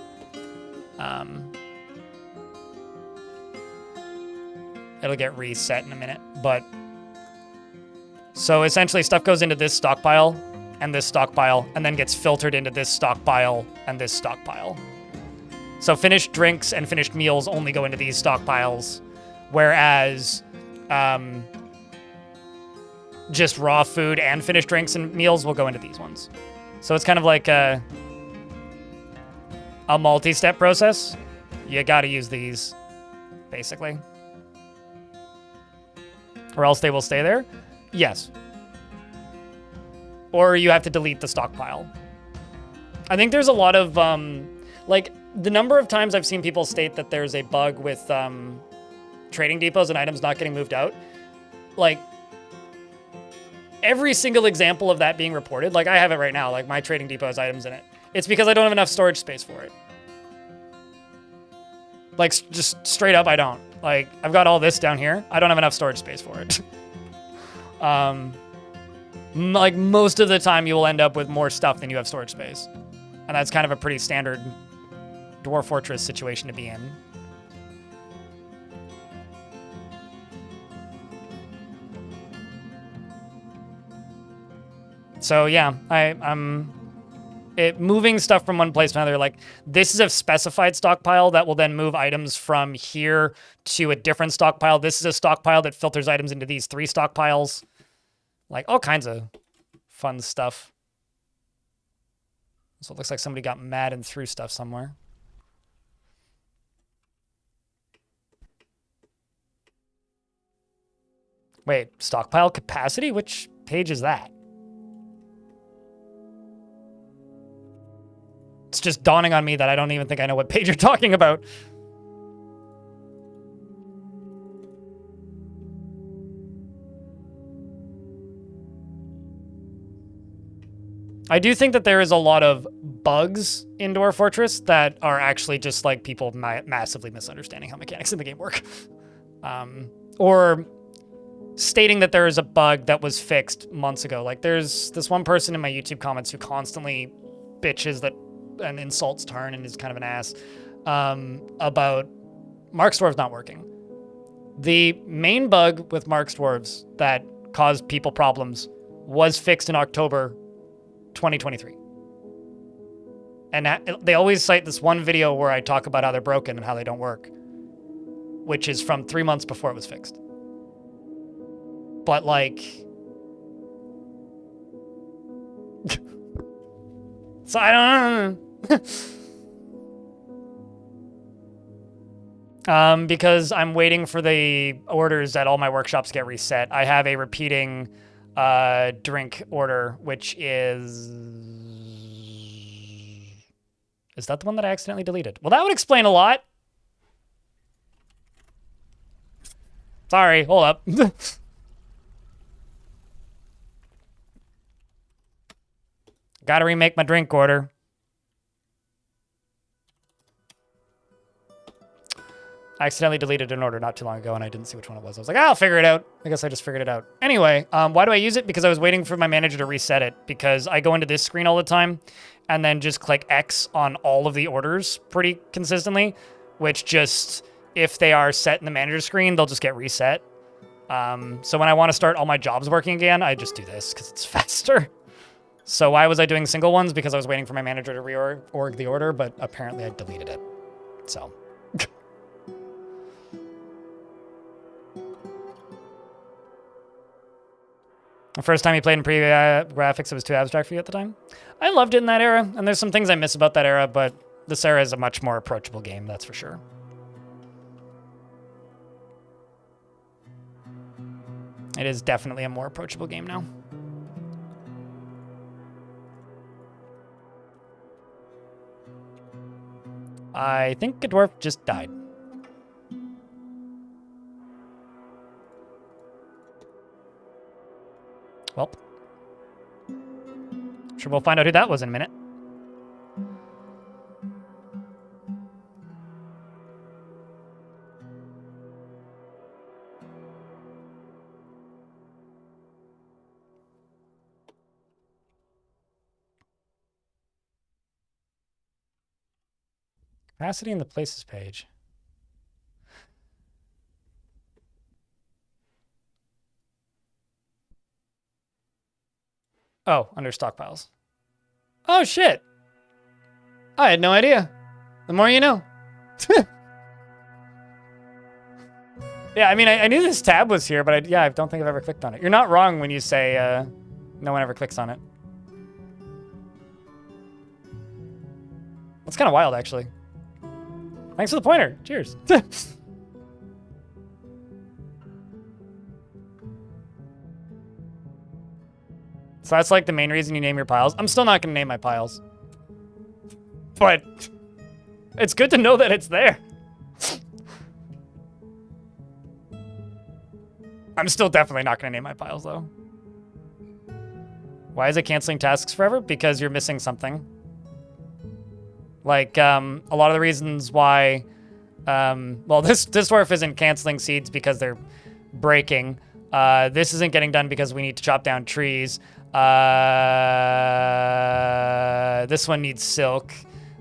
It'll get reset in a minute, but so essentially stuff goes into this stockpile, and then gets filtered into this stockpile and this stockpile. So finished drinks and finished meals only go into these stockpiles, whereas just raw food and finished drinks and meals will go into these ones. So it's kind of like a multi-step process. You gotta use these, basically. Or else they will stay there? Yes. Or you have to delete the stockpile. I think there's a lot of, like, the number of times I've seen people state that there's a bug with trading depots and items not getting moved out. Like, every single example of that being reported, like I have it right now, like my trading depot has items in it. It's because I don't have enough storage space for it. Like, just straight up, I don't. Like, I've got all this down here. I don't have enough storage space for it. Like, most of the time, you will end up with more stuff than you have storage space. And that's kind of a pretty standard Dwarf Fortress situation to be in. So, yeah, I'm moving stuff from one place to another. Like, this is a specified stockpile that will then move items from here to a different stockpile. This is a stockpile that filters items into these 3 stockpiles. Like, all kinds of fun stuff. So it looks like somebody got mad and threw stuff somewhere. Wait, stockpile capacity? Which page is that? It's just dawning on me that I don't even think I know what page you're talking about. I do think that there is a lot of bugs in Dwarf Fortress that are actually just like people massively misunderstanding how mechanics in the game work. Or stating that there is a bug that was fixed months ago. Like, there's this one person in my YouTube comments who constantly bitches that and insults Tarn and is kind of an ass about Mark's Dwarves not working. The main bug with Mark's Dwarves that caused people problems was fixed in October 2023. And they always cite this one video where I talk about how they're broken and how they don't work, which is from 3 months before it was fixed. But like, so I don't know. Because I'm waiting for the orders that all my workshops get reset. I have a repeating drink order, which is that the one that I accidentally deleted? Well, that would explain a lot. Sorry, hold up. Gotta remake my drink order. I accidentally deleted an order not too long ago and I didn't see which one it was. I was like, I'll figure it out. I guess I just figured it out. Anyway, why do I use it? Because I was waiting for my manager to reset it because I go into this screen all the time and then just click X on all of the orders pretty consistently, which just, if they are set in the manager screen, they'll just get reset. So when I want to start all my jobs working again, I just do this because it's faster. So why was I doing single ones? Because I was waiting for my manager to reorg the order, but apparently I deleted it. So... The first time you played in pre-graphics, it was too abstract for you at the time? I loved it in that era, and there's some things I miss about that era, but this era is a much more approachable game, that's for sure. It is definitely a more approachable game now. I think a dwarf just died. Well, sure we'll find out who that was in a minute. Capacity in the places page. Oh, under stockpiles. Oh, shit. I had no idea. The more you know. Yeah, I mean, I knew this tab was here, but I don't think I've ever clicked on it. You're not wrong when you say no one ever clicks on it. That's kind of wild, actually. Thanks for the pointer. Cheers. So that's like the main reason you name your piles. I'm still not going to name my piles. But it's good to know that it's there. I'm still definitely not going to name my piles, though. Why is it canceling tasks forever? Because you're missing something. Like, a lot of the reasons why... well, this dwarf isn't canceling seeds because they're breaking. This isn't getting done because we need to chop down trees. This one needs silk.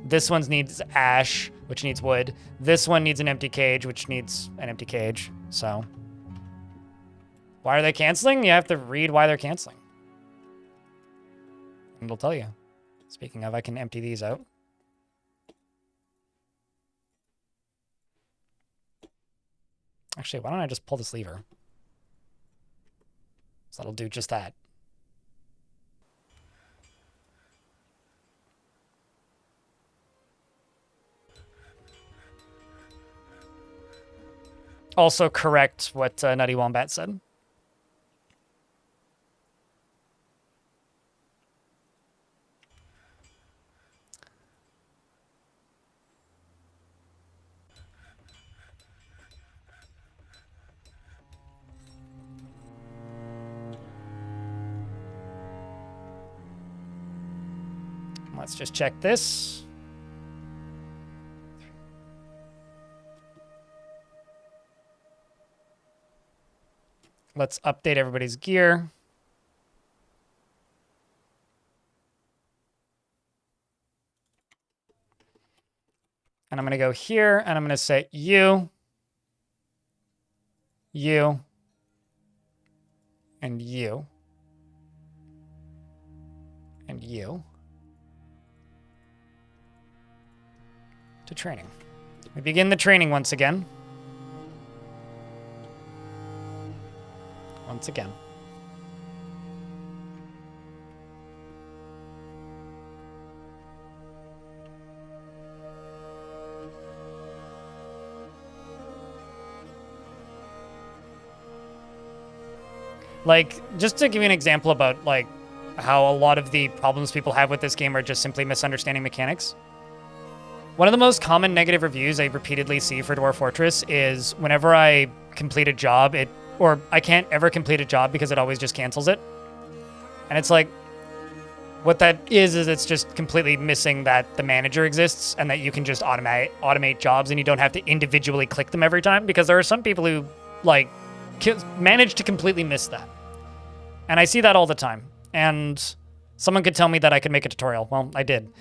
This one needs ash, which needs wood. This one needs an empty cage, which needs an empty cage. So, why are they canceling? You have to read why they're canceling. And it'll tell you. Speaking of, I can empty these out. Actually, why don't I just pull this lever? So that'll do just that. Also correct what Nutty Wombat said. Let's just check this. Let's update everybody's gear. And I'm going to go here and I'm going to say you, and you, and you. To training. We begin the training once again. Once again. Like, just to give you an example about, like, how a lot of the problems people have with this game are just simply misunderstanding mechanics. One of the most common negative reviews I repeatedly see for Dwarf Fortress is whenever I complete a job, or I can't ever complete a job because it always just cancels it. And it's like, what that is it's just completely missing that the manager exists and that you can just automate jobs and you don't have to individually click them every time, because there are some people who like manage to completely miss that. And I see that all the time. And someone could tell me that I could make a tutorial. Well, I did.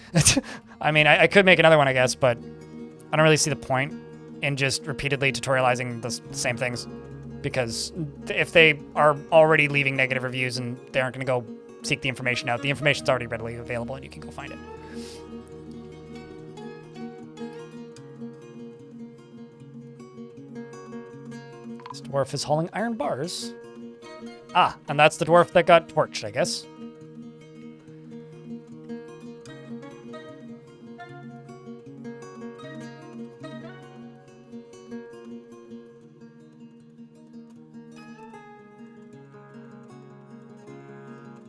I mean, I could make another one, I guess, but I don't really see the point in just repeatedly tutorializing the same things, because if they are already leaving negative reviews and they aren't going to go seek the information out, the information's already readily available and you can go find it. This dwarf is hauling iron bars. Ah, and that's the dwarf that got torched, I guess.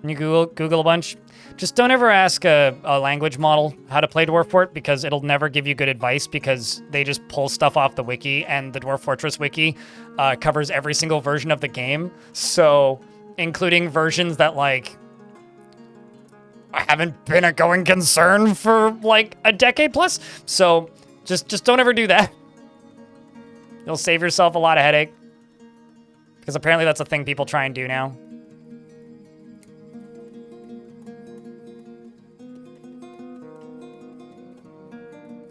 And you Google a bunch. Just don't ever ask a language model how to play Dwarf Fort, because it'll never give you good advice, because they just pull stuff off the wiki, and the Dwarf Fortress wiki covers every single version of the game. So, including versions that, like, haven't been a going concern for, like, a decade plus. So, just don't ever do that. You'll save yourself a lot of headache. Because apparently that's a thing people try and do now.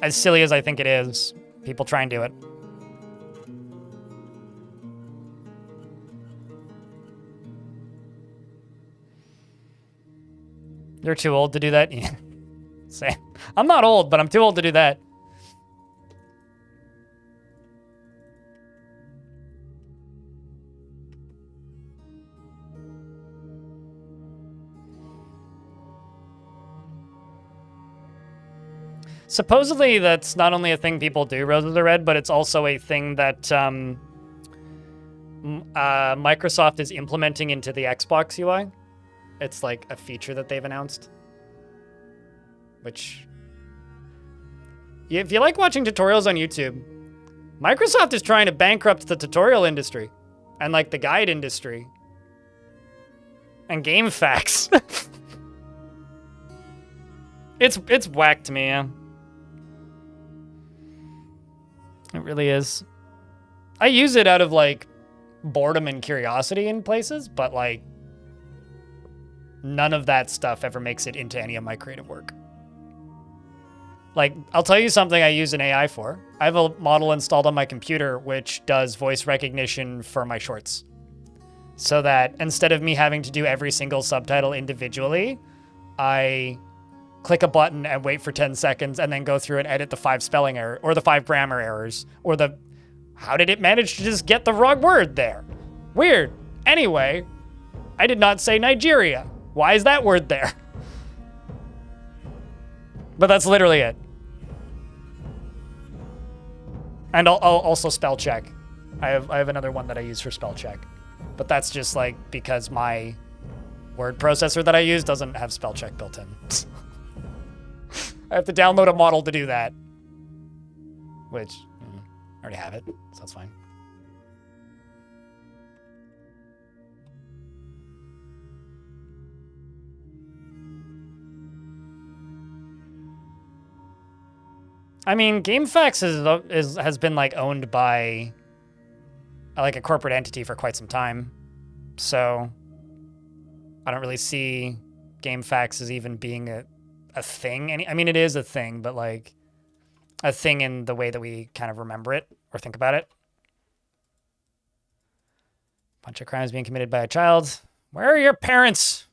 As silly as I think it is, people try and do it. You're too old to do that? Yeah. Same. I'm not old, but I'm too old to do that. Supposedly, that's not only a thing people do, Roses Are Red, but it's also a thing that Microsoft is implementing into the Xbox UI. It's like a feature that they've announced. Which, if you like watching tutorials on YouTube, Microsoft is trying to bankrupt the tutorial industry and like the guide industry and game facts. It's whack to me, yeah. It really is. I use it out of, like, boredom and curiosity in places, but, like, none of that stuff ever makes it into any of my creative work. Like, I'll tell you something I use an AI for. I have a model installed on my computer which does voice recognition for my shorts. So that instead of me having to do every single subtitle individually, I click a button and wait for 10 seconds and then go through and edit the 5 spelling error or the 5 grammar errors or the how did it manage to just get the wrong word there? Weird. Anyway, I did not say Nigeria. Why is that word there? But that's literally it. And I'll also spell check. I have another one that I use for spell check. But that's just like because my word processor that I use doesn't have spell check built in. I have to download a model to do that. Which, I already have it, so that's fine. I mean, GameFAQs has been like owned by like a corporate entity for quite some time. So I don't really see GameFAQs as even being a thing. I mean, it is a thing, but like a thing in the way that we kind of remember it or think about it. Bunch of crimes being committed by a child. Where are your parents?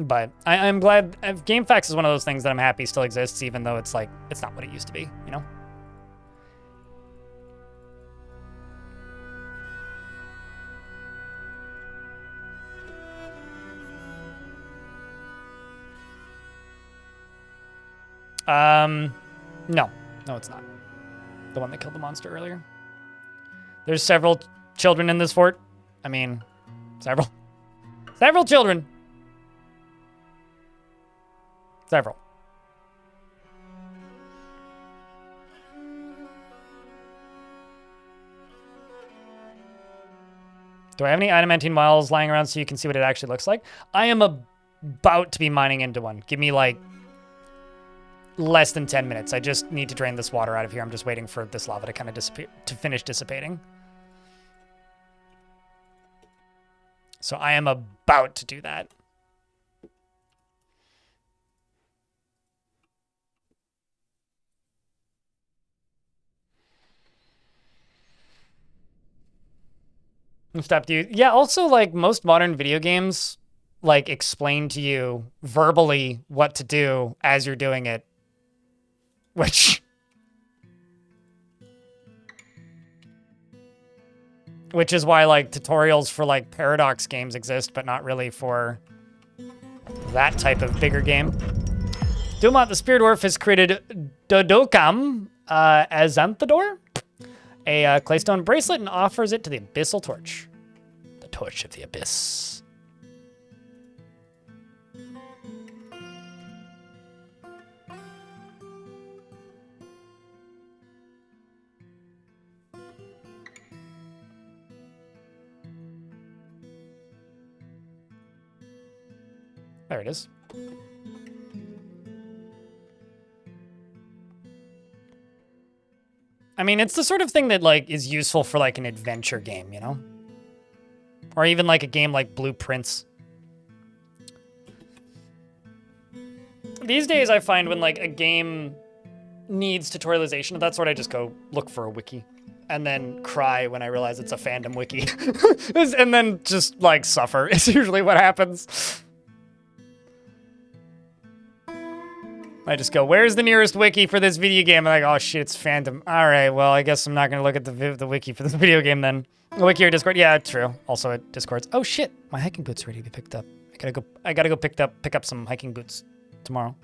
But I'm glad GameFAQs is one of those things that I'm happy still exists, even though it's like, it's not what it used to be, you know? No, it's not. The one that killed the monster earlier. There's several children in this fort. I mean, several. Several children. Several. Do I have any adamantine vials lying around so you can see what it actually looks like? I am about to be mining into one. Give me like less than 10 minutes. I just need to drain this water out of here. I'm just waiting for this lava to kind of disappear, to finish dissipating. So I am about to do that. Stop, dude. Yeah, also, like, most modern video games, like, explain to you verbally what to do as you're doing it. Which is why, like, tutorials for, like, Paradox games exist, but not really for that type of bigger game. Dumont the Spear Dwarf has created Dodokam Azanthador, a claystone bracelet, and offers it to the Abyssal Torch. The Torch of the Abyss. There it is. I mean, it's the sort of thing that, like, is useful for, like, an adventure game, you know? Or even, like, a game like Blueprints. These days, I find when, like, a game needs tutorialization of that sort, I just go look for a wiki. And then cry when I realize it's a fandom wiki. And then just, like, suffer is usually what happens. I just go, where's the nearest wiki for this video game? I'm like, oh shit, it's fandom. All right, well, I guess I'm not going to look at the wiki for this video game then. The wiki or Discord? Yeah, true. Also at Discords. Oh shit, my hiking boots are ready to be picked up. I gotta go pick up some hiking boots tomorrow.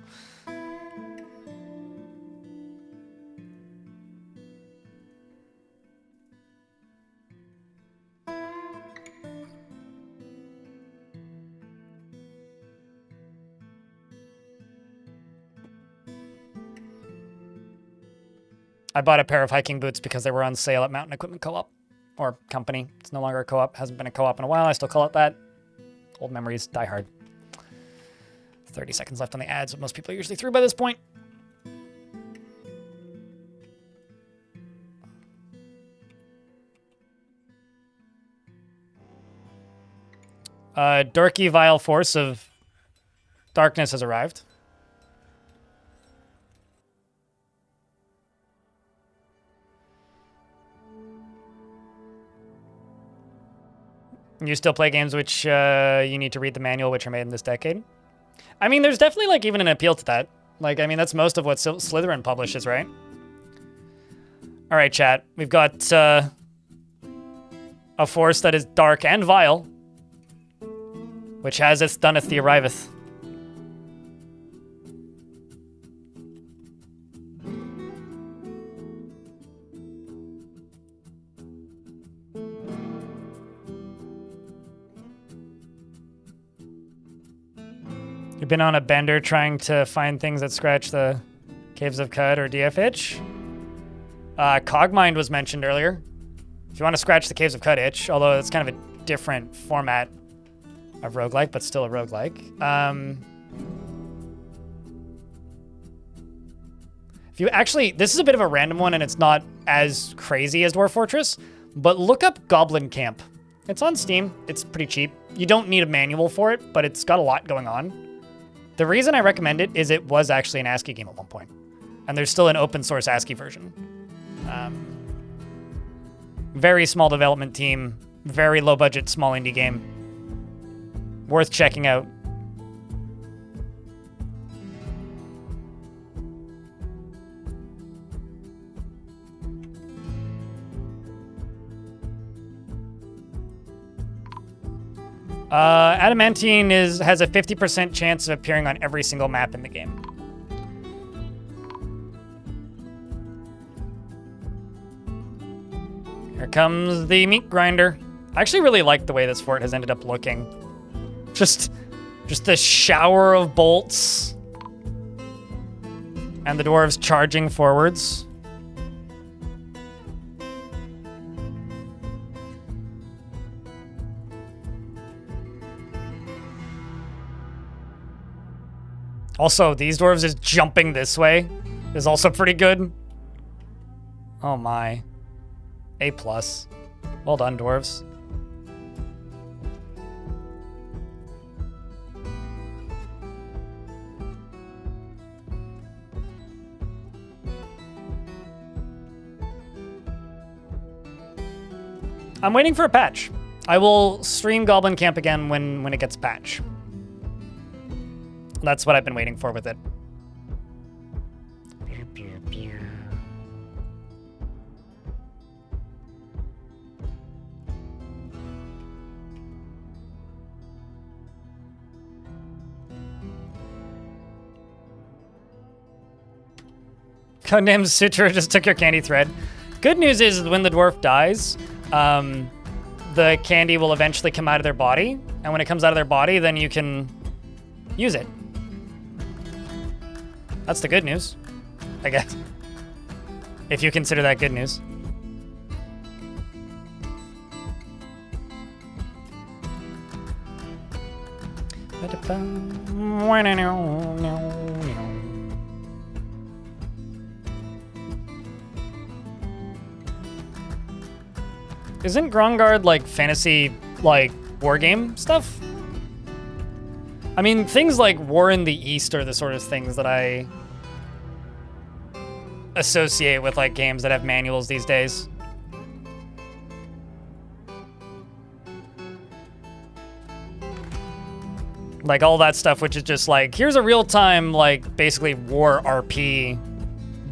I bought a pair of hiking boots because they were on sale at Mountain Equipment Co-op. Or Company. It's no longer a co-op. Hasn't been a co-op in a while. I still call it that. Old memories die hard. 30 seconds left on the ads, but most people are usually through by this point. Dorky Vile Force of Darkness has arrived. You still play games which you need to read the manual, which are made in this decade? I mean, there's definitely, like, even an appeal to that. Like, I mean, that's most of what Slytherin publishes, right? All right, chat. We've got a force that is dark and vile, which has its dunneth the arriveth. You've been on a bender trying to find things that scratch the Caves of Cud or DF itch. Cogmind was mentioned earlier. If you want to scratch the Caves of Cud itch, although it's kind of a different format of roguelike, but still a roguelike. If you actually, this is a bit of a random one and it's not as crazy as Dwarf Fortress, but look up Goblin Camp. It's on Steam. It's pretty cheap. You don't need a manual for it, but it's got a lot going on. The reason I recommend it is it was actually an ASCII game at one point, and there's still an open source ASCII version. Very small development team, very low budget, small indie game. Worth checking out. Adamantine has a 50% chance of appearing on every single map in the game. Here comes the meat grinder. I actually really like the way this fort has ended up looking. Just a shower of bolts. And the dwarves charging forwards. Also, these dwarves just jumping this way is also pretty good. Oh my. A+. Well done, dwarves. I'm waiting for a patch. I will stream Goblin Camp again when it gets a patch. That's what I've been waiting for with it. Codename Sutra just took your candy thread. Good news is when the dwarf dies, the candy will eventually come out of their body. And when it comes out of their body, then you can use it. That's the good news, I guess. If you consider that good news. Isn't Grongard like fantasy, like war game stuff? I mean, things like War in the East are the sort of things that I associate with like games that have manuals these days. Like all that stuff, which is just like, here's a real-time, like basically war RP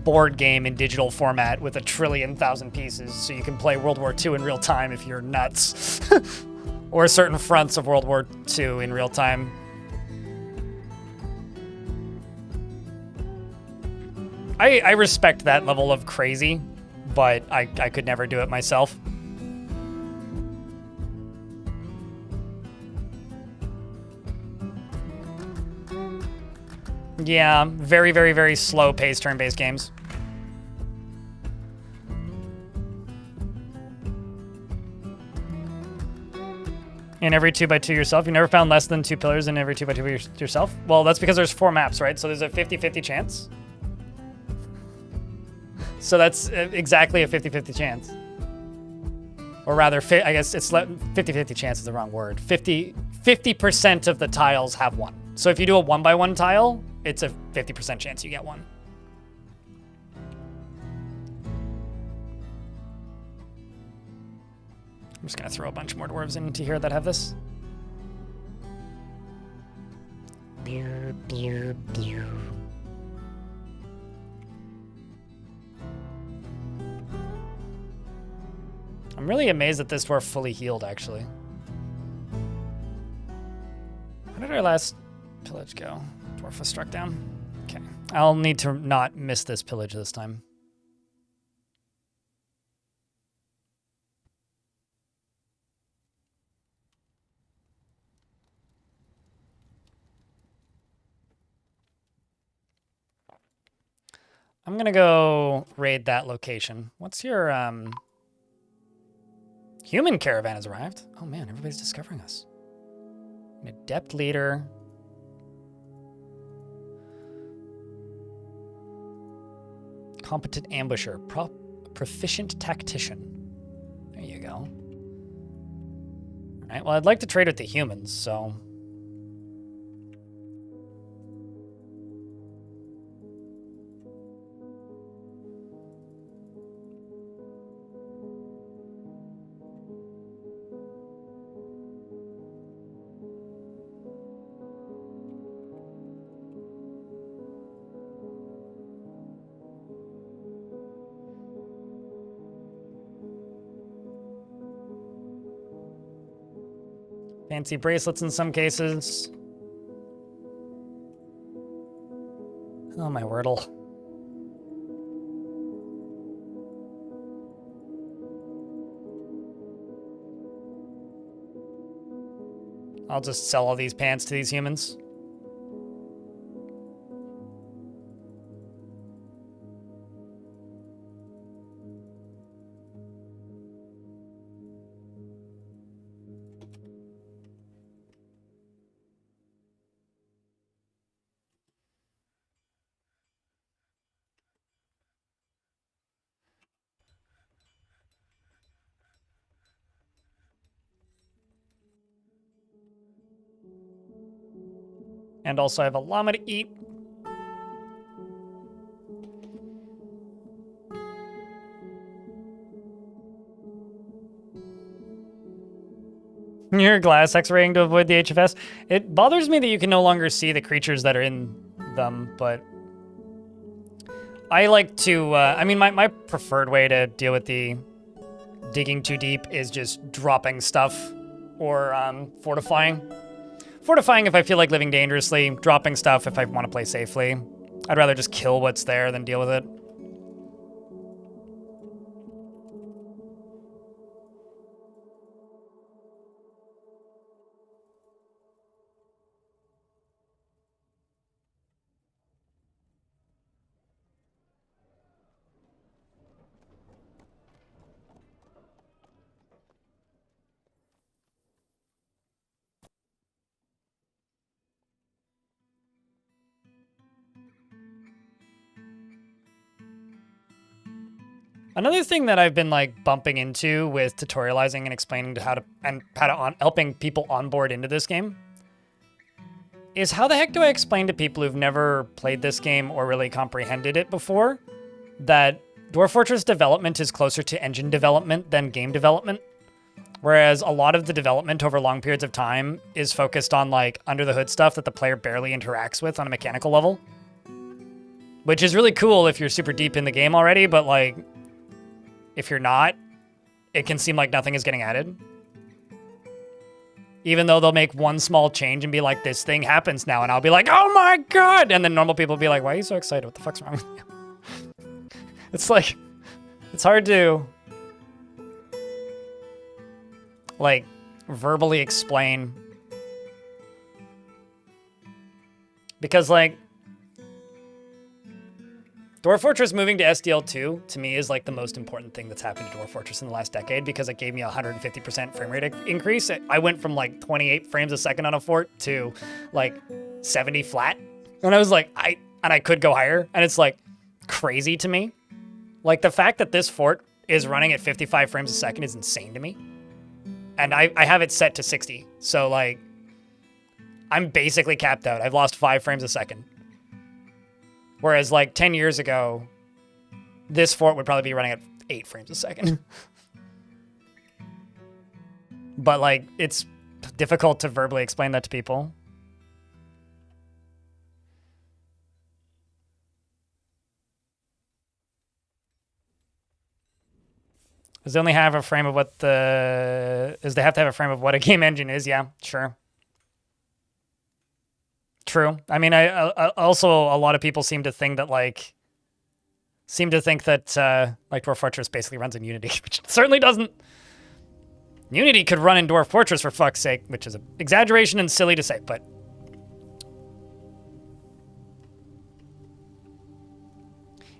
board game in digital format with 1,000,000,000 pieces, so you can play World War II in real time if you're nuts. Or certain fronts of World War II in real time. I respect that level of crazy, but I could never do it myself. Yeah, very, very, very slow paced turn-based games. In every 2x2 yourself? You never found less than 2 pillars in every 2x2 yourself? Well, that's because there's 4 maps, right? So there's a 50-50 chance. So that's exactly a 50-50 chance. Or rather, I guess it's 50-50 chance is the wrong word. 50% of the tiles have one. So if you do a 1x1 tile, it's a 50% chance you get one. I'm just gonna throw a bunch more dwarves into here that have this. I'm really amazed that this dwarf fully healed, actually. How did our last pillage go? Dwarf was struck down. Okay. I'll need to not miss this pillage this time. I'm gonna go raid that location. What's your, Human caravan has arrived. Oh man, everybody's discovering us. An adept leader. Competent ambusher. Proficient tactician. There you go. All right, well, I'd like to trade with the humans, so... Fancy bracelets in some cases. Oh, my Wordle. I'll just sell all these pants to these humans. And also I have a llama to eat. You're glass X-raying to avoid the HFS. It bothers me that you can no longer see the creatures that are in them, but I like to, I mean, my preferred way to deal with the digging too deep is just dropping stuff or fortifying. Fortifying if I feel like living dangerously, dropping stuff if I want to play safely. I'd rather just kill what's there than deal with it. Another thing that I've been like bumping into with tutorializing and explaining to how to helping people onboard into this game is how the heck do I explain to people who've never played this game or really comprehended it before that Dwarf Fortress development is closer to engine development than game development, whereas a lot of the development over long periods of time is focused on like under the hood stuff that the player barely interacts with on a mechanical level, which is really cool if you're super deep in the game already, but like if you're not, it can seem like nothing is getting added. Even though they'll make one small change and be like, this thing happens now, and I'll be like, oh my god! And then normal people will be like, why are you so excited? What the fuck's wrong with you? It's like, it's hard to like verbally explain. Because like, Dwarf Fortress moving to SDL2, to me, is like the most important thing that's happened to Dwarf Fortress in the last decade because it gave me a 150% frame rate increase. I went from like 28 frames a second on a fort to like 70 flat. And I was like, I could go higher. And it's like crazy to me. Like the fact that this fort is running at 55 frames a second is insane to me. And I have it set to 60. So like, I'm basically capped out. I've lost 5 frames a second. Whereas like 10 years ago, this fort would probably be running at 8 frames a second. But like, it's difficult to verbally explain that to people. Because they only have a frame of what they have to have a frame of what a game engine is. Yeah, sure. True. I mean, I also, a lot of people seem to think that like Dwarf Fortress basically runs in Unity, which it certainly doesn't. Unity could run in Dwarf Fortress for fuck's sake, which is an exaggeration and silly to say, but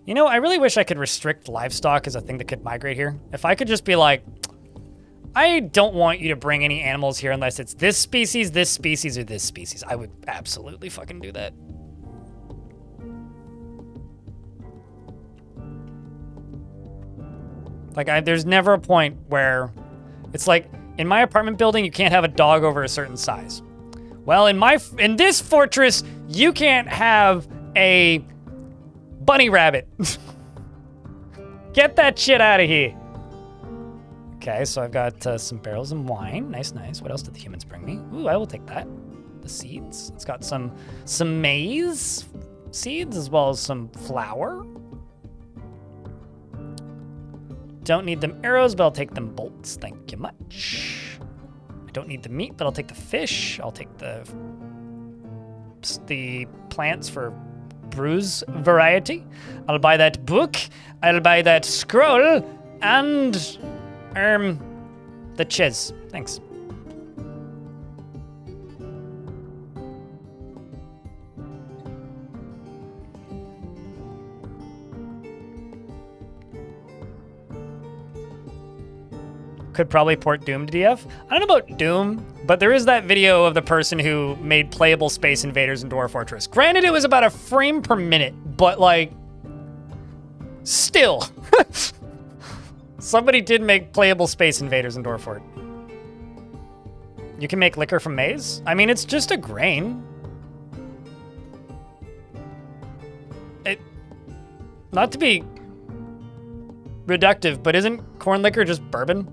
you know, I really wish I could restrict livestock as a thing that could migrate here. If I could just be like, I don't want you to bring any animals here unless it's this species, or this species. I would absolutely fucking do that. Like, there's never a point where it's like, in my apartment building, you can't have a dog over a certain size. Well, in this fortress, you can't have a bunny rabbit. Get that shit out of here. Okay, so I've got some barrels of wine. Nice, nice. What else did the humans bring me? Ooh, I will take that. The seeds. It's got some maize seeds as well as some flour. Don't need them arrows, but I'll take them bolts. Thank you much. I don't need the meat, but I'll take the fish. I'll take the plants for bruise variety. I'll buy that book. I'll buy that scroll and the chiz. Thanks. Could probably port Doom to DF. I don't know about Doom, but there is that video of the person who made playable Space Invaders in Dwarf Fortress. Granted, it was about a frame per minute, but like, still. Somebody did make playable Space Invaders in Dwarf Fort. You can make liquor from maize? I mean, it's just a grain. Not to be reductive, but isn't corn liquor just bourbon?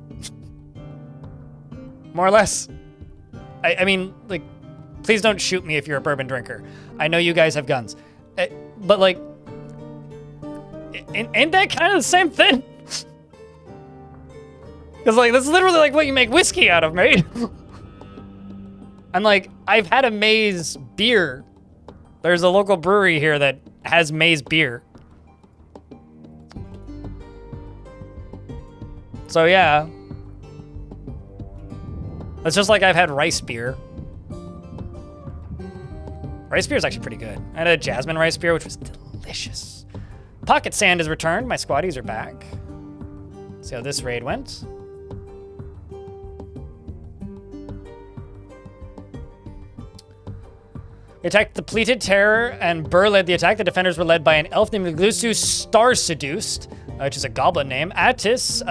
More or less. I mean, like, please don't shoot me if you're a bourbon drinker. I know you guys have guns. But, like, ain't that kind of the same thing? Because, like, that's literally, like, what you make whiskey out of, mate. And, like, I've had a maize beer. There's a local brewery here that has maize beer. So yeah, it's just like I've had rice beer. Rice beer is actually pretty good. I had a jasmine rice beer, which was delicious. Pocket sand is returned. My squatties are back. See how this raid went. They attacked the Pleated Terror, and Burr led the attack. The defenders were led by an elf named Glusu Star Seduced, which is a goblin name. Attis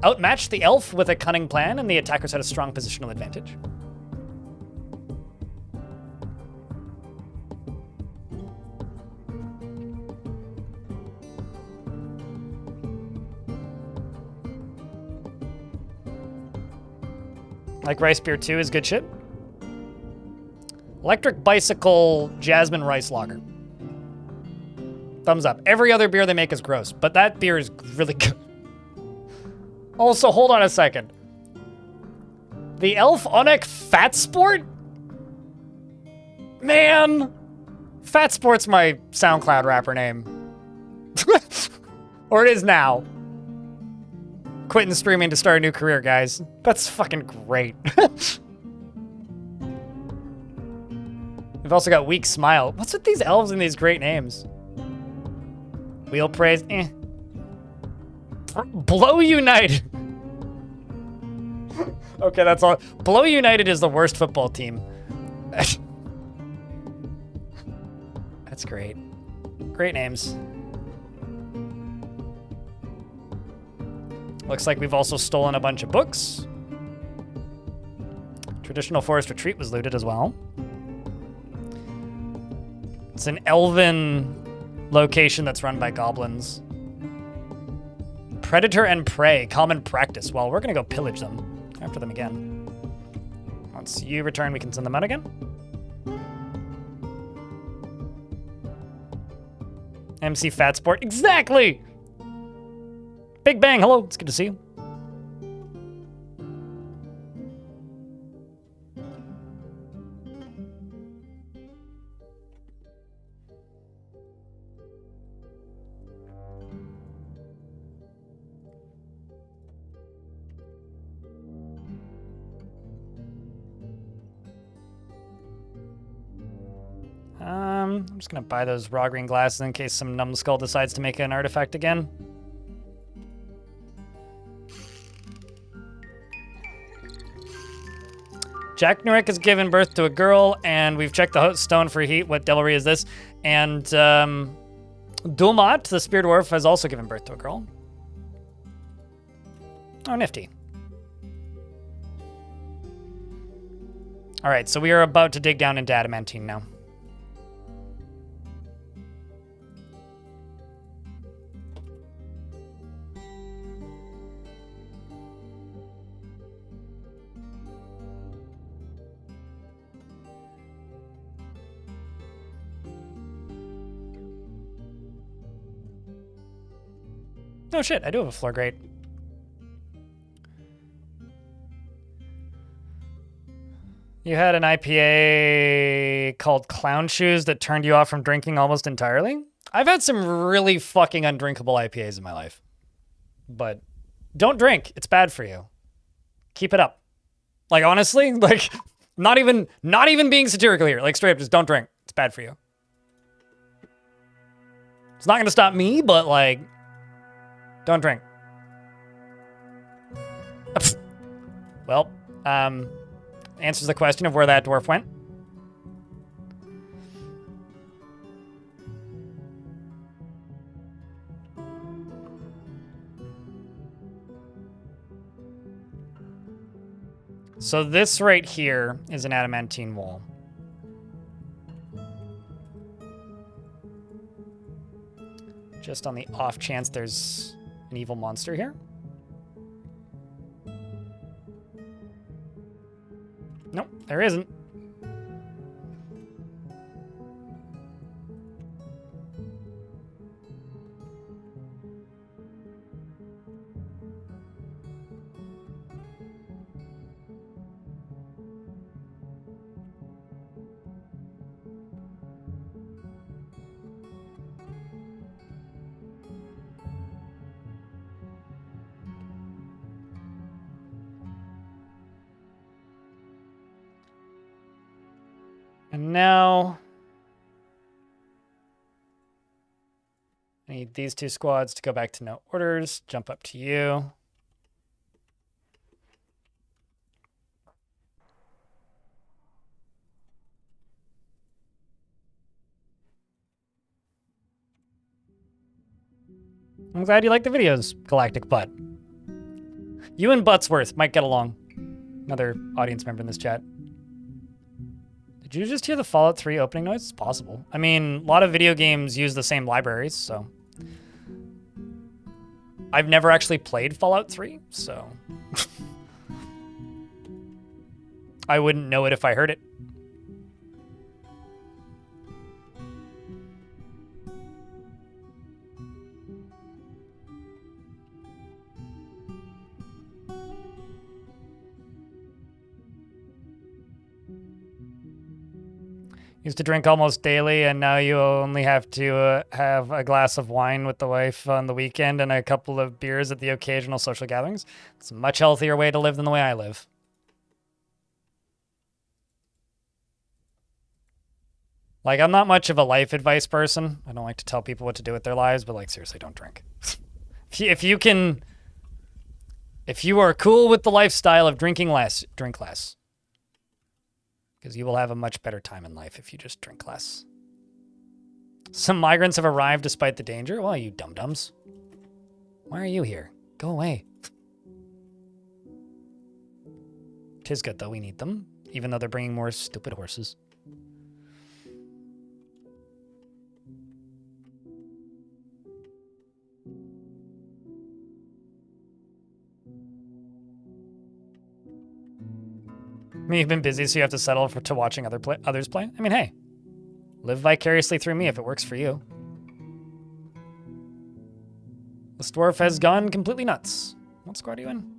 outmatched the elf with a cunning plan, and the attackers had a strong positional advantage. Like rice beer 2 is good shit. Electric Bicycle Jasmine Rice Lager. Thumbs up. Every other beer they make is gross, but that beer is really good. Also, hold on a second. The Elf Onek Fat Sport? Man, Fat Sport's my SoundCloud rapper name. Or it is now. Quitting streaming to start a new career, guys. That's fucking great. We've also got Weak Smile. What's with these elves and these great names? Wheel Praise, eh. Blow United. Okay, that's all. Blow United is the worst football team. That's great. Great names. Looks like we've also stolen a bunch of books. Traditional Forest Retreat was looted as well. It's an elven location that's run by goblins. Predator and Prey, common practice. Well, we're gonna go pillage them. After them again. Once you return, we can send them out again. MC Fat Sport, exactly! Big Bang, hello, it's good to see you. I'm just gonna buy those raw green glasses in case some numbskull decides to make an artifact again. Jack Nurek has given birth to a girl, and we've checked the stone for heat. What devilry is this? And Dulmat, the spear dwarf, has also given birth to a girl. Oh, nifty. All right, so we are about to dig down into adamantine now. Oh shit, I do have a floor grate. You had an IPA called Clown Shoes that turned you off from drinking almost entirely? I've had some really fucking undrinkable IPAs in my life. But don't drink. It's bad for you. Keep it up. Like, honestly, like, not even being satirical here. Like, straight up, just don't drink. It's bad for you. It's not going to stop me, but, like, don't drink. Well, answers the question of where that dwarf went. So this right here is an adamantine wall. Just on the off chance there's an evil monster here. Nope, there isn't. And now I need these two squads to go back to no orders, jump up to you. I'm glad you like the videos, Galactic Butt. You and Buttsworth might get along. Another audience member in this chat. Did you just hear the Fallout 3 opening noise? It's possible. I mean, a lot of video games use the same libraries, so. I've never actually played Fallout 3, so. I wouldn't know it if I heard it. Used to drink almost daily, and now you only have to have a glass of wine with the wife on the weekend and a couple of beers at the occasional social gatherings. It's a much healthier way to live than the way I live. Like, I'm not much of a life advice person. I don't like to tell people what to do with their lives, but, like, seriously, don't drink. If you are cool with the lifestyle of drinking less, drink less. Because you will have a much better time in life if you just drink less. Some migrants have arrived despite the danger. Well, you dum-dums. Why are you here? Go away. Tis good, though. We need them. Even though they're bringing more stupid horses. I mean, you've been busy, so you have to settle to watching others play. I mean, hey, live vicariously through me if it works for you. This dwarf has gone completely nuts. What squad are you in?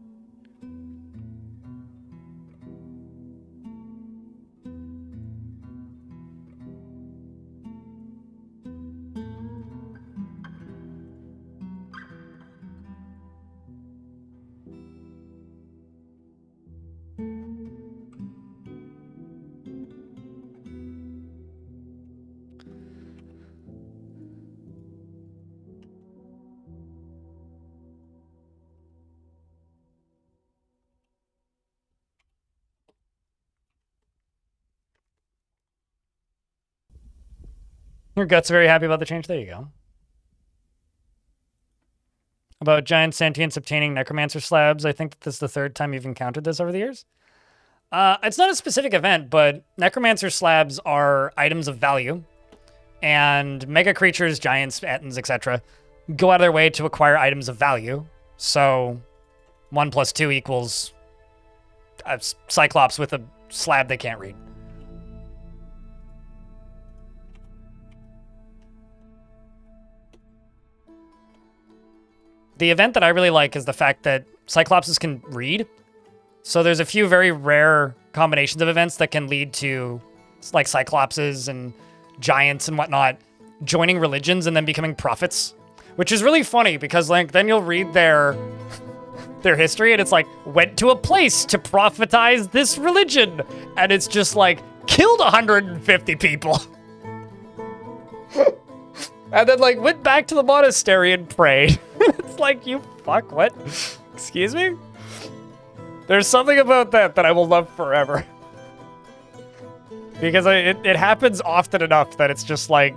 Your gut's very happy about the change. There you go. About giant sentients obtaining necromancer slabs. I think that this is the third time you've encountered this over the years. It's not a specific event, but necromancer slabs are items of value. And mega creatures, giants, ettins, etc. go out of their way to acquire items of value. So 1 + 2 equals a Cyclops with a slab they can't read. The event that I really like is the fact that Cyclopses can read. So there's a few very rare combinations of events that can lead to, like, Cyclopses and giants and whatnot joining religions and then becoming prophets, which is really funny because, like, then you'll read their history and it's like, went to a place to prophetize this religion. And it's just like, killed 150 people. And then, like, went back to the monastery and prayed. It's like, you fuck, what? Excuse me? There's something about that I will love forever. Because it happens often enough that it's just like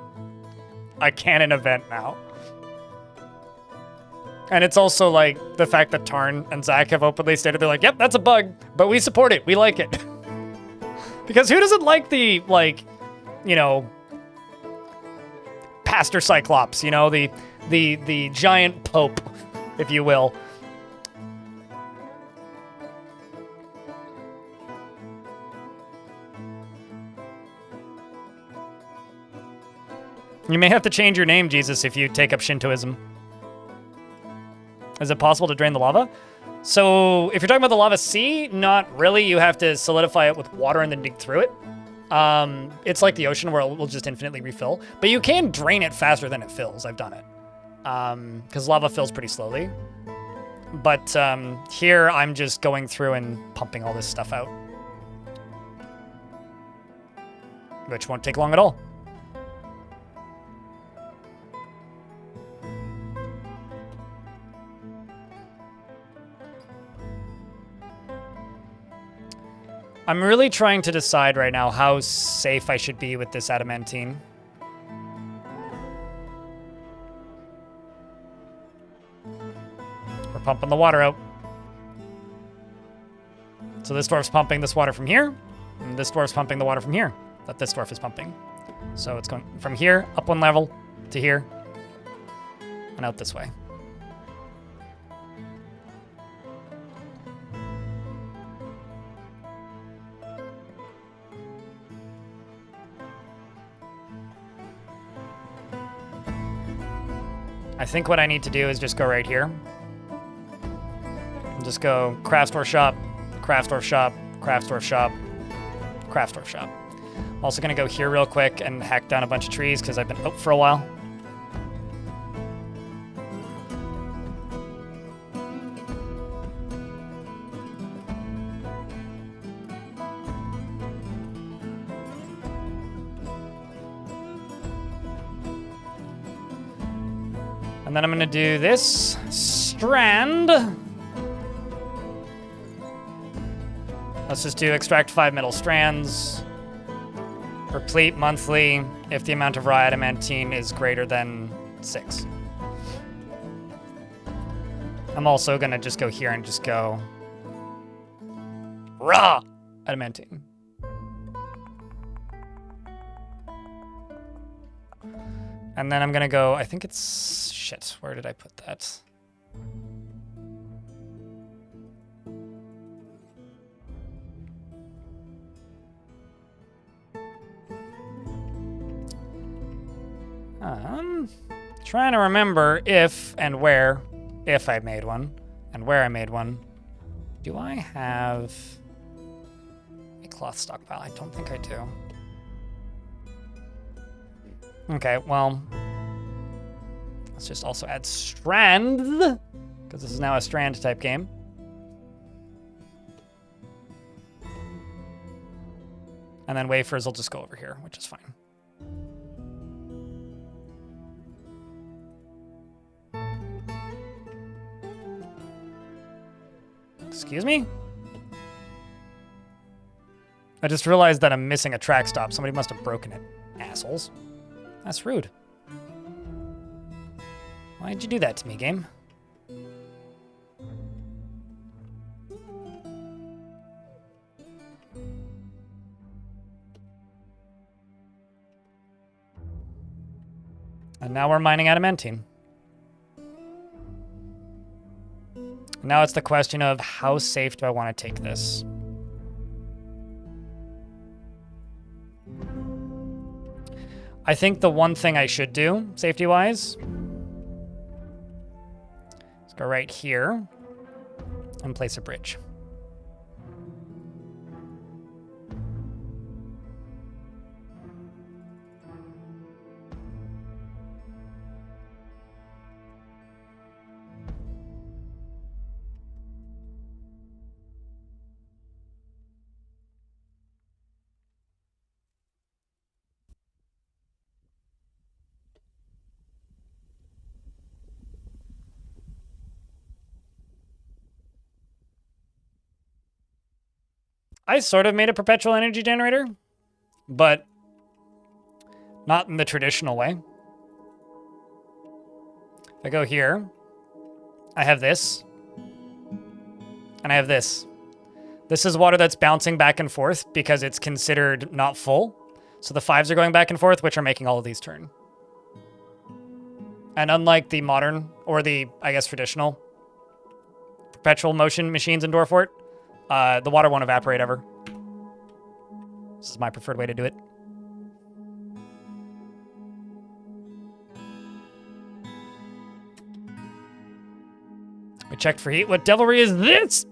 a canon event now. And it's also like the fact that Tarn and Zach have openly stated they're like, yep, that's a bug, but we support it. We like it. Because who doesn't like the, like, you know, Pastor Cyclops, you know, the giant pope, if you will. You may have to change your name, Jesus, if you take up Shintoism. Is it possible to drain the lava? So if you're talking about the lava sea, not really. You have to solidify it with water and then dig through it. It's like the ocean where it will just infinitely refill. But you can drain it faster than it fills. I've done it. Because lava fills pretty slowly. But here I'm just going through and pumping all this stuff out. Which won't take long at all. I'm really trying to decide right now how safe I should be with this adamantine. We're pumping the water out. So this dwarf's pumping this water from here, and this dwarf's pumping the water from here that this dwarf is pumping. So it's going from here, up one level, to here, and out this way. I think what I need to do is just go right here. And just go craft store shop, craft store shop, craft store shop, craft store shop. I'm also gonna go here real quick and hack down a bunch of trees because I've been out for a while. And then I'm gonna do this strand. Let's just do extract 5 metal strands. Replete monthly if the amount of raw adamantine is greater than 6. I'm also gonna just go here and just go raw adamantine. And then I'm gonna go, I think it's, shit, where did I put that? Trying to remember if and where, if I made one, and where I made one. Do I have a cloth stockpile? I don't think I do. Okay, well, let's just also add strands, because this is now a strand type game. And then wafers will just go over here, which is fine. Excuse me? I just realized that I'm missing a track stop. Somebody must have broken it. Assholes. That's rude. Why'd you do that to me, game? And now we're mining adamantine. Now it's the question of how safe do I want to take this? I think the one thing I should do, safety-wise, is go right here and place a bridge. I sort of made a perpetual energy generator, but not in the traditional way. If I go here, I have this, and I have this. This is water that's bouncing back and forth because it's considered not full. So the 5s are going back and forth, which are making all of these turn. And unlike the modern, or the, I guess, traditional perpetual motion machines in Dwarf, the water won't evaporate ever. This is my preferred way to do it. We checked for heat. What devilry is this?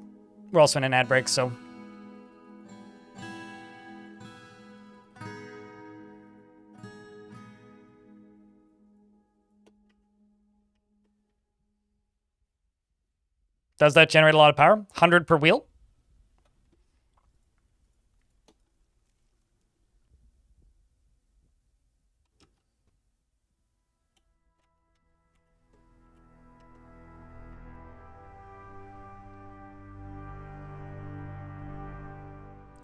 We're also in an ad break, so... Does that generate a lot of power? 100 per wheel?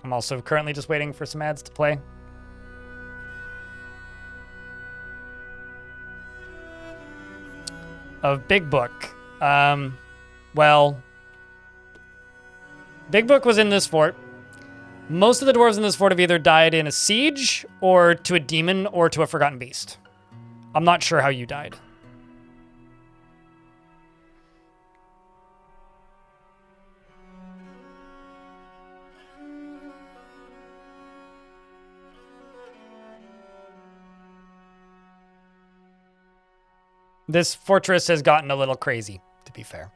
I'm also currently just waiting for some ads to play. Of Big Book. Well, Big Book was in this fort. Most of the dwarves in this fort have either died in a siege, or to a demon, or to a forgotten beast. I'm not sure how you died. This fortress has gotten a little crazy, to be fair.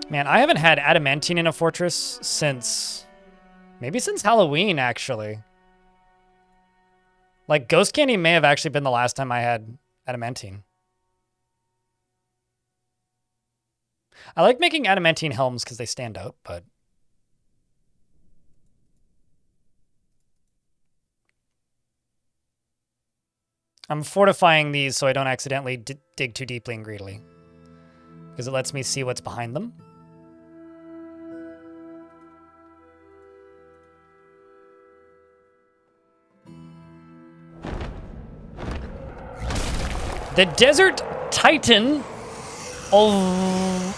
Man, I haven't had adamantine in a fortress since... maybe since Halloween, actually. Like, Ghost Candy may have actually been the last time I had adamantine. I like making adamantine helms because they stand out, but... I'm fortifying these so I don't accidentally dig too deeply and greedily, because it lets me see what's behind them. The Desert Titan of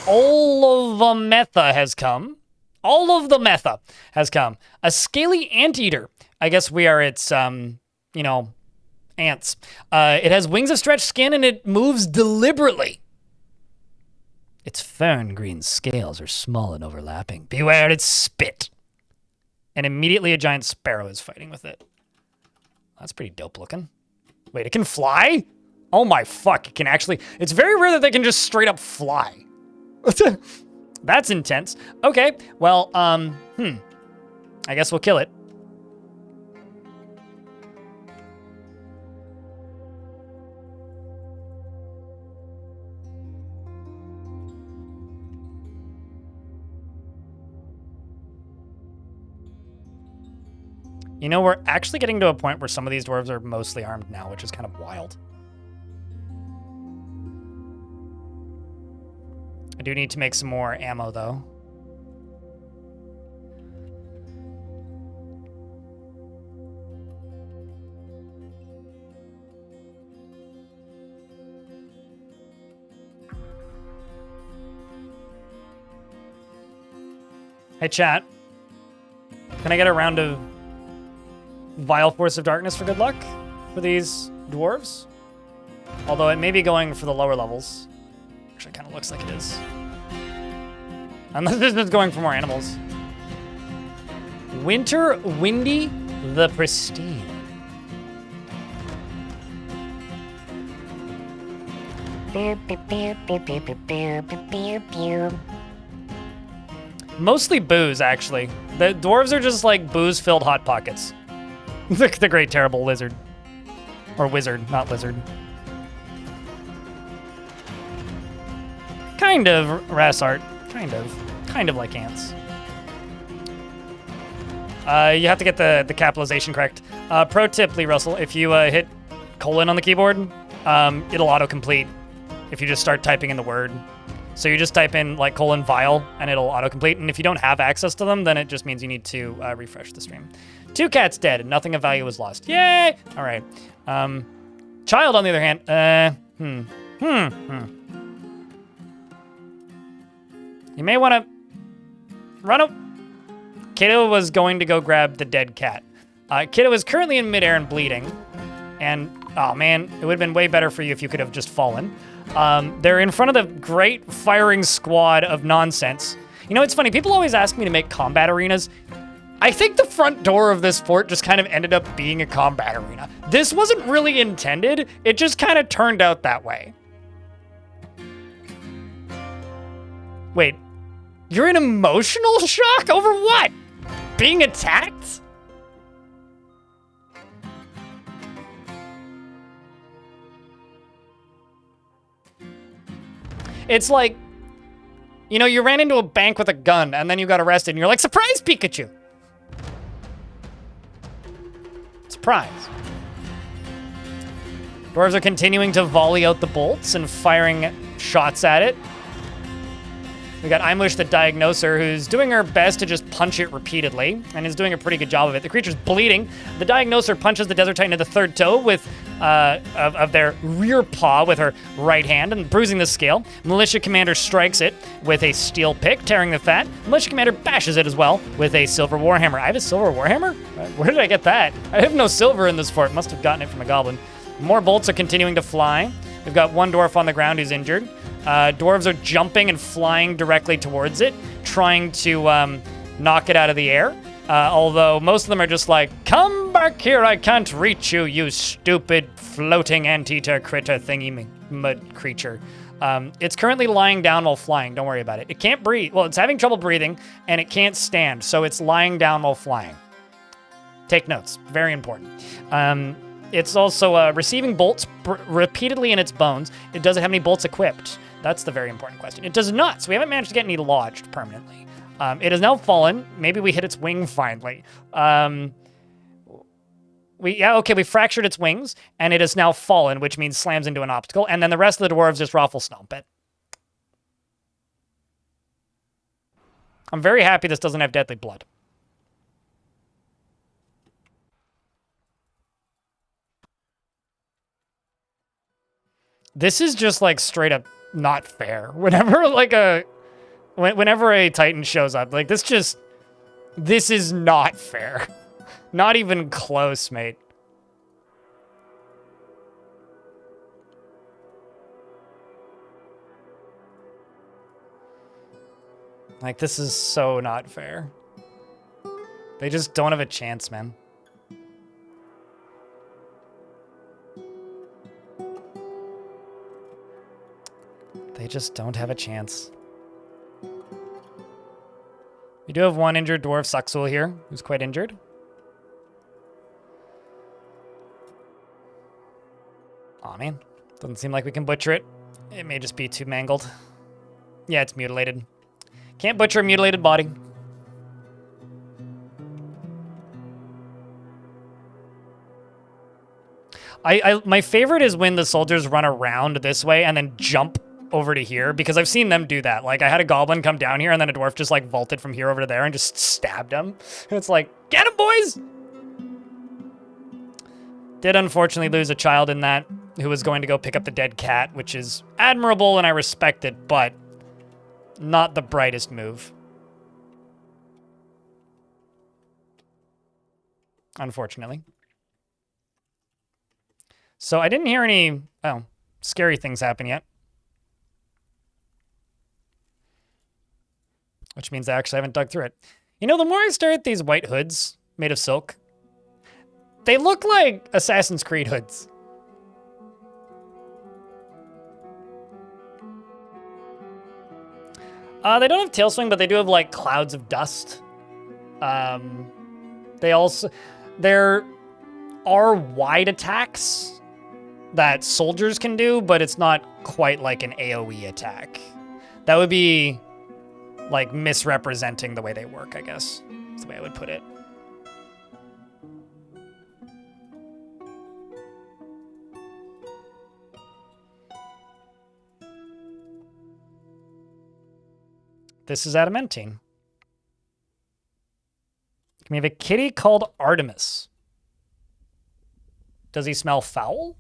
Olametha has come. All of the Metha has come. A scaly anteater. I guess we are its, you know, ants. It has wings of stretched skin and it moves deliberately. Its fern green scales are small and overlapping. Beware its spit. And immediately a giant sparrow is fighting with it. That's pretty dope looking. Wait, it can fly? Oh my fuck, it can actually... It's very rare that they can just straight up fly. That's intense. Okay, well, I guess we'll kill it. You know, we're actually getting to a point where some of these dwarves are mostly armed now, which is kind of wild. I do need to make some more ammo, though. Hey, chat. Can I get a round of Vile Force of Darkness for good luck for these dwarves? Although it may be going for the lower levels. Actually, kind of looks like it is. Unless this is going for more animals. Winter Windy the Pristine. Mostly booze, actually. The dwarves are just like booze-filled Hot Pockets. The great terrible lizard. Or wizard, not lizard. Kind of Rassart. Kind of like ants. You have to get the capitalization correct. Pro tip, Lee Russell, if you hit colon on the keyboard, it'll autocomplete if you just start typing in the word. So you just type in like :vial and it'll autocomplete. And if you don't have access to them, then it just means you need to refresh the stream. 2 cats dead and nothing of value was lost. Yay! All right. Child, on the other hand, you may want to run up. Kiddo was going to go grab the dead cat. Kiddo is currently in midair and bleeding. And, oh man, it would have been way better for you if you could have just fallen. They're in front of the great firing squad of nonsense. You know, it's funny, people always ask me to make combat arenas. I think the front door of this fort just kind of ended up being a combat arena. This wasn't really intended, it just kind of turned out that way. Wait, you're in emotional shock over what? Being attacked? It's like, you know, you ran into a bank with a gun and then you got arrested and you're like, surprise, Pikachu! Surprise. Dwarves are continuing to volley out the bolts and firing shots at it. We got Imush the Diagnoser, who's doing her best to just punch it repeatedly, and is doing a pretty good job of it. The creature's bleeding. The Diagnoser punches the Desert Titan in the third toe with of their rear paw with her right hand and bruising the scale. Militia Commander strikes it with a steel pick, tearing the fat. Militia Commander bashes it as well with a silver warhammer. I have a silver warhammer? Where did I get that? I have no silver in this fort. Must have gotten it from a goblin. More bolts are continuing to fly. We've got one dwarf on the ground who's injured. Dwarves are jumping and flying directly towards it, trying to knock it out of the air. Although most of them are just like, come back here, I can't reach you, you stupid floating anteater critter thingy mud creature. It's currently lying down while flying, don't worry about it. It can't breathe, well, it's having trouble breathing, and it can't stand, so it's lying down while flying. Take notes, very important. It's also receiving bolts repeatedly in its bones. It doesn't have any bolts equipped. That's the very important question. It does not, so we haven't managed to get any lodged permanently. It has now fallen. Maybe we hit its wing finally. We fractured its wings, and it has now fallen, which means slams into an obstacle, and then the rest of the dwarves just raffle stomp it. I'm very happy this doesn't have deadly blood. This is just like straight up not fair. Whenever a Titan shows up, like this is not fair. Not even close, mate. Like this is so not fair. They just don't have a chance, man. They just don't have a chance. We do have one injured dwarf, Suxul, here, who's quite injured. Aw, man. Doesn't seem like we can butcher it. It may just be too mangled. Yeah, it's mutilated. Can't butcher a mutilated body. My favorite is when the soldiers run around this way and then jump over to here, because I've seen them do that. Like, I had a goblin come down here, and then a dwarf just, like, vaulted from here over to there and just stabbed him. It's like, get him, boys! Did unfortunately lose a child in that, who was going to go pick up the dead cat, which is admirable and I respect it, but not the brightest move. Unfortunately. So I didn't hear any, scary things happen yet. Which means I actually haven't dug through it. You know, the more I stare at these white hoods made of silk, they look like Assassin's Creed hoods. They don't have tail swing, but they do have like clouds of dust. There are wide attacks that soldiers can do, but it's not quite like an AoE attack. That would be like misrepresenting the way they work, I guess. That's the way I would put it. This is adamantine. We have a kitty called Artemis. Does he smell foul?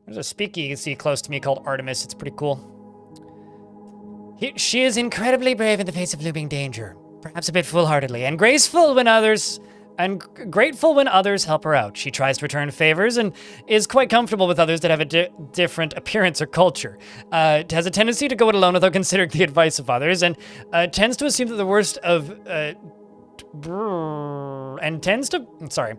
There's a speakeasy close to me called Artemis. It's pretty cool. She is incredibly brave in the face of looming danger, perhaps a bit foolhardily, and graceful when others... and grateful when others help her out. She tries to return favors and is quite comfortable with others that have a different appearance or culture. Has a tendency to go it alone without considering the advice of others, and tends to assume that the worst of... and tends to... Sorry.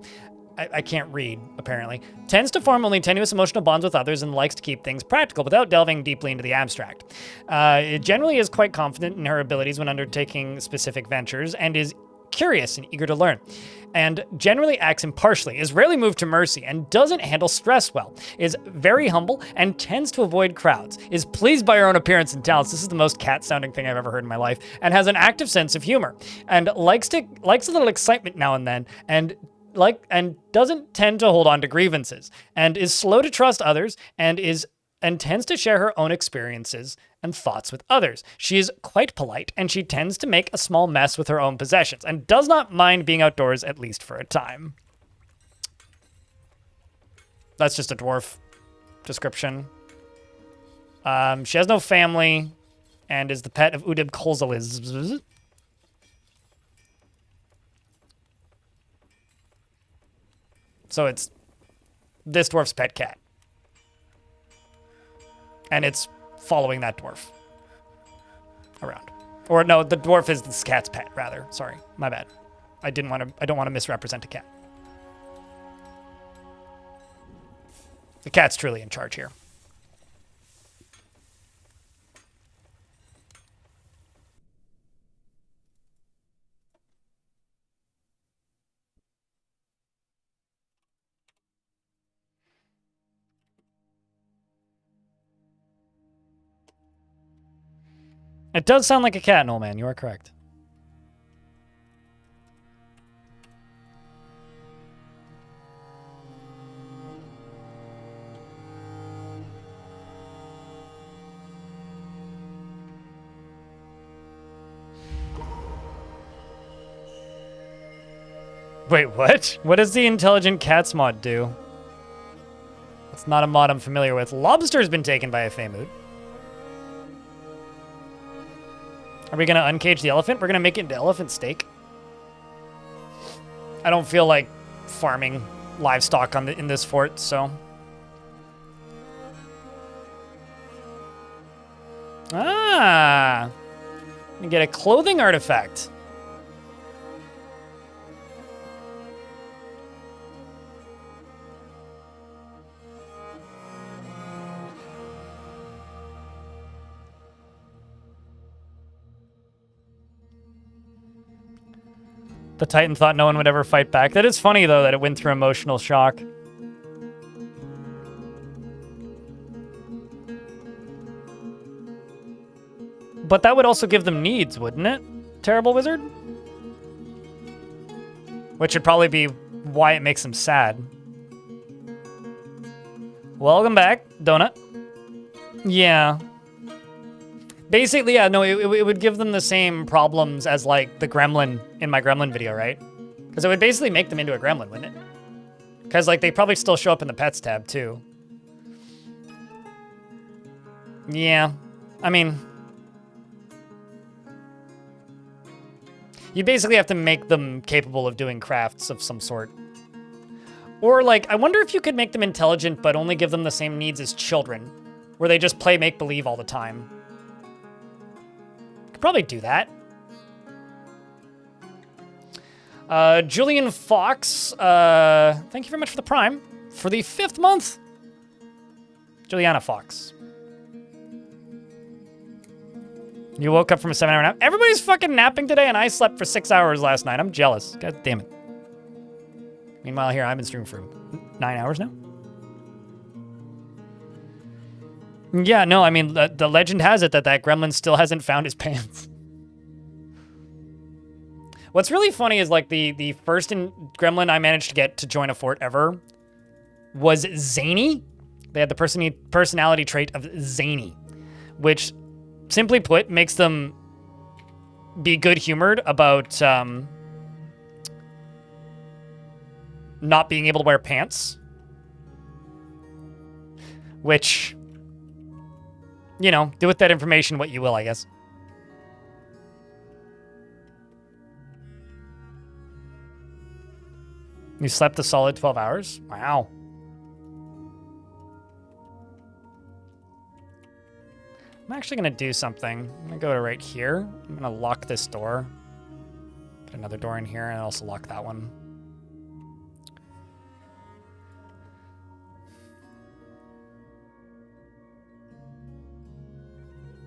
I can't read, apparently. Tends to form only tenuous emotional bonds with others and likes to keep things practical without delving deeply into the abstract. It generally is quite confident in her abilities when undertaking specific ventures and is curious and eager to learn, and generally acts impartially, is rarely moved to mercy, and doesn't handle stress well, is very humble and tends to avoid crowds, is pleased by her own appearance and talents. This is the most cat-sounding thing I've ever heard in my life, and has an active sense of humor, and likes a little excitement now and then, and doesn't tend to hold on to grievances, and is slow to trust others, and tends to share her own experiences and thoughts with others. She is quite polite, and she tends to make a small mess with her own possessions, and does not mind being outdoors, at least for a time. That's just a dwarf description. She has no family, and is the pet of Udib Kolzaliz. So it's this dwarf's pet cat. And it's following that dwarf around. Or no, the dwarf is this cat's pet, rather. Sorry, my bad. I don't want to misrepresent a cat. The cat's truly in charge here. It does sound like a cat, Noel, man. You are correct. Wait, what? What does the Intelligent Cats mod do? It's not a mod I'm familiar with. Lobster's been taken by a Famood. Are we going to uncage the elephant? We're going to make it into elephant steak. I don't feel like farming livestock in this fort, so... Ah! You get a clothing artifact. The Titan thought no one would ever fight back. That is funny, though, that it went through emotional shock. But that would also give them needs, wouldn't it? Terrible Wizard? Which would probably be why it makes them sad. Welcome back, Donut. Yeah. Basically, yeah, no, it would give them the same problems as, like, the gremlin in my gremlin video, right? Because it would basically make them into a gremlin, wouldn't it? Because, like, they probably still show up in the pets tab, too. Yeah. I mean... you basically have to make them capable of doing crafts of some sort. Or, like, I wonder if you could make them intelligent, but only give them the same needs as children, where they just play make-believe all the time. Could probably do that. Julian Fox, thank you very much for the Prime. For the 5th month. Juliana Fox. You woke up from a 7-hour nap. Everybody's fucking napping today, and I slept for 6 hours last night. I'm jealous. God damn it. Meanwhile, here, I've been streaming for 9 hours now. Yeah, no, I mean, the legend has it that gremlin still hasn't found his pants. What's really funny is like the first gremlin I managed to get to join a fort ever was zany. They had the personality trait of zany, which simply put makes them be good-humored about not being able to wear pants, which, you know, do with that information what you will, I guess. You slept a solid 12 hours? Wow. I'm actually going to do something. I'm going to go to right here. I'm going to lock this door. Put another door in here and also lock that one.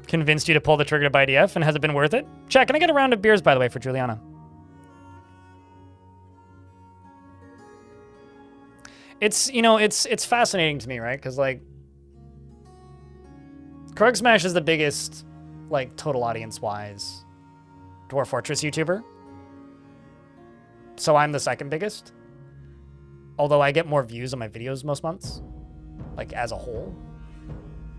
Convinced you to pull the trigger to buy DF, and has it been worth it? Chat, can I get a round of beers, by the way, for Juliana? It's, you know, it's fascinating to me, right? Because, like, Krug Smash is the biggest, like, total audience-wise Dwarf Fortress YouTuber. So I'm the second biggest. Although I get more views on my videos most months, like, as a whole.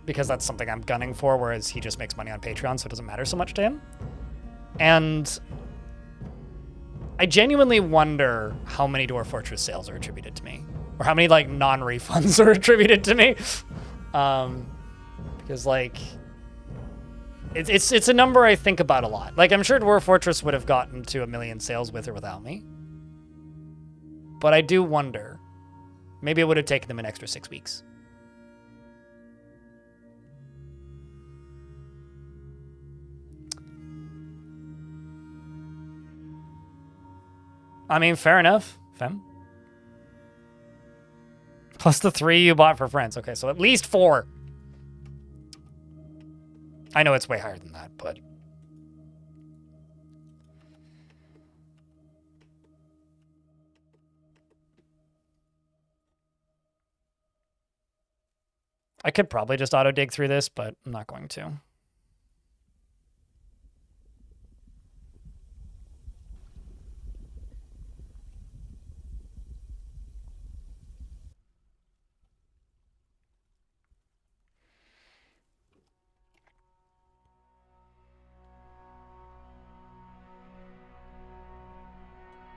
Because that's something I'm gunning for, whereas he just makes money on Patreon, so it doesn't matter so much to him. And I genuinely wonder how many Dwarf Fortress sales are attributed to me. Or how many, like, non-refunds are attributed to me. Because, like, it's a number I think about a lot. Like, I'm sure Dwarf Fortress would have gotten to 1 million sales with or without me. But I do wonder. Maybe it would have taken them an extra 6 weeks. I mean, fair enough, Fem. Plus the 3 you bought for friends. Okay, so at least 4. I know it's way higher than that, but... I could probably just auto-dig through this, but I'm not going to.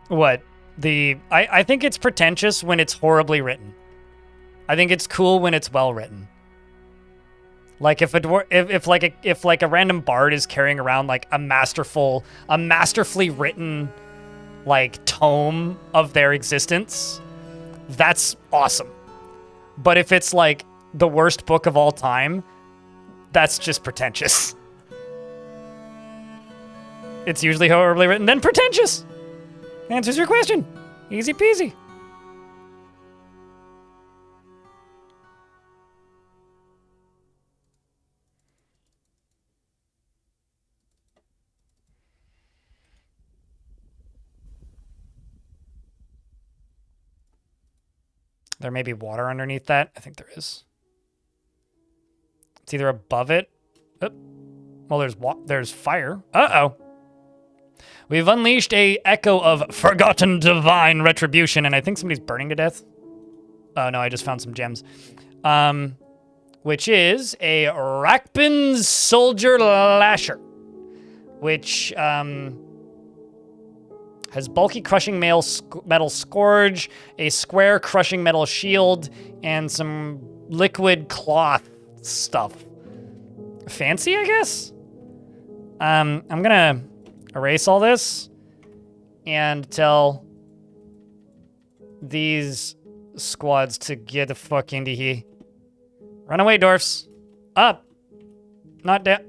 What? I think it's pretentious when it's horribly written. I think it's cool when it's well written. Like if a random bard is carrying around like a masterfully written like tome of their existence, that's awesome. But if it's like the worst book of all time, that's just pretentious. It's usually horribly written, then pretentious. Answers your question. Easy peasy. There may be water underneath that. I think there is. It's either above it. Oh. Well, there's fire. Uh-oh. We've unleashed a echo of forgotten divine retribution, and I think somebody's burning to death. Oh, no, I just found some gems. Which is a Rakban's Soldier Lasher, which has bulky crushing metal scourge, a square crushing metal shield, and some liquid cloth stuff. Fancy, I guess? I'm gonna erase all this and tell these squads to get the fuck into here. Run away, dwarfs. Up. Not down.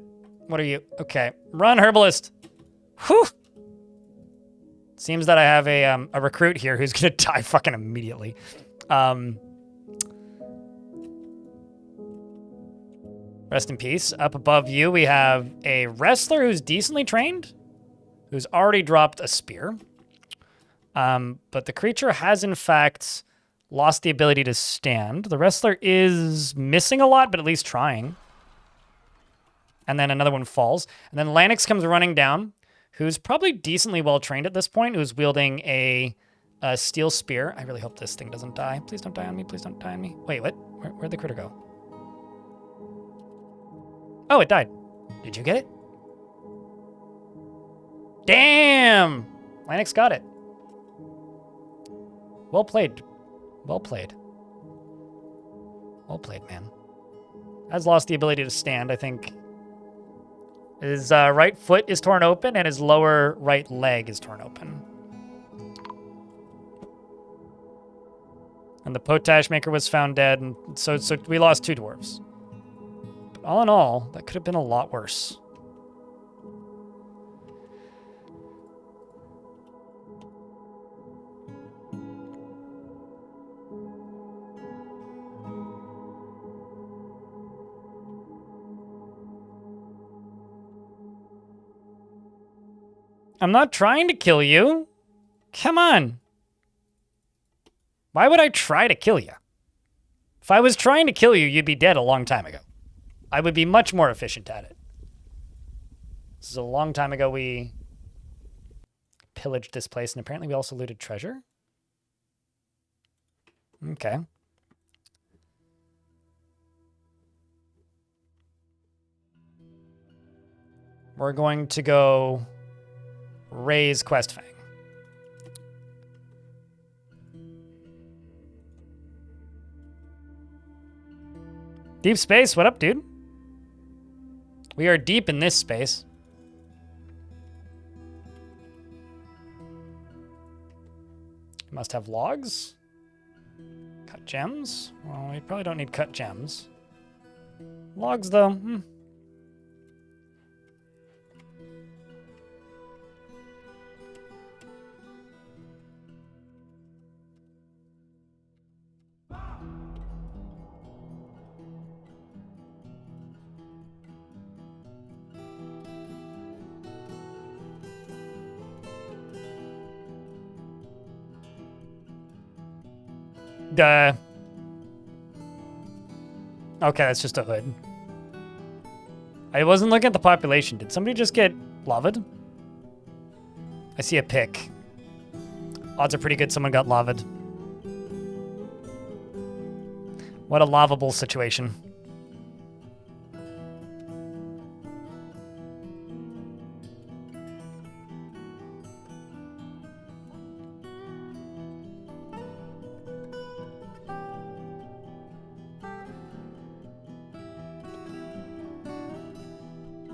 What are you? Okay. Run, herbalist. Whew. Seems that I have a recruit here who's gonna die fucking immediately. Rest in peace. Up above you, we have a wrestler who's decently trained, who's already dropped a spear. But the creature has, in fact, lost the ability to stand. The wrestler is missing a lot, but at least trying. And then another one falls. And then Lanix comes running down, who's probably decently well trained at this point, who's wielding a steel spear. I really hope this thing doesn't die. Please don't die on me. Please don't die on me. Wait, what? Where'd the critter go? Oh, it died. Did you get it? Damn! Linux got it. Well played. Well played. Well played, man. Has lost the ability to stand, I think. His right foot is torn open, and his lower right leg is torn open. And the potash maker was found dead, and so we lost 2 dwarves. But all in all, that could have been a lot worse. I'm not trying to kill you. Come on. Why would I try to kill you? If I was trying to kill you, you'd be dead a long time ago. I would be much more efficient at it. This is a long time ago we pillaged this place, and apparently we also looted treasure. Okay. We're going to go raise Questfang. Deep space, what up, dude? We are deep in this space. Must have logs. Cut gems. Well, we probably don't need cut gems. Logs, though. Okay, that's just a hood. I wasn't looking at the population. Did somebody just get lavaed? I see a pick. Odds are pretty good someone got lavaed. What a lavable situation.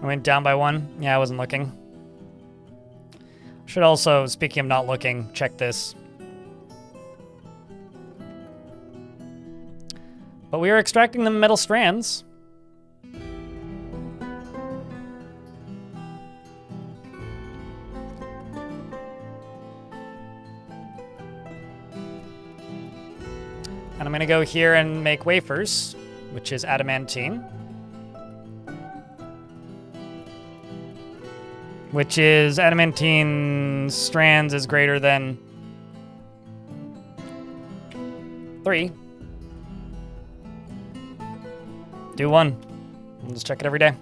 I went down by 1. Yeah, I wasn't looking. Should also, speaking of not looking, check this. But we are extracting the metal strands. And I'm going to go here and make wafers, which is adamantine. Which is adamantine strands is greater than 3. Do 1. We'll just check it every day.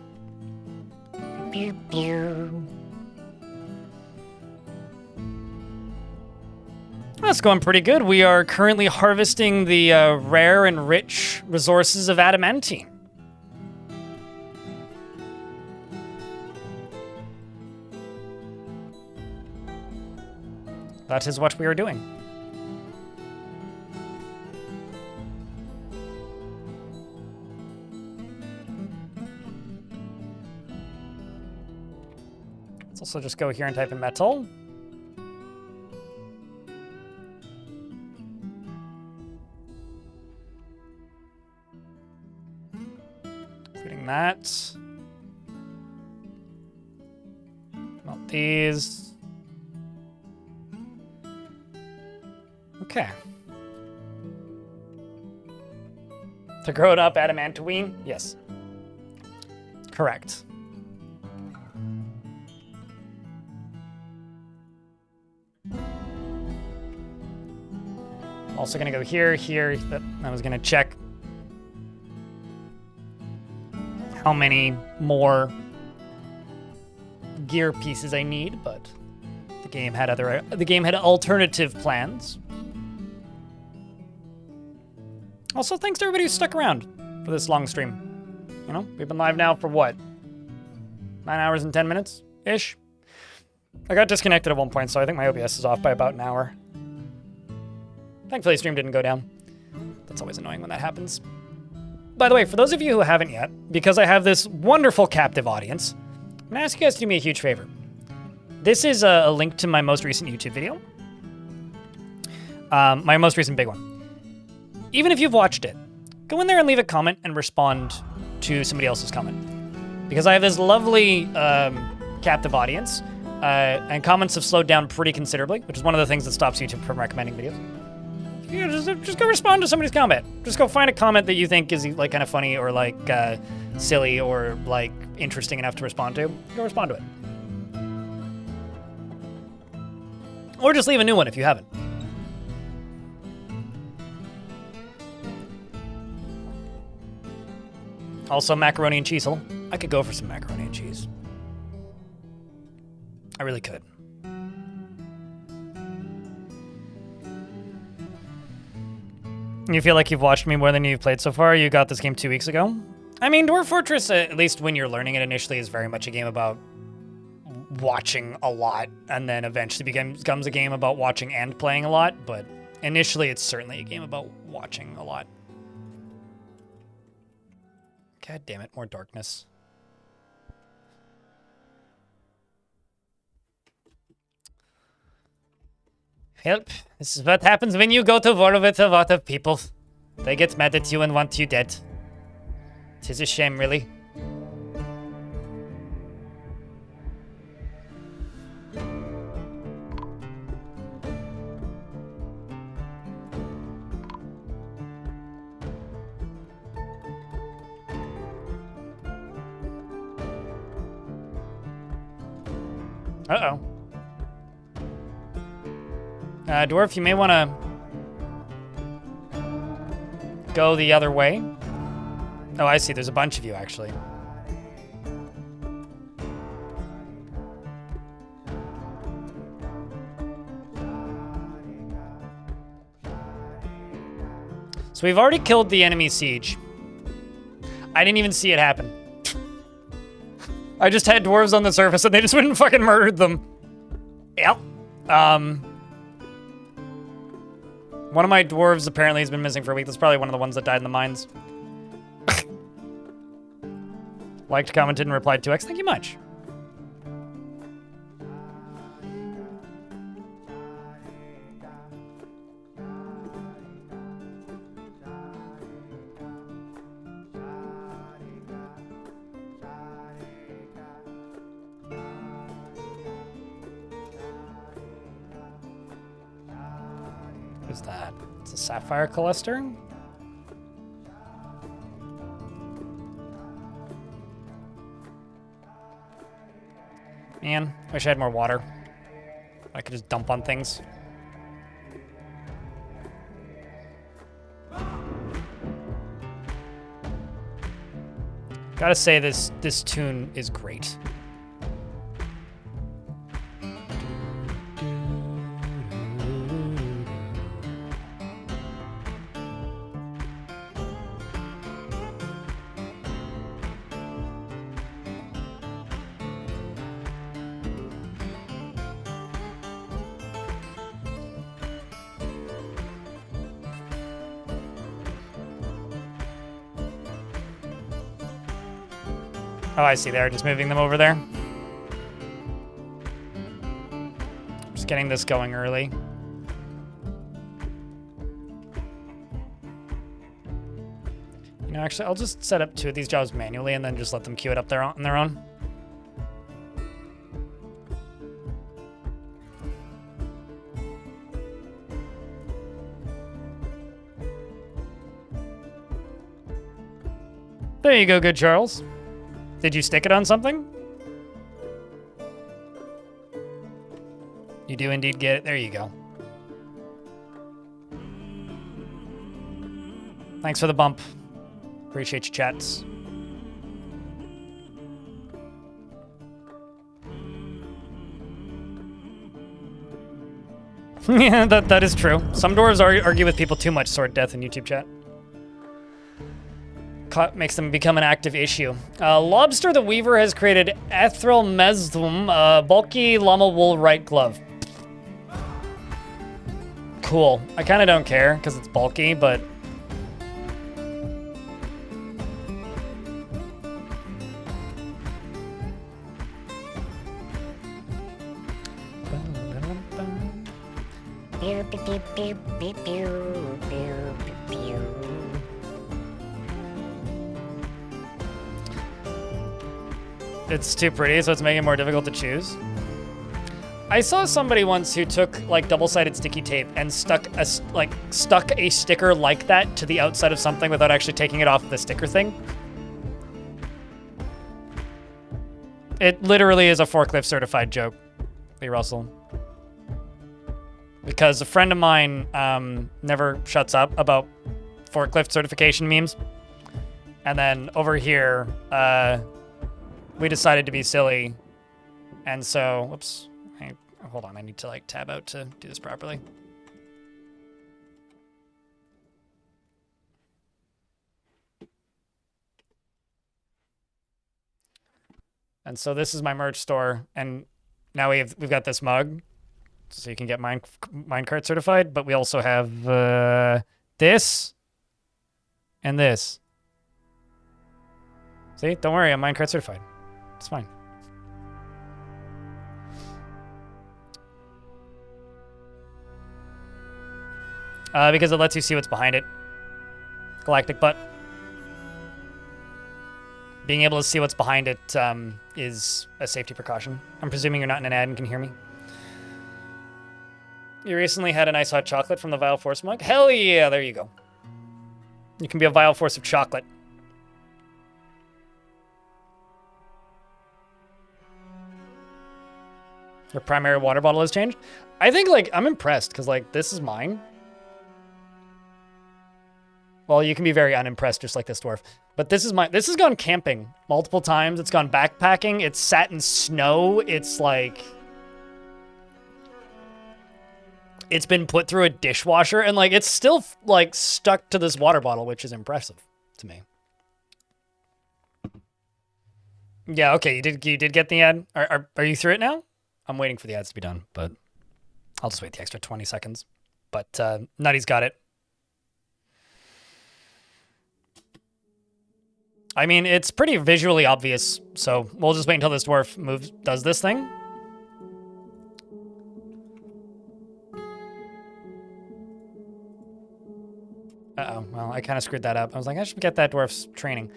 That's going pretty good. We are currently harvesting the rare and rich resources of adamantine. That is what we are doing. Let's also just go here and type in metal. Including that. Melt these. Okay. To grow it up, adamantine? Yes. Correct. Also gonna go here, here. I was gonna check how many more gear pieces I need, but the game had alternative plans. Also, thanks to everybody who stuck around for this long stream. You know, we've been live now for what? 9 hours and 10 minutes-ish? I got disconnected at one point, so I think my OBS is off by about an hour. Thankfully, stream didn't go down. That's always annoying when that happens. By the way, for those of you who haven't yet, because I have this wonderful captive audience, I'm gonna ask you guys to do me a huge favor. This is a link to my most recent YouTube video. My most recent big one. Even if you've watched it, go in there and leave a comment and respond to somebody else's comment. Because I have this lovely captive audience, and comments have slowed down pretty considerably, which is one of the things that stops YouTube from recommending videos. Yeah, just go respond to somebody's comment. Just go find a comment that you think is like kind of funny or like silly or like interesting enough to respond to. Go respond to it. Or just leave a new one if you haven't. Also, macaroni and cheese. I could go for some macaroni and cheese. I really could. You feel like you've watched me more than you've played so far? You got this game 2 weeks ago? I mean, Dwarf Fortress, at least when you're learning it initially, is very much a game about watching a lot, and then eventually becomes a game about watching and playing a lot, but initially it's certainly a game about watching a lot. God damn it, more darkness. Help. This is what happens when you go to war with a lot of people. They get mad at you and want you dead. It is a shame, really. Uh-oh. Dwarf, you may want to go the other way. Oh, I see. There's a bunch of you, actually. So we've already killed the enemy siege. I didn't even see it happen. I just had dwarves on the surface and they just went and fucking murdered them. Yep. One of my dwarves apparently has been missing for a week. That's probably one of the ones that died in the mines. Liked, commented, and replied 2x. Thank you much. Who's that? It's a sapphire cluster? Man, wish I had more water. I could just dump on things. Gotta say, this tune is great. Oh, I see. They're just moving them over there. Just getting this going early. You know, actually, I'll just set up 2 of these jobs manually and then just let them queue it up there on their own. There you go, good Charles. Did you stick it on something? You do indeed get it. There you go. Thanks for the bump. Appreciate you, chats. Yeah, that is true. Some dwarves argue with people too much, Sword Death in YouTube chat. Makes them become an active issue. Lobster the Weaver has created Ethereal Mesdum, bulky llama wool right glove. Cool. I kind of don't care because it's bulky, but... It's too pretty, so it's making it more difficult to choose. I saw somebody once who took like double-sided sticky tape and stuck a sticker like that to the outside of something without actually taking it off the sticker thing. It literally is a forklift certified joke, Lee Russell. Because a friend of mine never shuts up about forklift certification memes. And then over here, we decided to be silly. And so, whoops. Hold on, I need to like tab out to do this properly. And so this is my merch store, and now we've got this mug, so you can get minecart certified. But we also have this and this. See, don't worry, I'm minecart certified. It's fine. Because it lets you see what's behind it. Galactic butt. Being able to see what's behind it is a safety precaution. I'm presuming you're not in an ad and can hear me. You recently had a nice hot chocolate from the Vile Force mug? Hell yeah, there you go. You can be a Vile Force of chocolate. Your primary water bottle has changed? I think, like, I'm impressed, because, like, this is mine. Well, you can be very unimpressed just like this dwarf. But this is mine. This has gone camping multiple times. It's gone backpacking. It's sat in snow. It's, like... It's been put through a dishwasher, and, like, it's still, like, stuck to this water bottle, which is impressive to me. Yeah, okay, you did get the ad. Are you through it now? I'm waiting for the ads to be done, but I'll just wait the extra 20 seconds. But Nutty's got it. I mean, it's pretty visually obvious, so we'll just wait until this dwarf does this thing. Uh-oh, well, I kind of screwed that up. I was like, I should get that dwarf's training.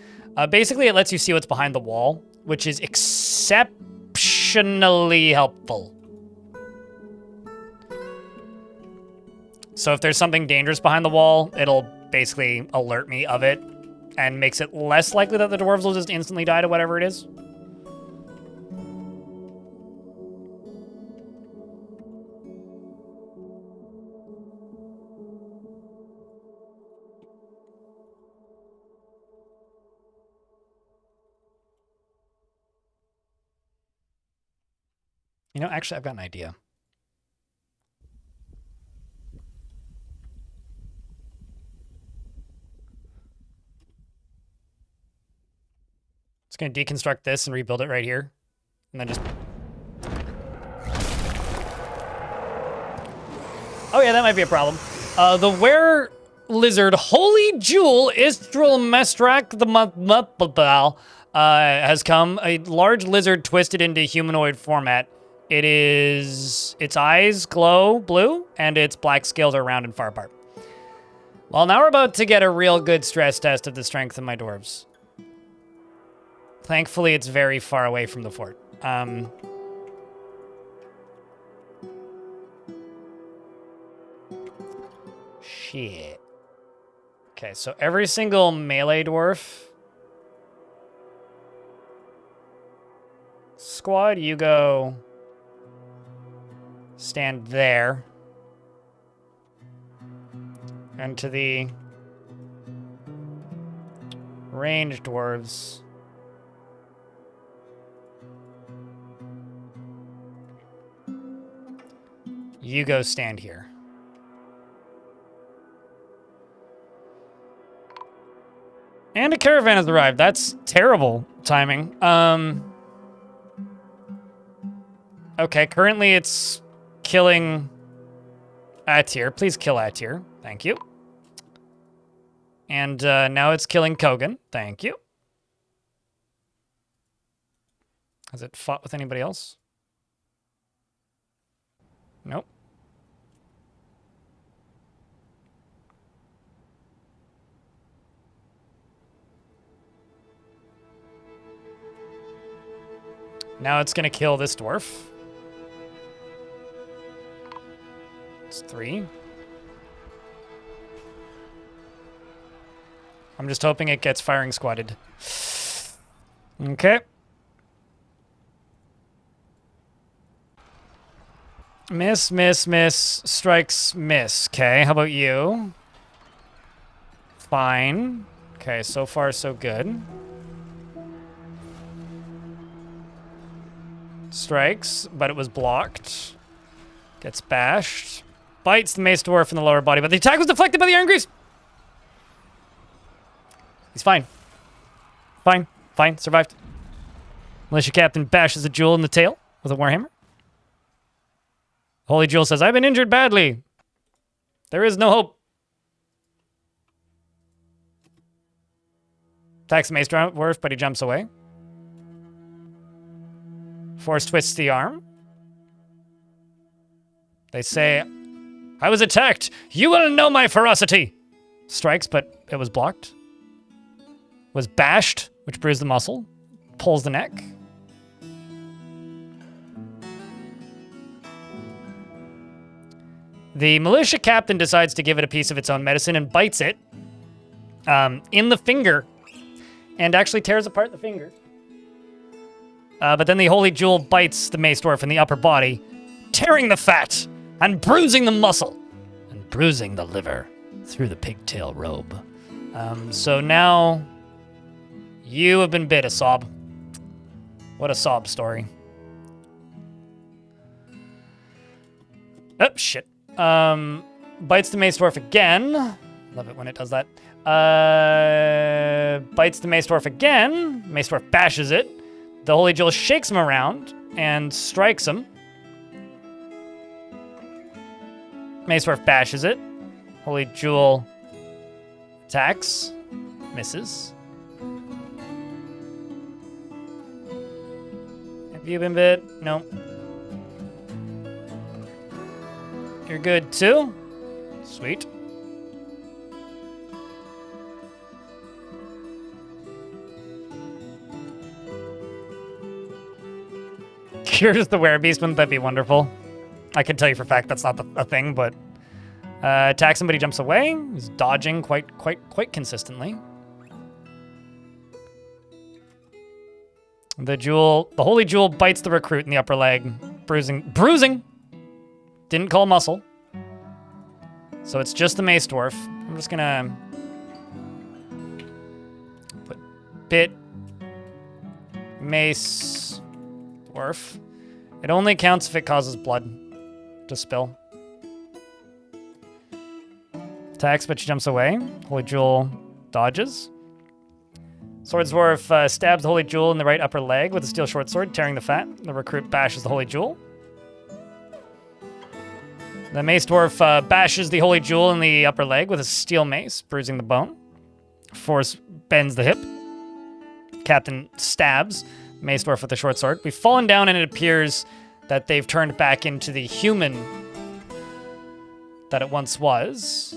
Basically, it lets you see what's behind the wall, which is exceptionally helpful. So if there's something dangerous behind the wall, it'll basically alert me of it and makes it less likely that the dwarves will just instantly die to whatever it is. You know, actually, I've got an idea. Just gonna deconstruct this and rebuild it right here. And then just... Oh yeah, that might be a problem. The were lizard Holy Jewel Istral Mestrak the Mupal has come. A large lizard twisted into humanoid format. Its eyes glow blue, and its black scales are round and far apart. Well, now we're about to get a real good stress test of the strength of my dwarves. Thankfully, it's very far away from the fort. Shit. Okay, so every single melee dwarf squad, you go stand there. And to the ranged dwarves, You go stand here. And a caravan has arrived. That's terrible timing. Okay, currently it's killing Atir. Please kill Atir. Thank you. And now it's killing Kogan. Thank you. Has it fought with anybody else? Nope. Now it's gonna kill this dwarf. It's 3. I'm just hoping it gets firing squatted. Okay. Miss, miss, miss. Strikes, miss. Okay, how about you? Fine. Okay, so far so good. Strikes, but it was blocked. Gets bashed. Bites the mace dwarf in the lower body, but the attack was deflected by the iron grease. He's fine. Fine. Fine. Survived. Militia captain bashes a jewel in the tail with a warhammer. Holy Jewel says, I've been injured badly. There is no hope. Attacks the mace dwarf, but he jumps away. Force twists the arm. They say, I was attacked. You will know my ferocity. Strikes, but it was blocked. Was bashed, which bruised the muscle. Pulls the neck. The militia captain decides to give it a piece of its own medicine and bites it in the finger and actually tears apart the finger. But then the Holy Jewel bites the mace dwarf in the upper body, tearing the fat and bruising the muscle and bruising the liver through the pigtail robe. So now you have been bit, a sob. What a sob story. Oh, shit. Bites the mace dwarf again. Love it when it does that. Bites the mace dwarf again. Mace dwarf bashes it. The Holy Jewel shakes him around and strikes him. Mace dwarf bashes it. Holy Jewel attacks. Misses. Have you been bit? No. You're good too? Sweet. Cures the werebeast, wouldn't that be wonderful? I can tell you for a fact that's not a thing, but attacks somebody, jumps away. He's dodging quite consistently. The Holy Jewel bites the recruit in the upper leg, bruising. Didn't call muscle. So it's just the mace dwarf. I'm just gonna put bit mace dwarf. It only counts if it causes blood to spill. Attacks, but she jumps away. Holy Jewel dodges. Sword dwarf stabs the Holy Jewel in the right upper leg with a steel short sword, tearing the fat. The recruit bashes the Holy Jewel. The mace dwarf bashes the Holy Jewel in the upper leg with a steel mace, bruising the bone. Force bends the hip. Captain stabs mace dwarf with a short sword. We've fallen down, and it appears that they've turned back into the human that it once was.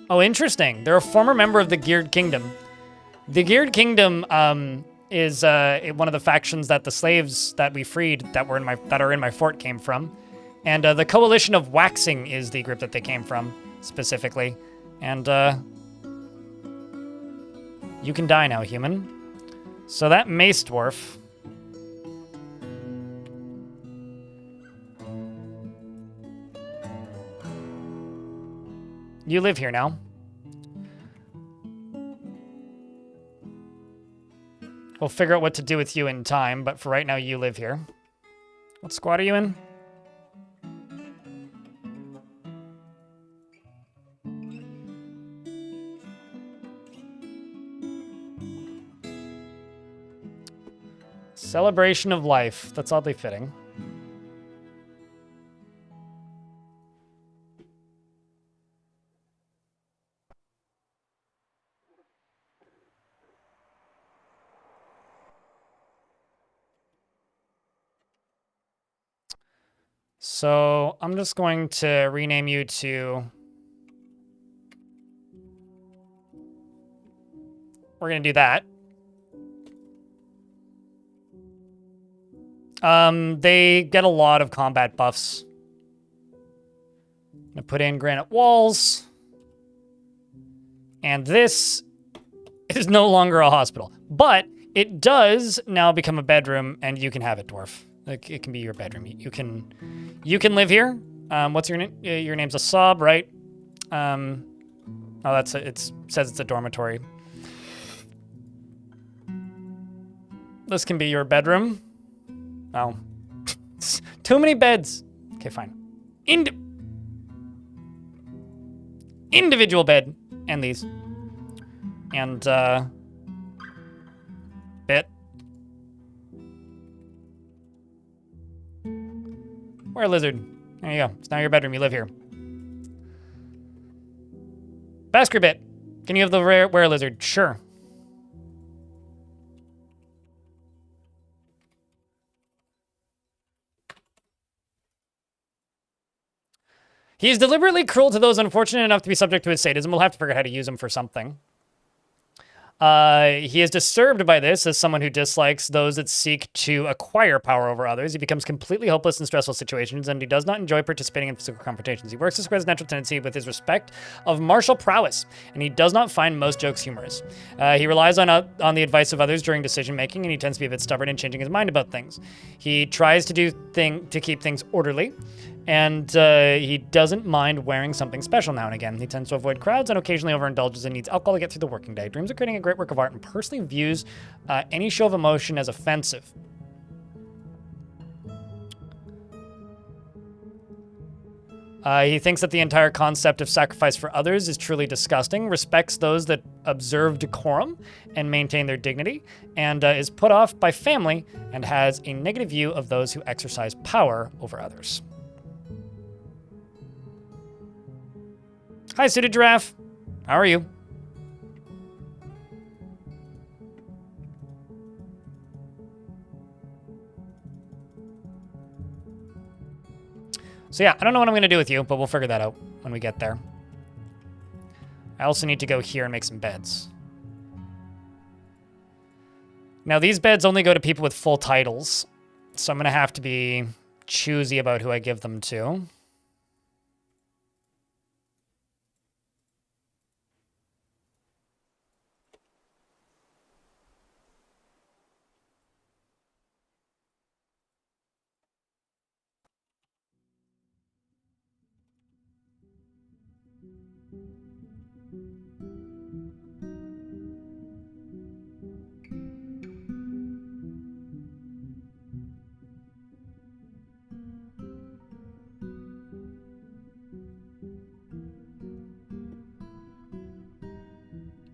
Oh, interesting. They're a former member of the Geared Kingdom. The Geared Kingdom is one of the factions that the slaves that we freed that are in my fort came from. And the Coalition of Waxing is the group that they came from, specifically. And you can die now, human. So that mace dwarf... You live here now. We'll figure out what to do with you in time, but for right now, you live here. What squad are you in? Celebration of life. That's oddly fitting. So I'm just going to rename you to... We're going to do that. They get a lot of combat buffs. I'm going to put in granite walls. And this is no longer a hospital. But it does now become a bedroom, and you can have it, Dwarf. Like, it can be your bedroom. You can live here. What's your name? Your name's Asab, right? Oh, it says it's a dormitory. This can be your bedroom. Oh. Too many beds. Okay, fine. Individual bed. And these. And, bit. Where lizard? There you go. It's now your bedroom. You live here. Basker bit. Can you have the were lizard? Sure. He is deliberately cruel to those unfortunate enough to be subject to his sadism. We'll have to figure out how to use him for something. He is disturbed by this as someone who dislikes those that seek to acquire power over others. He becomes completely hopeless in stressful situations, and he does not enjoy participating in physical confrontations. He works to square his natural tendency with his respect of martial prowess, and he does not find most jokes humorous. He relies on the advice of others during decision-making, and he tends to be a bit stubborn in changing his mind about things. He tries to keep things orderly, and he doesn't mind wearing something special now and again. He tends to avoid crowds and occasionally overindulges and needs alcohol to get through the working day. Dreams of creating a great work of art and personally views any show of emotion as offensive. He thinks that the entire concept of sacrifice for others is truly disgusting, respects those that observe decorum and maintain their dignity, and is put off by family and has a negative view of those who exercise power over others. Hi, Suited Giraffe. How are you? So yeah, I don't know what I'm going to do with you, but we'll figure that out when we get there. I also need to go here and make some beds. Now, these beds only go to people with full titles, so I'm going to have to be choosy about who I give them to.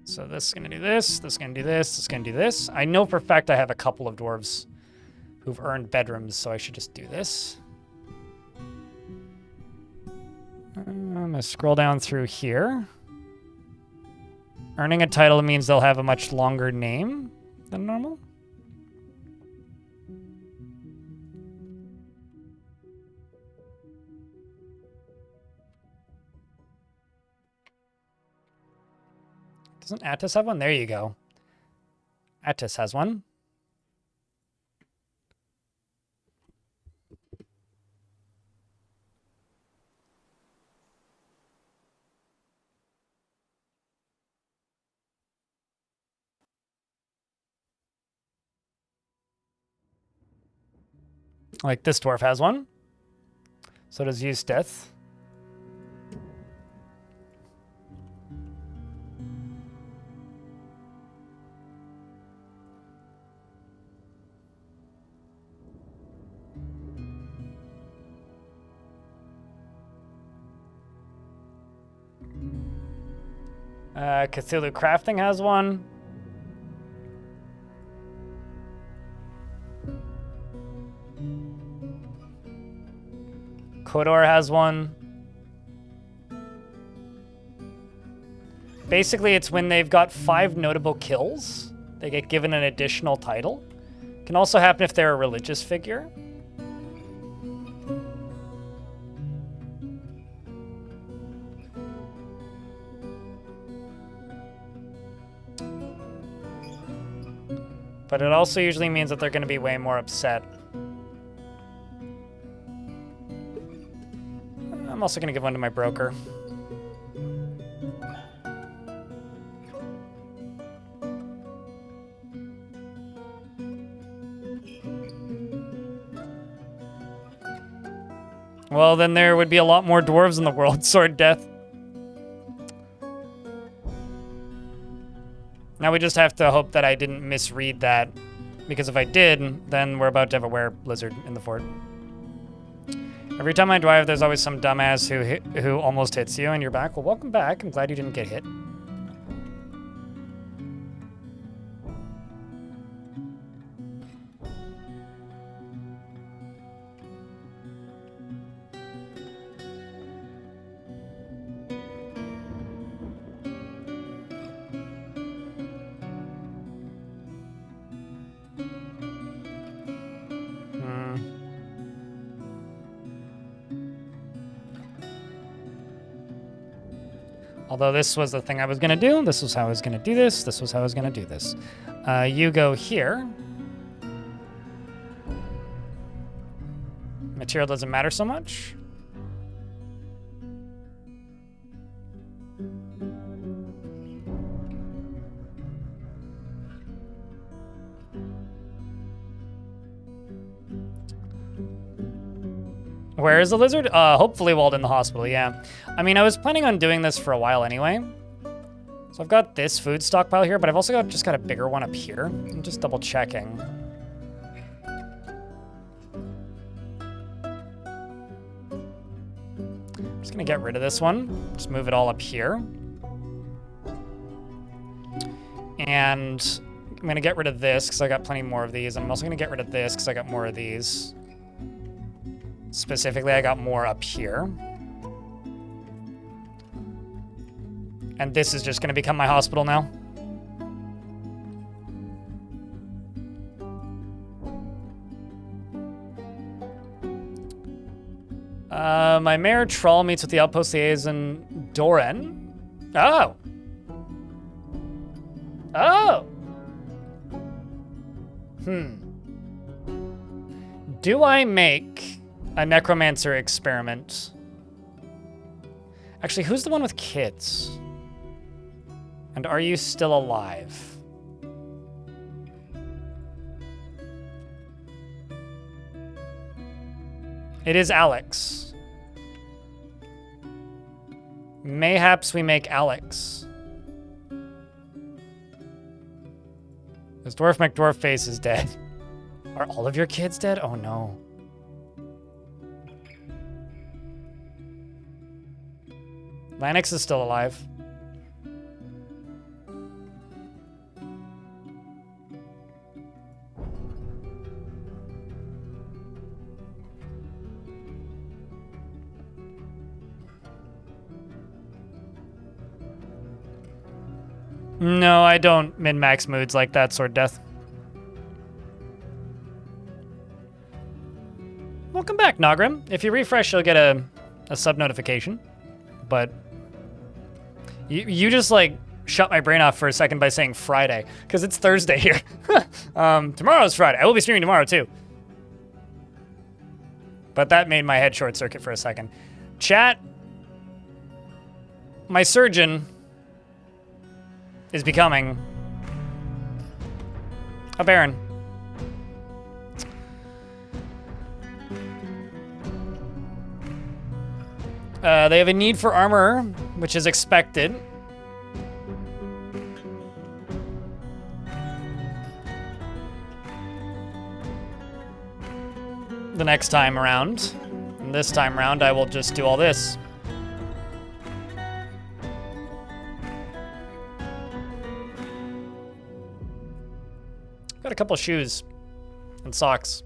So this is going to do this, this is going to do this, this is going to do this. I know for a fact I have a couple of dwarves who've earned bedrooms, so I should just do this. I'm going to scroll down through here. Earning a title means they'll have a much longer name than normal. Doesn't Attis have one? There you go. Attis has one. Like this dwarf has one. So does Eustace. Cthulhu Crafting has one. Kodor has one. Basically, it's when they've got 5 notable kills, they get given an additional title. Can also happen if they're a religious figure. But it also usually means that they're going to be way more upset. I'm also going to give one to my broker. Well, then there would be a lot more dwarves in the world. Sword Death. Now we just have to hope that I didn't misread that, because if I did, then we're about to have a were-lizard in the fort. Every time I drive, there's always some dumbass who almost hits you, and you're back. Well, welcome back. I'm glad you didn't get hit. Although this was the thing I was going to do. This was how I was going to do this. This was how I was going to do this. You go here. Material doesn't matter so much. Where is the lizard? Hopefully while in the hospital, yeah. I mean, I was planning on doing this for a while anyway. So I've got this food stockpile here, but I've also just got a bigger one up here. I'm just double checking. I'm just gonna get rid of this one. Just move it all up here. And I'm gonna get rid of this because I got plenty more of these. I'm also gonna get rid of this because I got more of these. Specifically, I got more up here. And this is just going to become my hospital now. My mayor Troll meets with the outpost liaison Doran. Oh. Oh. Do I make a necromancer experiment? Actually, who's the one with kids? And are you still alive? It is Alex. Mayhaps we make Alex. This Dwarf McDwarfface is dead. Are all of your kids dead? Oh no. Lanix is still alive. No, I don't min-max moods like that, Sword Death. Welcome back, Nogrim. If you refresh, you'll get a sub notification. But you just like shut my brain off for a second by saying Friday, because it's Thursday here. Tomorrow's Friday. I will be streaming tomorrow too. But that made my head short circuit for a second. Chat, my surgeon is becoming a baron. They have a need for armor, which is expected. The next time around. And this time around, I will just do all this. Got a couple shoes and socks.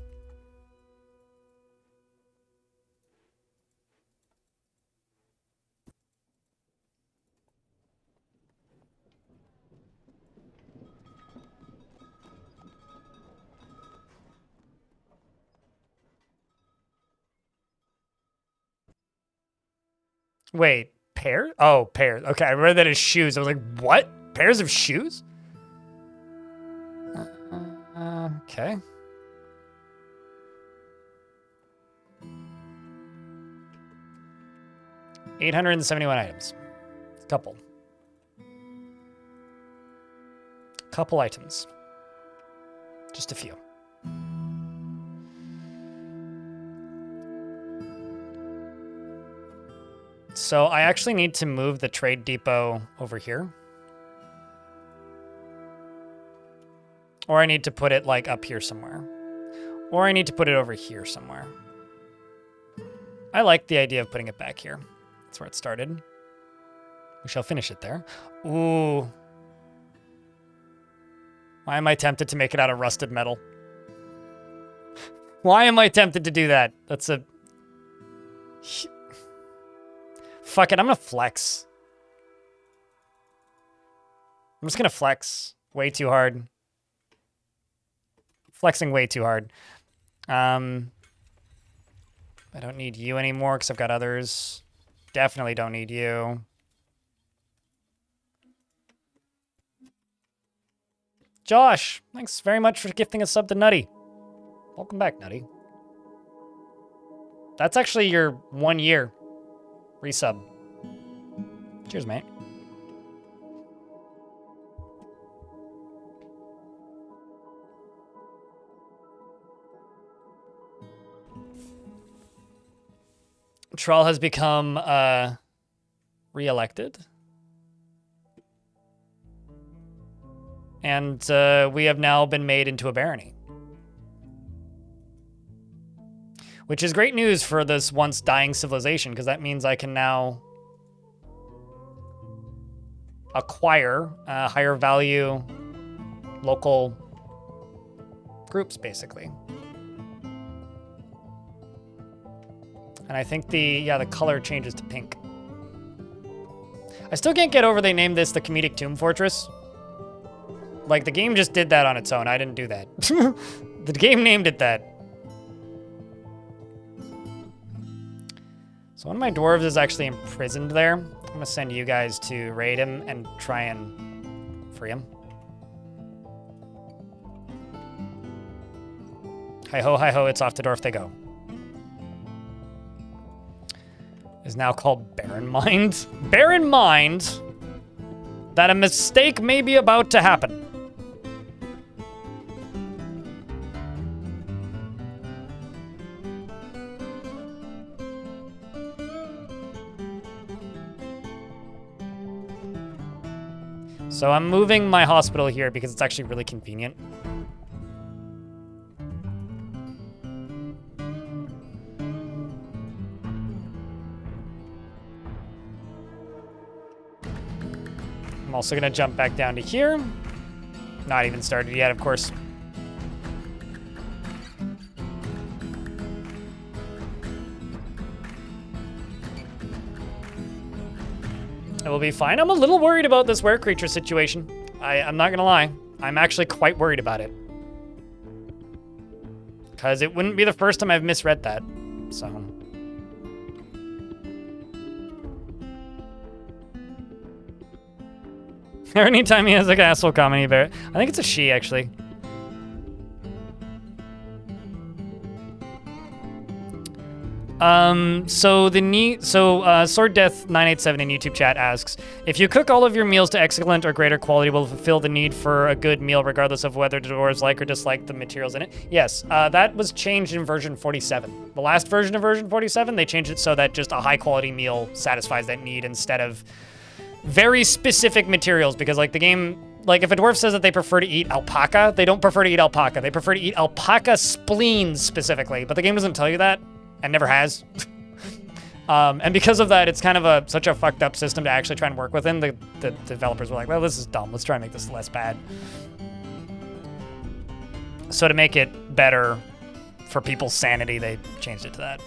Wait, pair? Oh, pairs. Okay, I read that as shoes. I was like, what? Pairs of shoes? Okay. $871 items. Couple items. Just a few. So I actually need to move the trade depot over here. Or I need to put it like up here somewhere. Or I need to put it over here somewhere. I like the idea of putting it back here. That's where it started. We shall finish it there. Ooh. Why am I tempted to make it out of rusted metal? Why am I tempted to do that? That's a... Fuck it, I'm gonna flex. I'm just gonna flex way too hard. Flexing way too hard. I don't need you anymore because I've got others. Definitely don't need you. Josh, thanks very much for gifting a sub to Nutty. Welcome back, Nutty. That's actually your 1 year resub. Cheers, mate. Troll has become re-elected. And we have now been made into a barony. Which is great news for this once dying civilization, because that means I can now acquire higher value local groups, basically. And I think the color changes to pink. I still can't get over they named this the Comedic Tomb Fortress. Like, the game just did that on its own. I didn't do that. The game named it that. So one of my dwarves is actually imprisoned there. I'm gonna send you guys to raid him and try and free him. Hi-ho, it's off to Dwarf they go. Is now called Bear in Mind. Bear in mind that a mistake may be about to happen. So I'm moving my hospital here because it's actually really convenient. I'm also gonna jump back down to here. Not even started yet, of course. It will be fine. I'm a little worried about this were creature situation. I'm not gonna lie. I'm actually quite worried about it. Because it wouldn't be the first time I've misread that, so. Anytime he has like an asshole comment, I think it's a she, actually. Sword Death 987 in YouTube chat asks, if you cook all of your meals to excellent or greater quality, will it fulfill the need for a good meal regardless of whether dwarves like or dislike the materials in it? Yes, that was changed in version 47. The last version of version 47, they changed it so that just a high quality meal satisfies that need instead of very specific materials, because like the game, like if a dwarf says that they prefer to eat alpaca, they don't prefer to eat alpaca. They prefer to eat alpaca spleens specifically, but the game doesn't tell you that. And never has. And because of that, it's kind of such a fucked up system to actually try and work within. The developers were like, well, this is dumb. Let's try and make this less bad. So to make it better for people's sanity, they changed it to that.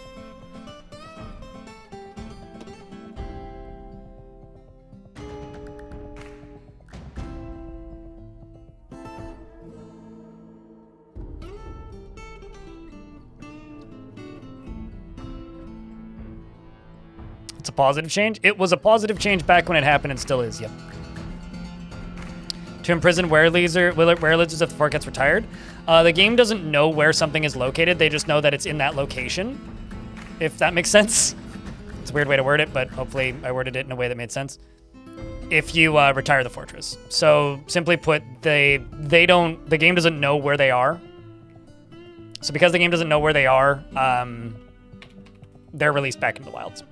It's a positive change. It was a positive change back when it happened and still is, yep. To imprison werelizards if the fort gets retired. The game doesn't know where something is located. They just know that it's in that location, if that makes sense. It's a weird way to word it, but hopefully I worded it in a way that made sense. If you retire the fortress. So simply put, the game doesn't know where they are. So because the game doesn't know where they are, they're released back into the wilds.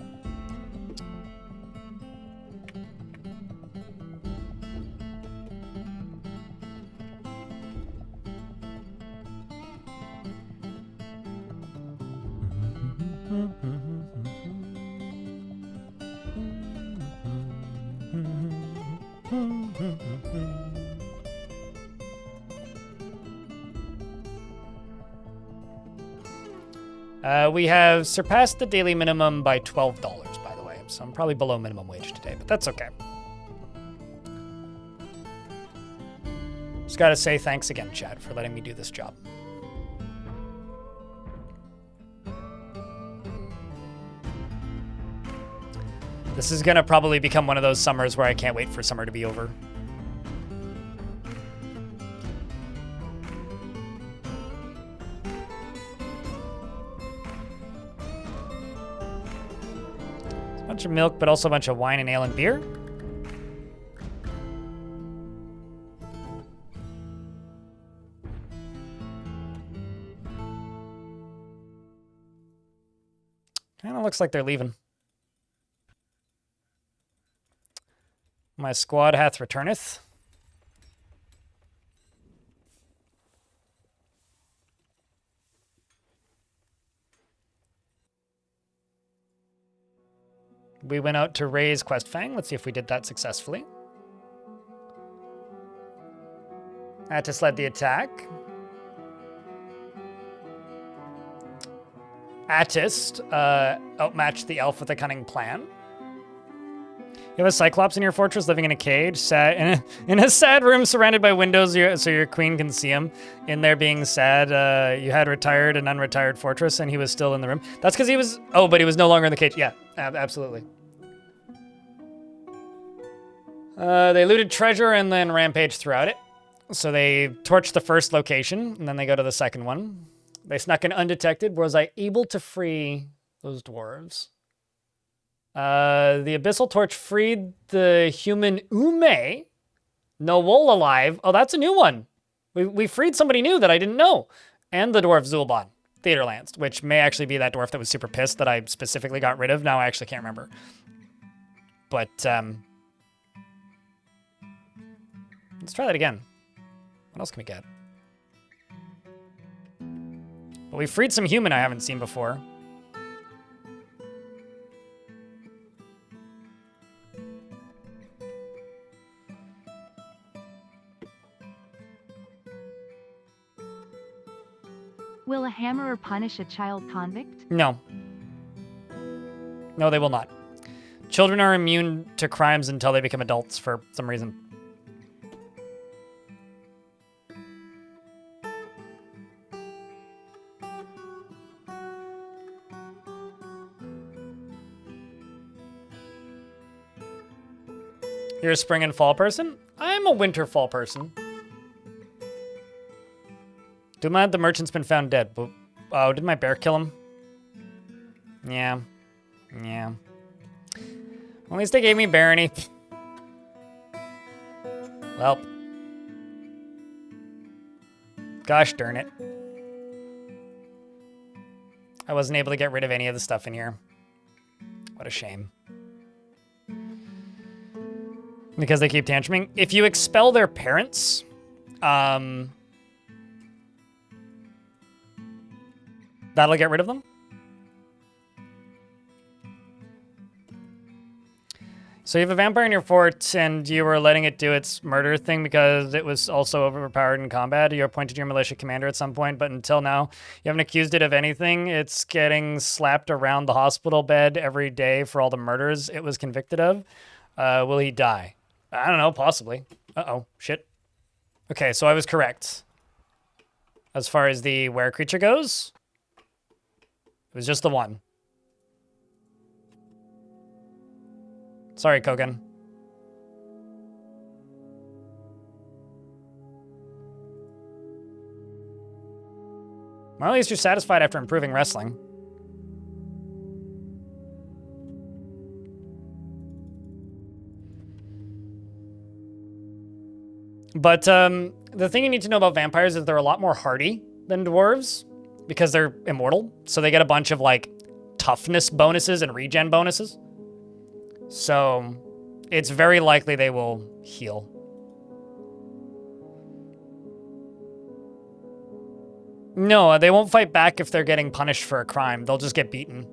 We have surpassed the daily minimum by $12, by the way. So I'm probably below minimum wage today, but that's okay. Just gotta say thanks again, Chad, for letting me do this job. This is gonna probably become one of those summers where I can't wait for summer to be over. A bunch of milk, but also a bunch of wine and ale and beer. Kinda looks like they're leaving. My squad hath returneth. We went out to raise Questfang. Let's see if we did that successfully. Attis led the attack. Attis outmatched the elf with a cunning plan. You have a cyclops in your fortress living in a cage, sad in a sad room surrounded by windows so your queen can see him. In there being sad, you had retired an unretired fortress and he was still in the room. That's because he was, oh, but he was no longer in the cage. Yeah, absolutely. They looted treasure and then rampaged throughout it. So they torched the first location and then they go to the second one. They snuck in undetected. Was I able to free those dwarves? The Abyssal Torch freed the human Ume. No wool alive. Oh, that's a new one. We freed somebody new that I didn't know. And the dwarf Zulban, Theaterlands, which may actually be that dwarf that was super pissed that I specifically got rid of. Now I actually can't remember. But, let's try that again. What else can we get? Well, we freed some human I haven't seen before. Will a hammerer punish a child convict? No. No, they will not. Children are immune to crimes until they become adults for some reason. You're a spring and fall person? I'm a winter fall person. Dumad, the merchant's been found dead. But, oh, did my bear kill him? Yeah. Yeah. At least they gave me barony. Well. Gosh darn it. I wasn't able to get rid of any of the stuff in here. What a shame. Because they keep tantruming. If you expel their parents, that'll get rid of them. So you have a vampire in your fort, and you were letting it do its murder thing because it was also overpowered in combat. You appointed your militia commander at some point, but until now, you haven't accused it of anything. It's getting slapped around the hospital bed every day for all the murders it was convicted of. Will he die? I don't know, possibly. Uh-oh, shit. Okay, so I was correct. As far as the were creature goes, it was just the one. Sorry, Kogan. Well, at least you're satisfied after improving wrestling. But the thing you need to know about vampires is they're a lot more hardy than dwarves because they're immortal. So they get a bunch of like toughness bonuses and regen bonuses. So it's very likely they will heal. No, they won't fight back if they're getting punished for a crime. They'll just get beaten.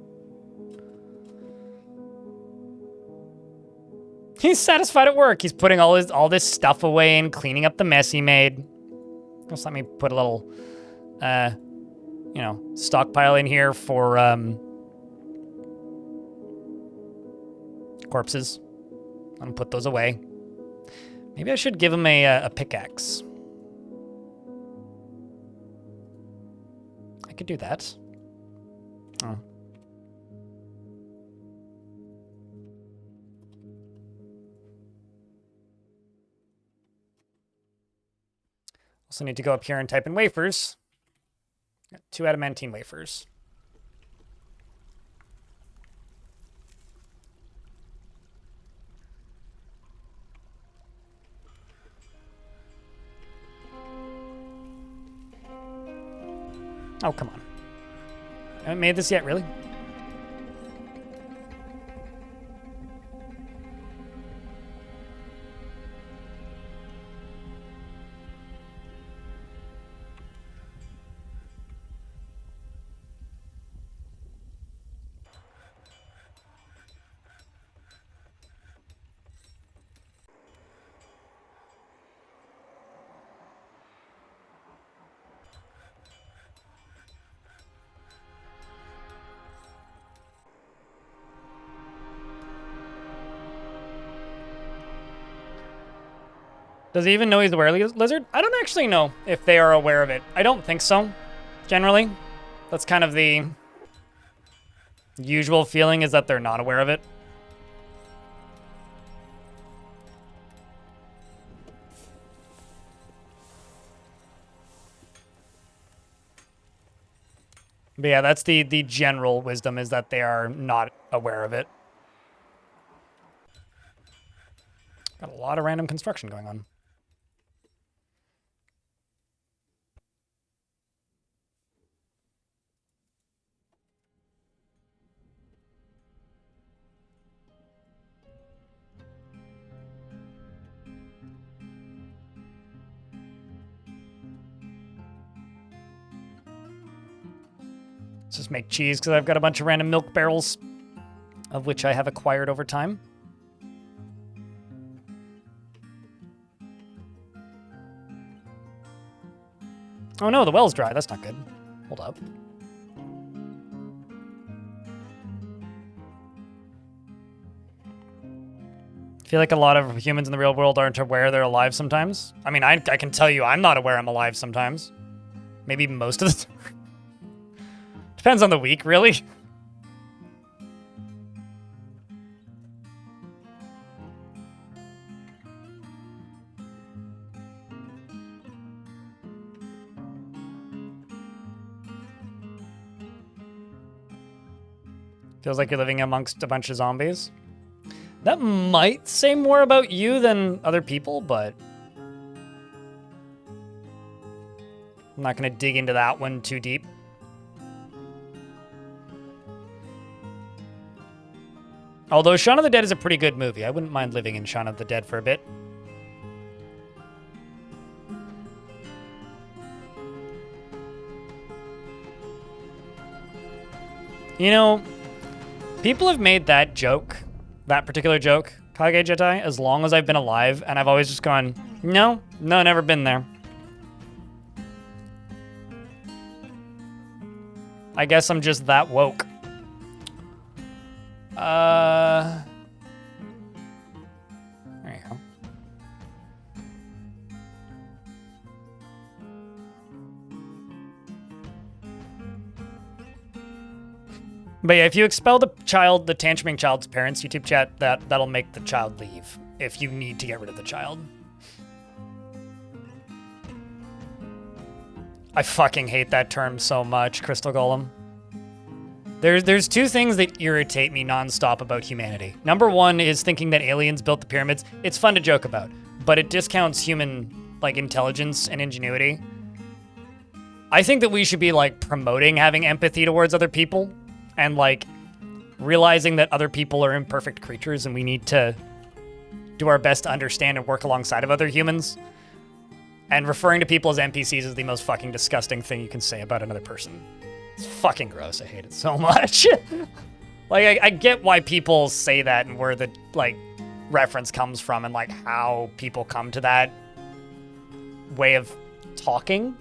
He's satisfied at work. He's putting all this stuff away and cleaning up the mess he made. Just let me put a little, you know, stockpile in here for corpses. I'm gonna put those away. Maybe I should give him a pickaxe. I could do that. Oh. Also need to go up here and type in wafers. Got 2 adamantine wafers. Oh, come on. I haven't made this yet, really? Does he even know he's aware of the lizard? I don't actually know if they are aware of it. I don't think so, generally. That's kind of the usual feeling, is that they're not aware of it. But yeah, that's the general wisdom, is that they are not aware of it. Got a lot of random construction going on. Let's just make cheese, because I've got a bunch of random milk barrels, of which I have acquired over time. Oh no, the well's dry. That's not good. Hold up. I feel like a lot of humans in the real world aren't aware they're alive sometimes. I mean, I can tell you I'm not aware I'm alive sometimes. Maybe most of the time. Depends on the week, really. Feels like you're living amongst a bunch of zombies. That might say more about you than other people, but I'm not going to dig into that one too deep. Although Shaun of the Dead is a pretty good movie. I wouldn't mind living in Shaun of the Dead for a bit. You know, people have made that joke, that particular joke, Kage Jedi as long as I've been alive, and I've always just gone, no, never been there. I guess I'm just that woke. There you go. But yeah, if you expel the tantruming child's parents, YouTube chat, that'll make the child leave if you need to get rid of the child. I fucking hate that term so much, Crystal Golem. There's two things that irritate me nonstop about humanity. Number one is thinking that aliens built the pyramids. It's fun to joke about, but it discounts human, like, intelligence and ingenuity. I think that we should be, like, promoting having empathy towards other people and, like, realizing that other people are imperfect creatures and we need to do our best to understand and work alongside of other humans. And referring to people as NPCs is the most fucking disgusting thing you can say about another person. It's fucking gross. I hate it so much. Like, I get why people say that and where the, like, reference comes from and, like, how people come to that way of talking.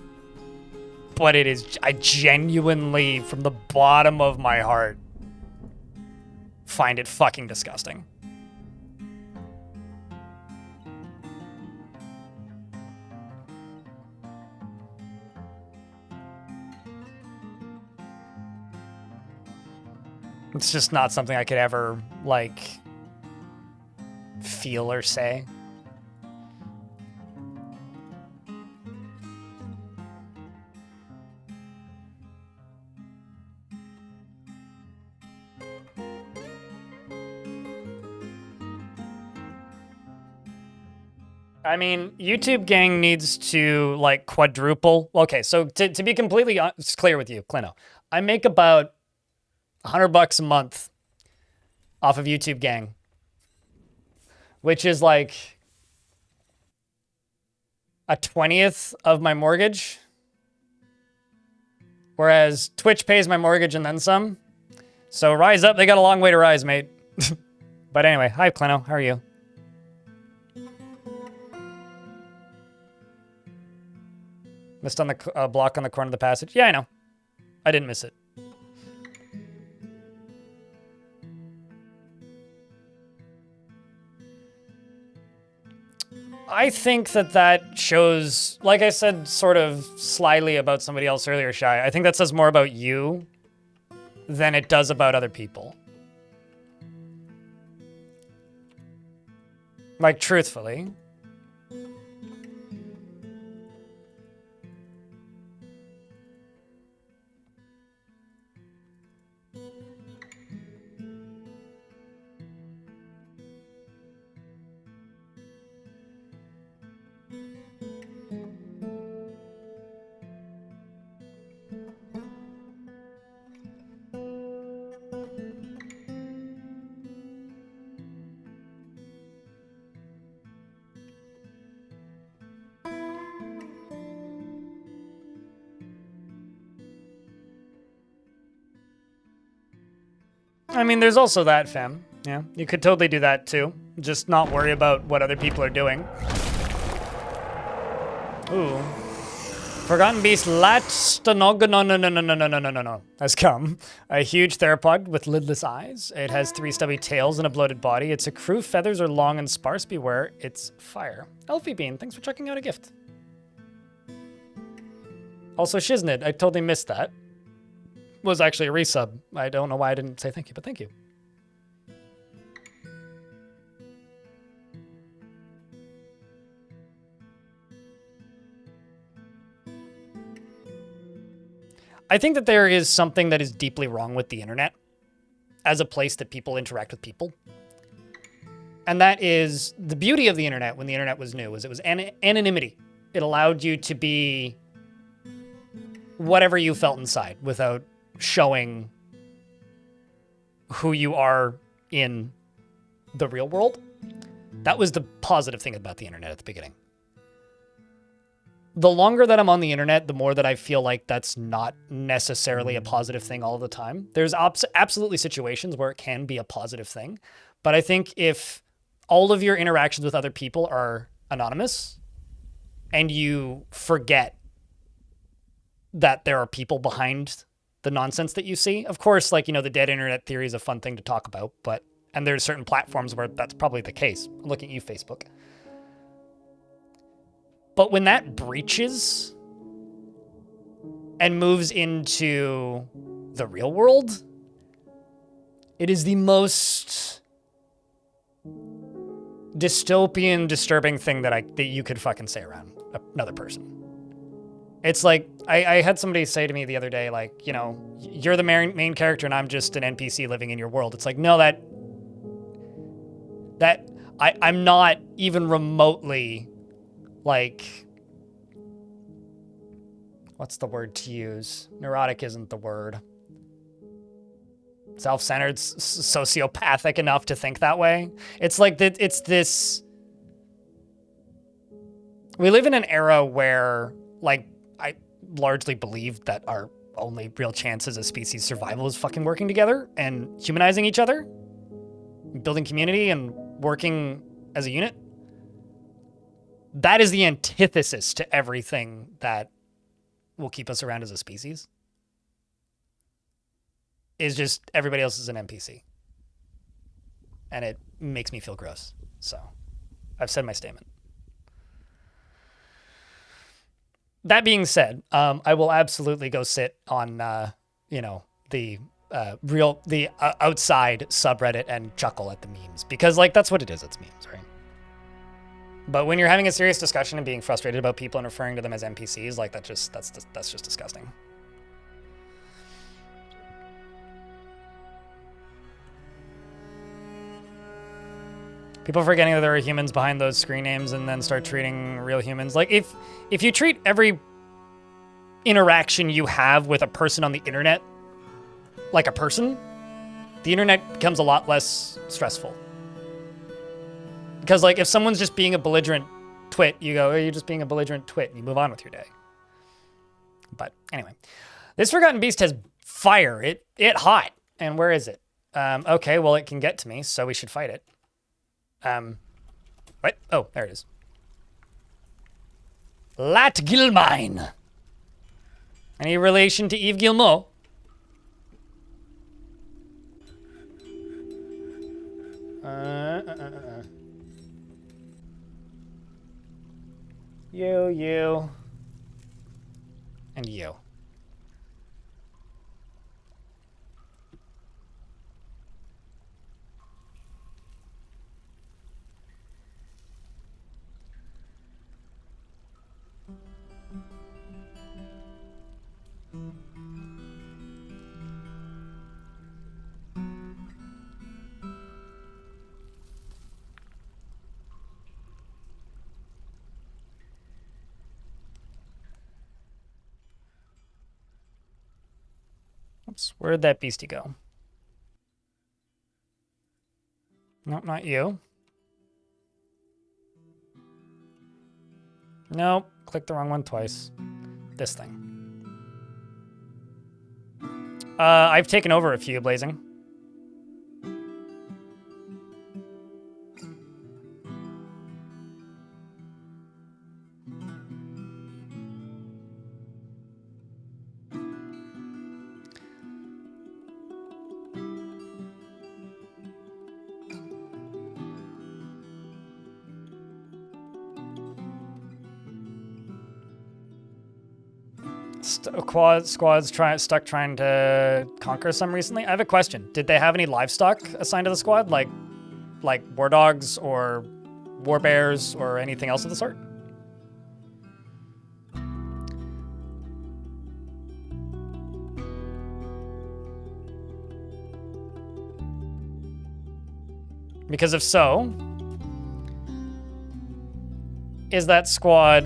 But it is, I genuinely, from the bottom of my heart, find it fucking disgusting. It's just not something I could ever, like, feel or say. I mean, YouTube gang needs to, like, quadruple. Okay, so to be completely clear with you, Clino, I make about $100 a month off of YouTube gang, which is like a 20th of my mortgage, whereas Twitch pays my mortgage and then some. So rise up, they got a long way to rise, mate. But anyway, hi Clino, how are you? Missed on the block on the corner of the passage. Yeah, I know. I didn't miss it. I think that shows, like I said sort of slyly about somebody else earlier, Shy, I think that says more about you than it does about other people. Like, truthfully. I mean, there's also that, fam. Yeah, you could totally do that too. Just not worry about what other people are doing. Ooh. Forgotten Beast no has come. A huge theropod with lidless eyes. It has 3 stubby tails and a bloated body. Its accrue feathers are long and sparse. Beware, it's fire. Elfie Bean, thanks for checking out a gift. Also, Shiznid, I totally missed that. Was actually a resub. I don't know why I didn't say thank you, but thank you. I think that there is something that is deeply wrong with the internet as a place that people interact with people. And that is the beauty of the internet when the internet was new, was it was anonymity. It allowed you to be whatever you felt inside without showing who you are in the real world. That was the positive thing about the internet at the beginning. The longer that I'm on the internet, the more that I feel like that's not necessarily a positive thing all the time. There's absolutely situations where it can be a positive thing. But I think if all of your interactions with other people are anonymous, and you forget that there are people behind the nonsense that you see. Of course, like, the dead internet theory is a fun thing to talk about, and there's certain platforms where that's probably the case. I'm looking at you, Facebook. But when that breaches and moves into the real world, it is the most dystopian, disturbing thing that you could fucking say around another person. It's like, I had somebody say to me the other day, like, you're the main character and I'm just an NPC living in your world. It's like, no, I'm not even remotely, like, what's the word to use? Neurotic isn't the word. Self-centered, sociopathic enough to think that way. It's like it's this. We live in an era where, like, I largely believe that our only real chance as a species survival is fucking working together and humanizing each other, building community and working as a unit. That is the antithesis to everything that will keep us around as a species. Is just everybody else is an NPC. And it makes me feel gross. So I've said my statement. That being said, I will absolutely go sit on, the outside subreddit and chuckle at the memes, because, like, that's what it is. It's memes, right? But when you're having a serious discussion and being frustrated about people and referring to them as NPCs, like, that's just disgusting. People forgetting that there are humans behind those screen names and then start treating real humans. Like, if you treat every interaction you have with a person on the internet like a person, the internet becomes a lot less stressful. Because, like, if someone's just being a belligerent twit, you go, oh, you're just being a belligerent twit, and you move on with your day. But anyway, this Forgotten Beast has fire. It hot. And where is it? Okay, well, it can get to me, so we should fight it. What? Oh, there it is. Lat Gilmine. Any relation to Yves Guillemot? You. And you. Oops, where'd that beastie go? Nope, not you. Nope, clicked the wrong one twice. This thing. I've taken over a few, Blazing. Squad's stuck trying to conquer some recently. I have a question. Did they have any livestock assigned to the squad, like war dogs or war bears or anything else of the sort? Because if so, is that squad,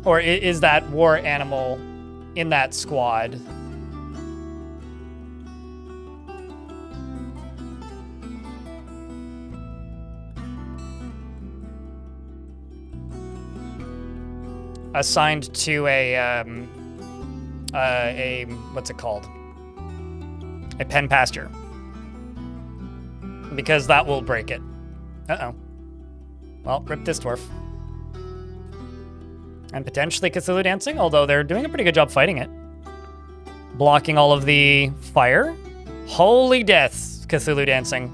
or is that war animal in that squad assigned to a what's it called? A pen pasture. because that will break it. Uh-oh. Well, rip this dwarf. And potentially Cthulhu Dancing, although they're doing a pretty good job fighting it. Blocking all of the fire. Holy death, Cthulhu Dancing.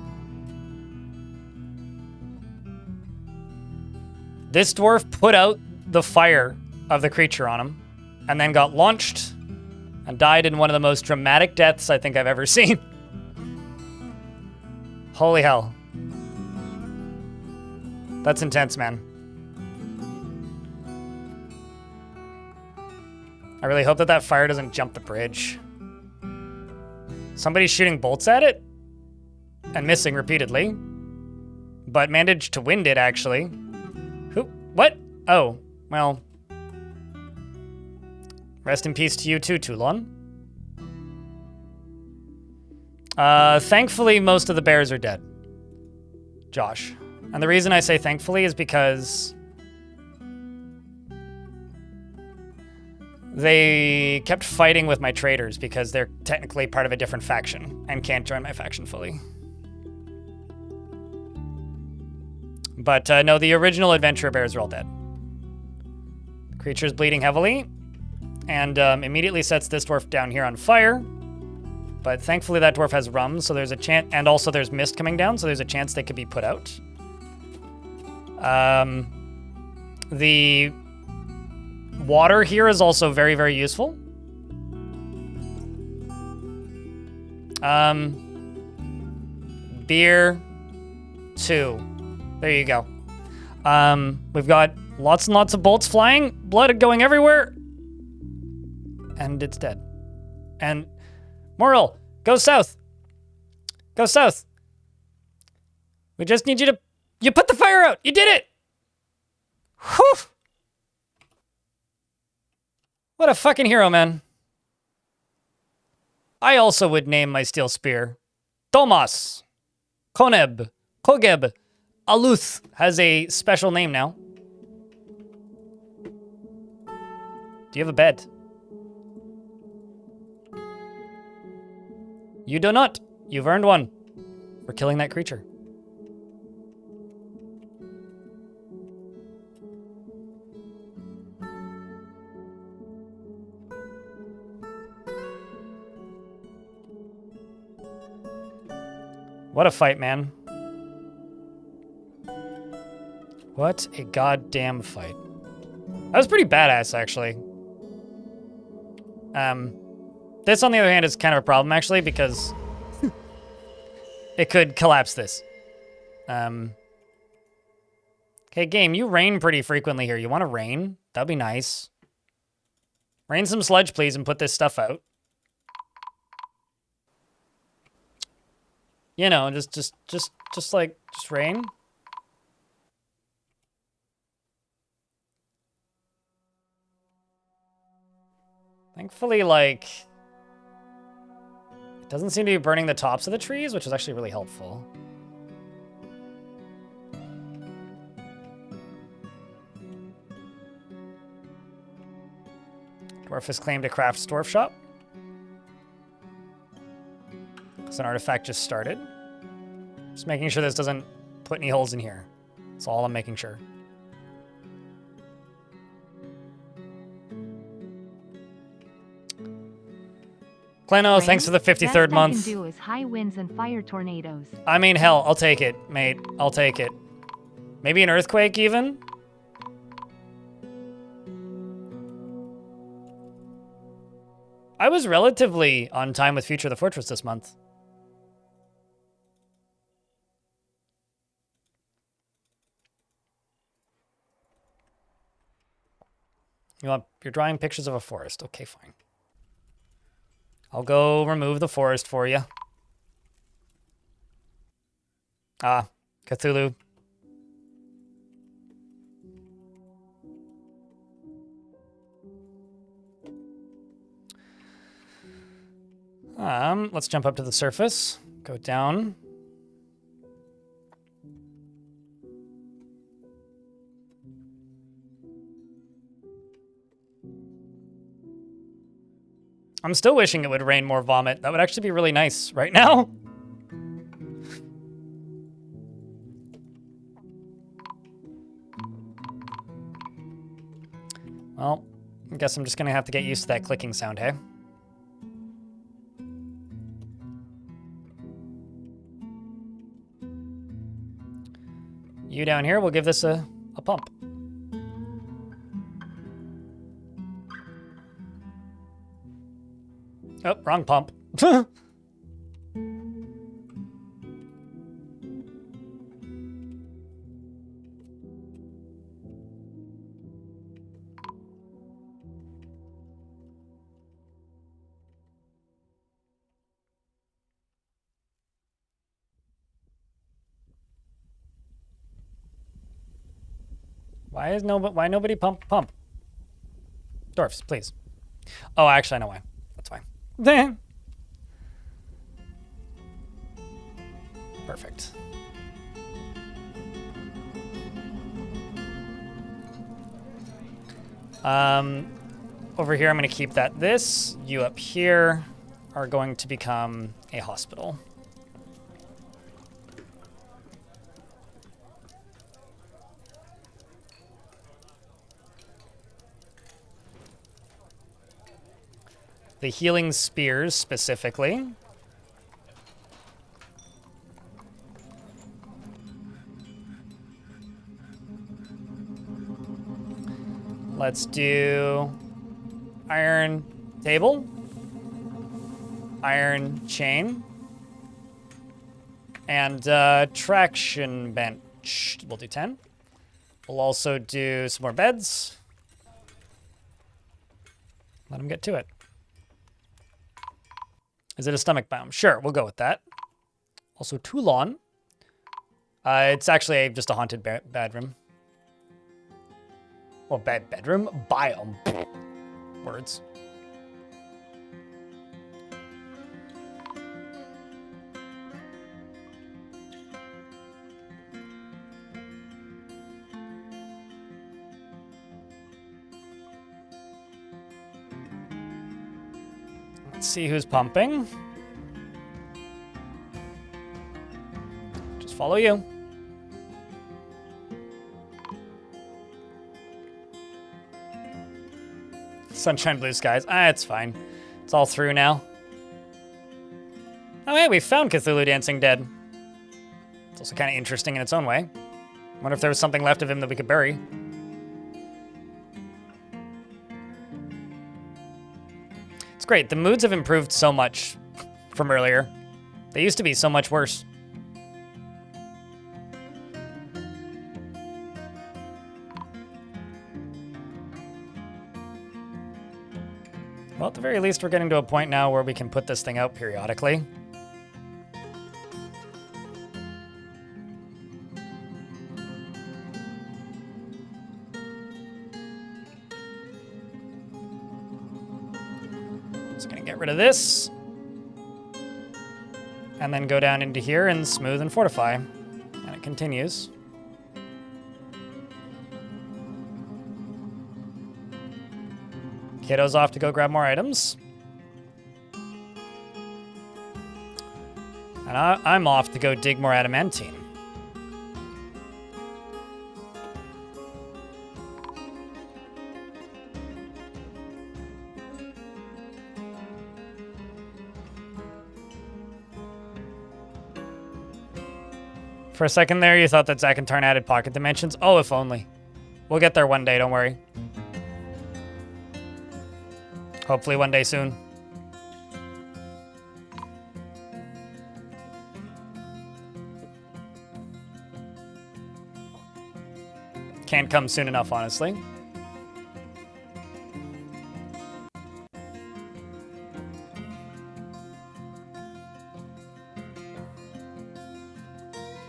This dwarf put out the fire of the creature on him, and then got launched and died in one of the most dramatic deaths I think I've ever seen. Holy hell. That's intense, man. I really hope that that fire doesn't jump the bridge. Somebody's shooting bolts at it and missing repeatedly, but managed to wind it, actually. Who? What? Oh, well. Rest in peace to you too, Toulon. Thankfully, most of the bears are dead. Josh. And the reason I say thankfully is because they kept fighting with my traders because they're technically part of a different faction and can't join my faction fully. But no, the original adventurer bears are all dead. The creature's bleeding heavily and immediately sets this dwarf down here on fire. But thankfully that dwarf has rum, so there's a chance, and also there's mist coming down, so there's a chance they could be put out. The water here is also very, very useful. Beer 2. There you go. We've got lots and lots of bolts flying, blood going everywhere, and it's dead. And Moral, go south. Go south. We just need you to... You put the fire out! You did it! Whew! What a fucking hero, man. I also would name my steel spear Tomas. Koneb. Kogeb. Aluth has a special name now. Do you have a bed? You do not. You've earned one for killing that creature. What a fight, man. What a goddamn fight. That was pretty badass, actually. This, on the other hand, is kind of a problem, actually, because it could collapse this. Okay, game, you rain pretty frequently here. You want to rain? That'd be nice. Rain some sludge, please, and put this stuff out. You know, just rain. Thankfully, like, it doesn't seem to be burning the tops of the trees, which is actually really helpful. Dwarf has claimed a crafts dwarf shop. Because an artifact just started. Just making sure this doesn't put any holes in here. That's all I'm making sure. Kleno, thanks for the 53rd month. Best I can do is high winds and fire tornadoes. I mean, hell, I'll take it, mate. I'll take it. Maybe an earthquake, even? I was relatively on time with Future of the Fortress this month. You're drawing pictures of a forest. Okay, fine. I'll go remove the forest for you. Ah, Cthulhu. Let's jump up to the surface. Go down. I'm still wishing it would rain more vomit. That would actually be really nice right now. Well, I guess I'm just gonna have to get used to that clicking sound, hey? You down here, we'll give this a pump. Oh, wrong pump. Why nobody pump? Dwarfs, please. Oh, actually, I know why. That's why. Perfect. Over here, I'm going to keep that. You up here are going to become a hospital. The healing spears, specifically. Let's do iron table, iron chain, and traction bench. We'll do 10. We'll also do some more beds. Let him get to it. Is it a stomach biome? Sure, we'll go with that. Also, Toulon. It's actually just a haunted bedroom. Well, bedroom? Biome. Words. Let's see who's pumping. Just follow you. Sunshine, blue skies. It's fine. It's all through now. Oh, hey, we found Cthulhu Dancing Dead. It's also kind of interesting in its own way. Wonder if there was something left of him that we could bury. It's great. The moods have improved so much from earlier. They used to be so much worse. Well, at the very least, we're getting to a point now where we can put this thing out periodically. Just gonna get rid of this. And then go down into here and smooth and fortify. And it continues. Kiddo's off to go grab more items. And I'm off to go dig more adamantine. For a second there, you thought that Zakantarn added pocket dimensions? Oh, if only. We'll get there one day, don't worry. Hopefully one day soon. Can't come soon enough, honestly.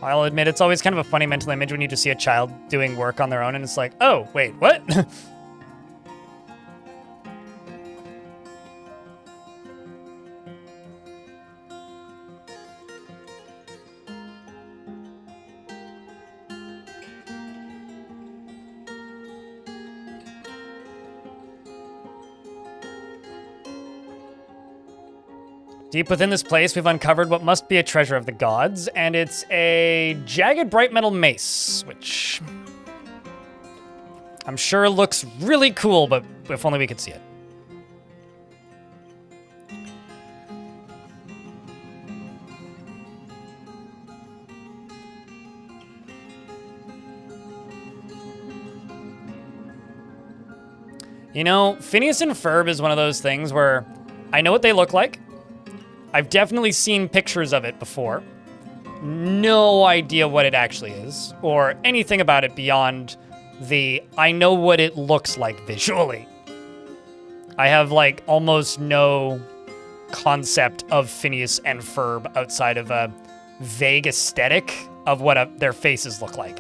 I'll admit, it's always kind of a funny mental image when you just see a child doing work on their own and it's like, oh, wait, what? Deep within this place, we've uncovered what must be a treasure of the gods, and it's a jagged bright metal mace, which I'm sure it looks really cool, but if only we could see it. You know, Phineas and Ferb is one of those things where I know what they look like. I've definitely seen pictures of it before. No idea what it actually is, or anything about it beyond the I know what it looks like visually. I have like almost no concept of Phineas and Ferb outside of a vague aesthetic of what their faces look like.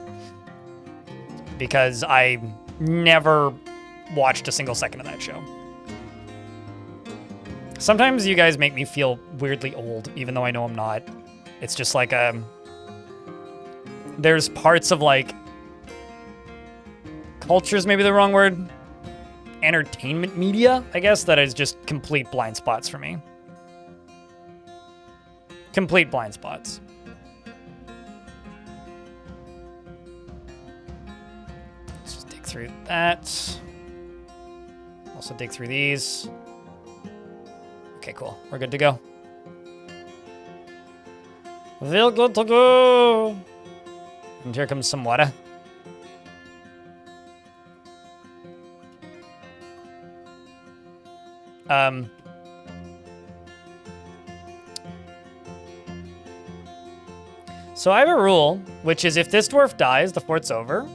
Because I never watched a single second of that show. Sometimes you guys make me feel weirdly old, even though I know I'm not. It's just like there's parts of like culture's maybe the wrong word. Entertainment media, I guess, that is just complete blind spots for me. Complete blind spots. Let's just dig through that. Also dig through these. Okay, cool. We're good to go. We're good to go. And here comes some water. So I have a rule, which is if this dwarf dies, the fort's over.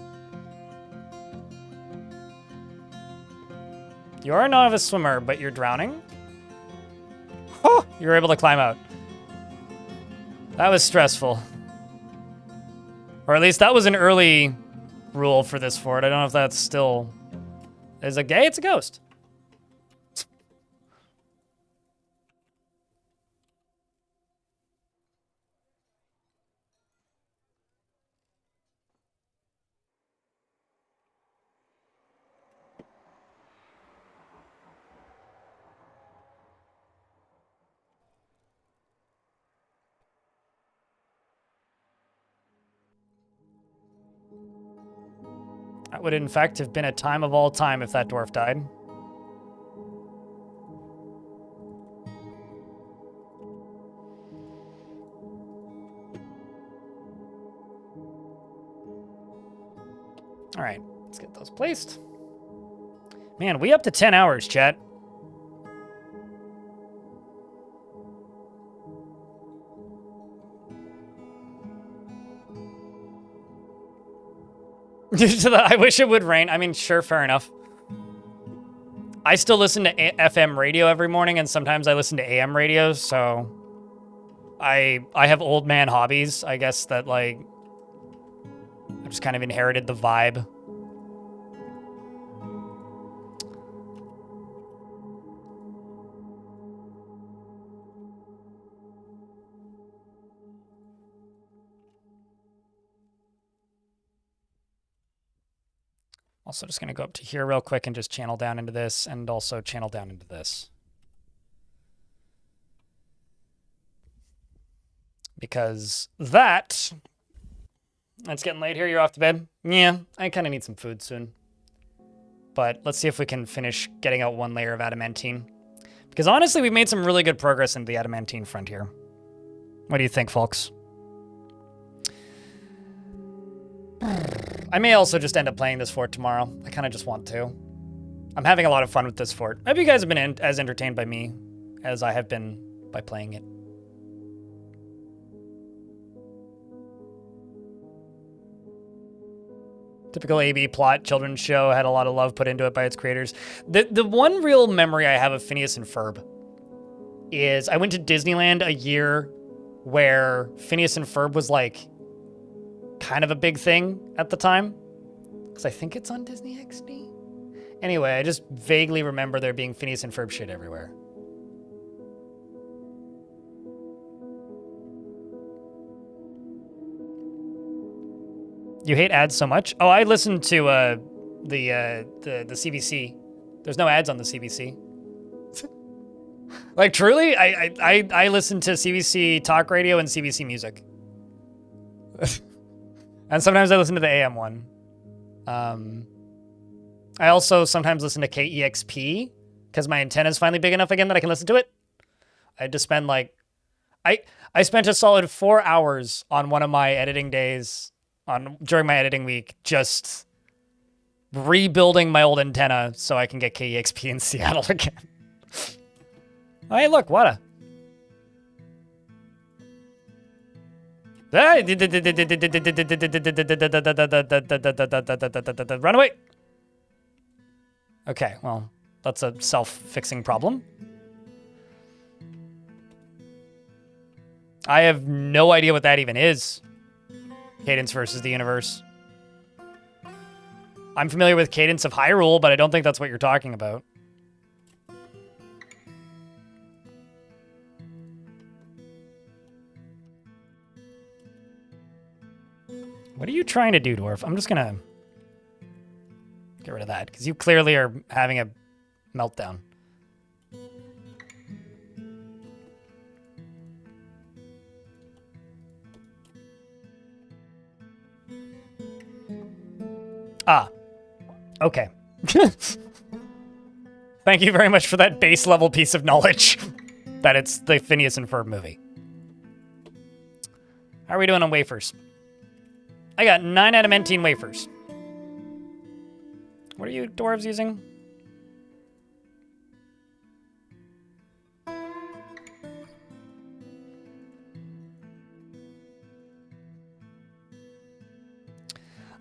You are a novice swimmer, but you're drowning. Oh, you're able to climb out. That was stressful. Or at least that was an early rule for this fort. I don't know if that's still... Is it gay? It's a ghost. That would in fact have been a time of all time if that dwarf died. All right, let's get those placed. Man, we up to 10 hours, chat. I wish it would rain. I mean, sure, fair enough. I still listen to FM radio every morning, and sometimes I listen to AM radio, so I have old man hobbies, I guess, that, like, I just kind of inherited the vibe. Also just going to go up to here real quick and just channel down into this, and also channel down into this. Because it's getting late here. You're off to bed? Yeah, I kind of need some food soon. But let's see if we can finish getting out one layer of adamantine. Because honestly, we've made some really good progress into the adamantine frontier. What do you think, folks? I may also just end up playing this fort tomorrow. I kind of just want to. I'm having a lot of fun with this fort. I hope you guys have been as entertained by me as I have been by playing it. Typical AB plot, children's show, had a lot of love put into it by its creators. The one real memory I have of Phineas and Ferb is I went to Disneyland a year where Phineas and Ferb was like kind of a big thing at the time. Because I think it's on Disney XD. Anyway, I just vaguely remember there being Phineas and Ferb shit everywhere. You hate ads so much? Oh, I listen to the CBC. There's no ads on the CBC. Like truly, I listen to CBC Talk Radio and CBC Music. And sometimes I listen to the AM one. I also sometimes listen to KEXP because my antenna's finally big enough again that I can listen to it. I had to spend like, I spent a solid 4 hours on one of my editing days during my editing week just rebuilding my old antenna so I can get KEXP in Seattle again. Oh, hey, look, Wada. Run away. Okay, well, that's a self-fixing problem. I have no idea what that even is. Cadence versus the universe. I'm familiar with Cadence of Hyrule, but I don't think that's what you're talking about. What are you trying to do, Dwarf? I'm just gonna get rid of that, because you clearly are having a meltdown. Ah. Okay. Thank you very much for that base level piece of knowledge that it's the Phineas and Ferb movie. How are we doing on wafers? I got 9 adamantine wafers. What are you dwarves using?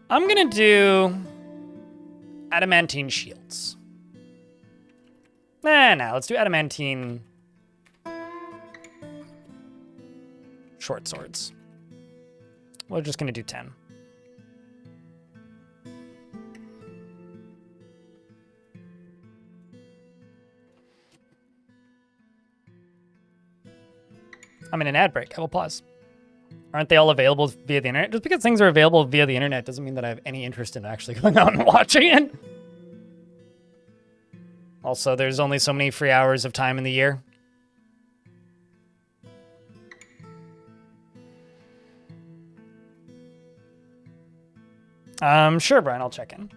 I'm gonna do adamantine shields. Nah, let's do adamantine short swords. We're just gonna do 10. I'm in an ad break. I will pause. Aren't they all available via the internet? Just because things are available via the internet doesn't mean that I have any interest in actually going out and watching it. Also, there's only so many free hours of time in the year. Sure, Brian, I'll check in.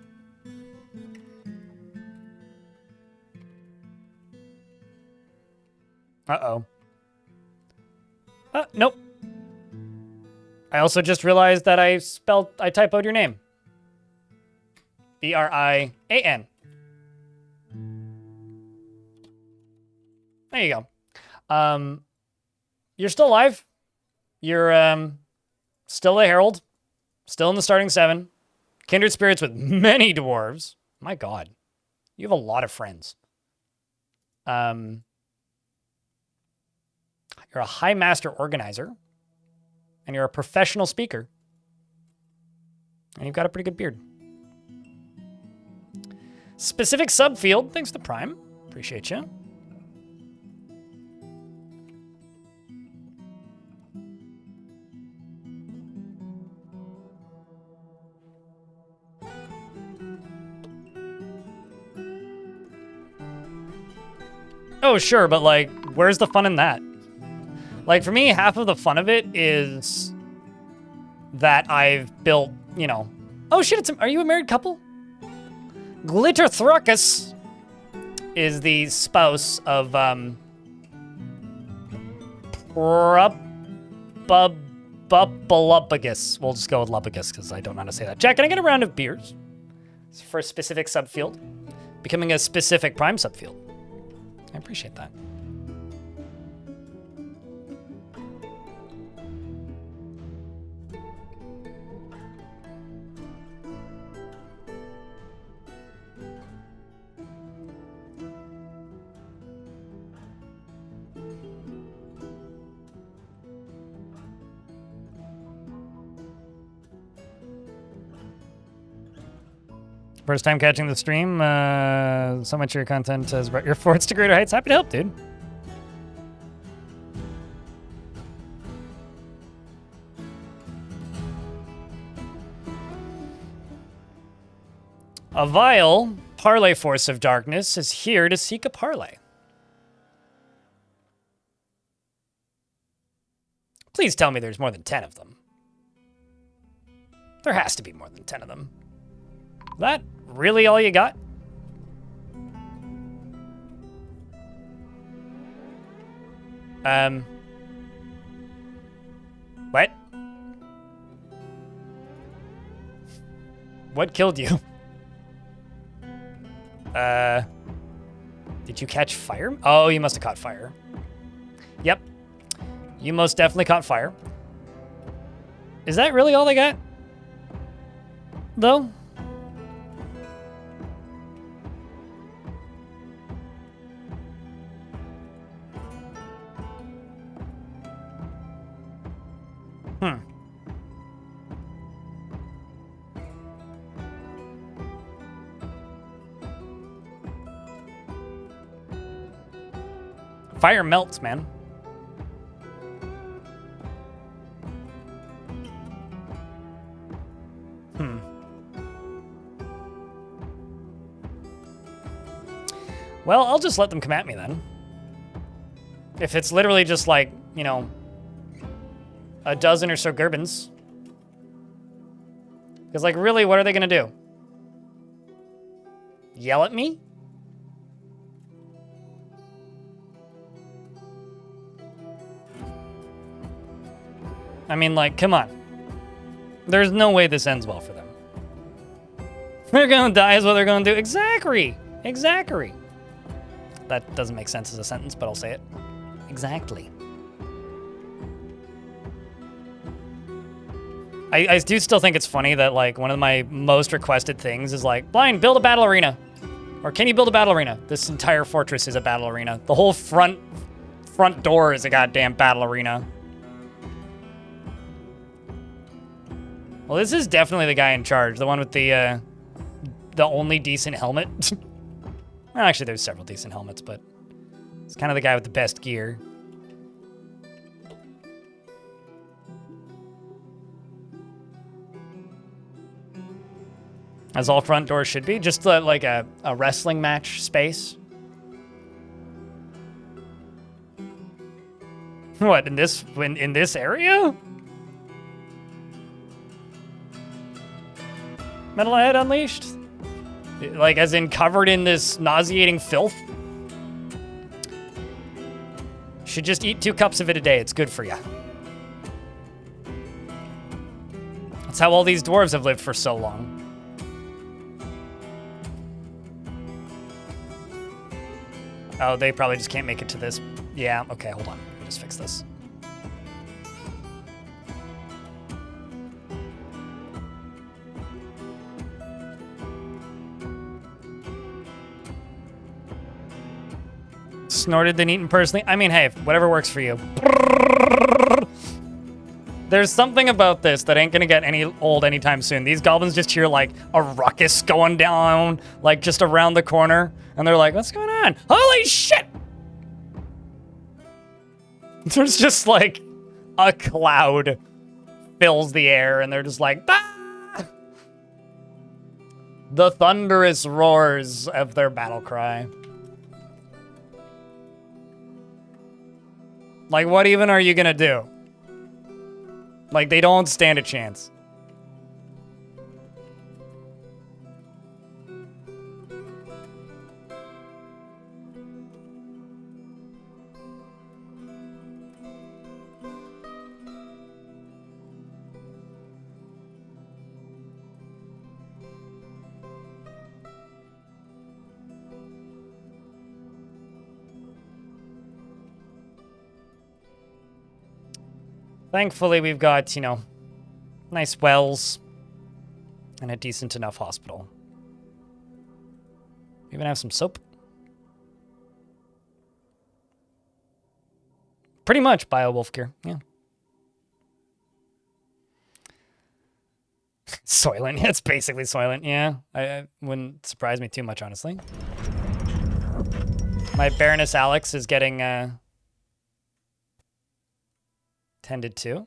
Uh-oh. Nope. I also just realized that I typoed your name. B-R-I-A-N. There you go. You're still alive. You're still a herald. Still in the starting 7. Kindred spirits with many dwarves. My God. You have a lot of friends. You're a high master organizer. And you're a professional speaker. And you've got a pretty good beard. Specific subfield. Thanks to Prime. Appreciate you. Oh, sure, but like, where's the fun in that? Like, for me, half of the fun of it is that I've built, you know... Oh, shit, are you a married couple? Glitter Thruckus is the spouse of, Lupagus. We'll just go with Lupagus, because I don't know how to say that. Jack, can I get a round of beers? It's for a specific subfield. Becoming a specific prime subfield. I appreciate that. First time catching the stream. So much of your content has brought your forts to greater heights. Happy to help, dude. A vile parlay force of darkness is here to seek a parlay. Please tell me there's more than 10 of them. There has to be more than 10 of them. Is that really all you got? What? What killed you? Did you catch fire? Oh, you must have caught fire. Yep. You most definitely caught fire. Is that really all they got? Though? Fire melts, man. Well, I'll just let them come at me then. If it's literally just like, you know, a dozen or so Gerbins. Because, like, really, what are they gonna do? Yell at me? I mean, like, come on. There's no way this ends well for them. They're gonna die is what they're gonna do. Exactly. Exactly. That doesn't make sense as a sentence, but I'll say it. Exactly. I do still think it's funny that, like, one of my most requested things is, like, Blind, build a battle arena. Or can you build a battle arena? This entire fortress is a battle arena. The whole front door is a goddamn battle arena. Well, this is definitely the guy in charge. The one with the only decent helmet. Well, actually, there's several decent helmets, but it's kind of the guy with the best gear. As all front doors should be. Just like a wrestling match space. What, in this area? Metalhead Unleashed? Like, as in covered in this nauseating filth? Should just eat 2 cups of it a day. It's good for you. That's how all these dwarves have lived for so long. Oh, they probably just can't make it to this. Yeah, okay, hold on. Let me just fix this. Snorted than eaten personally. I mean, hey, whatever works for you. There's something about this that ain't gonna get any old anytime soon. These goblins just hear like a ruckus going down, like just around the corner, and they're like, what's going on? Holy shit! There's just like a cloud fills the air, and they're just like, ah! The thunderous roars of their battle cry. Like, what even are you gonna do? Like, they don't stand a chance. Thankfully, we've got, you know, nice wells and a decent enough hospital. We even have some soap. Pretty much bio-wolf gear, yeah. Soylent, it's basically Soylent, yeah. I wouldn't surprise me too much, honestly. My Baroness Alex is getting, tended to.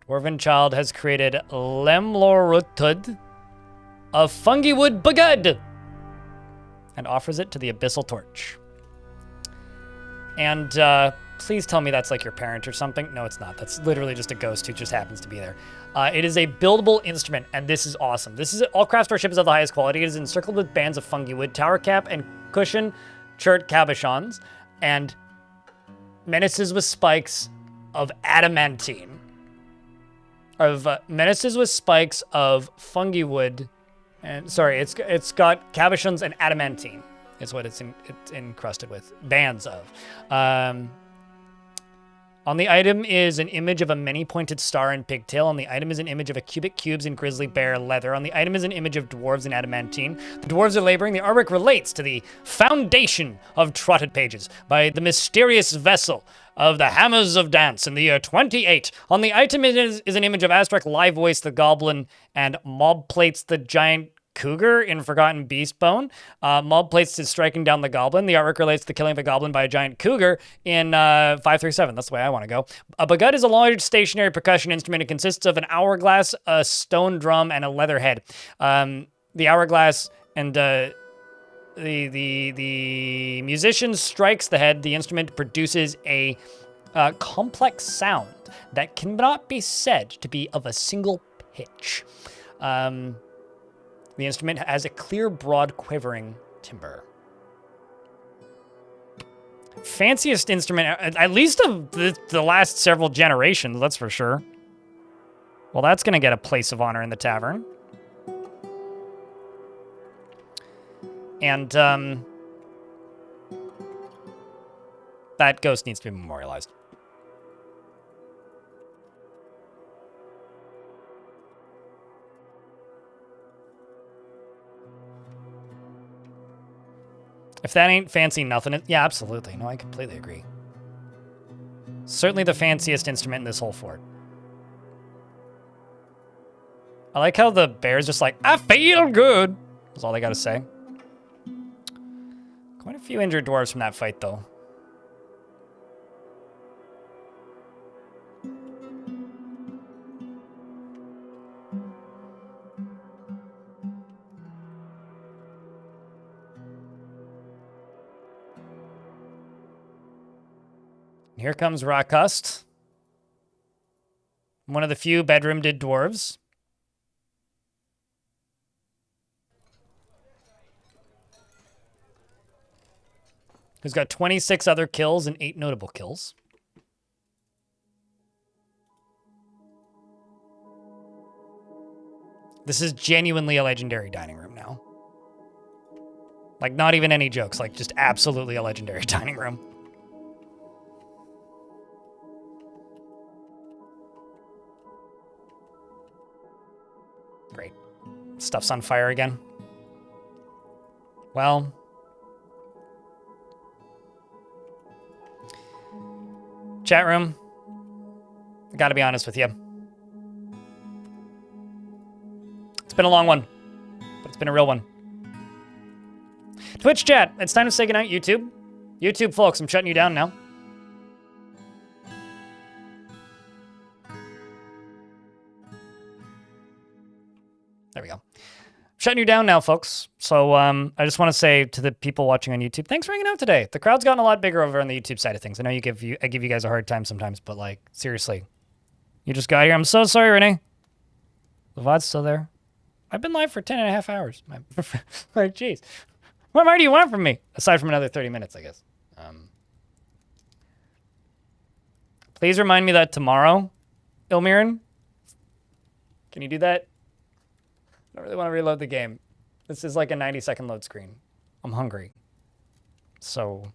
Dwarven child has created Lemlorutud of Fungiwood Bagud and offers it to the Abyssal Torch. And please tell me that's like your parent or something. No, it's not. That's literally just a ghost who just happens to be there. It is a buildable instrument, and this is awesome. This is all craftsmanship is of the highest quality. It is encircled with bands of fungi wood, tower cap, and cushion chert cabochons, and menaces with spikes of adamantine. Menaces with spikes of fungi wood. And sorry, it's got cabochons and adamantine. Is what it's encrusted with. Bands of. On the item is an image of a many-pointed star and pigtail. On the item is an image of a cubic cubes in grizzly bear leather. On the item is an image of dwarves in adamantine. The dwarves are laboring. The artwork relates to the foundation of Trotted Pages by the mysterious vessel of the Hammers of Dance in the year 28. On the item is an image of Aztec Live Voice the Goblin and Mob Plates the Giant Cougar in Forgotten Beast Bone. Mob Plates is striking down the goblin. The artwork relates to the killing of a goblin by a giant cougar in 537. That's the way I want to go. A bagut is a large stationary percussion instrument. It consists of an hourglass, a stone drum, and a leather head. The hourglass and the musician strikes the head. The instrument produces a complex sound that cannot be said to be of a single pitch. The instrument has a clear, broad, quivering timbre. Fanciest instrument, at least of the last several generations, that's for sure. Well, that's going to get a place of honor in the tavern. And that ghost needs to be memorialized. If that ain't fancy nothing, yeah, absolutely. No, I completely agree. Certainly the fanciest instrument in this whole fort. I like how the bear's just like, I feel good. That's all they gotta say. Quite a few injured dwarves from that fight, though. Here comes Rakust, one of the few bedroom-did dwarves. Who's got 26 other kills and 8 notable kills. This is genuinely a legendary dining room now. Like, not even any jokes, like, just absolutely a legendary dining room. Great. Stuff's on fire again. Well. Chat room. I gotta be honest with you. It's been a long one, but it's been a real one. Twitch chat, it's time to say goodnight, YouTube. YouTube folks, I'm shutting you down now. There we go. Shutting you down now, folks. So I just want to say to the people watching on YouTube, thanks for hanging out today. The crowd's gotten a lot bigger over on the YouTube side of things. I know I give you guys a hard time sometimes, but like, seriously. You just got here. I'm so sorry, Renee. The VOD's still there. I've been live for 10.5 hours. Like, jeez. What more do you want from me? Aside from another 30 minutes, I guess. Please remind me that tomorrow, Ilmirin, can you do that? I don't really want to reload the game. This is like a 90-second load screen. I'm hungry. So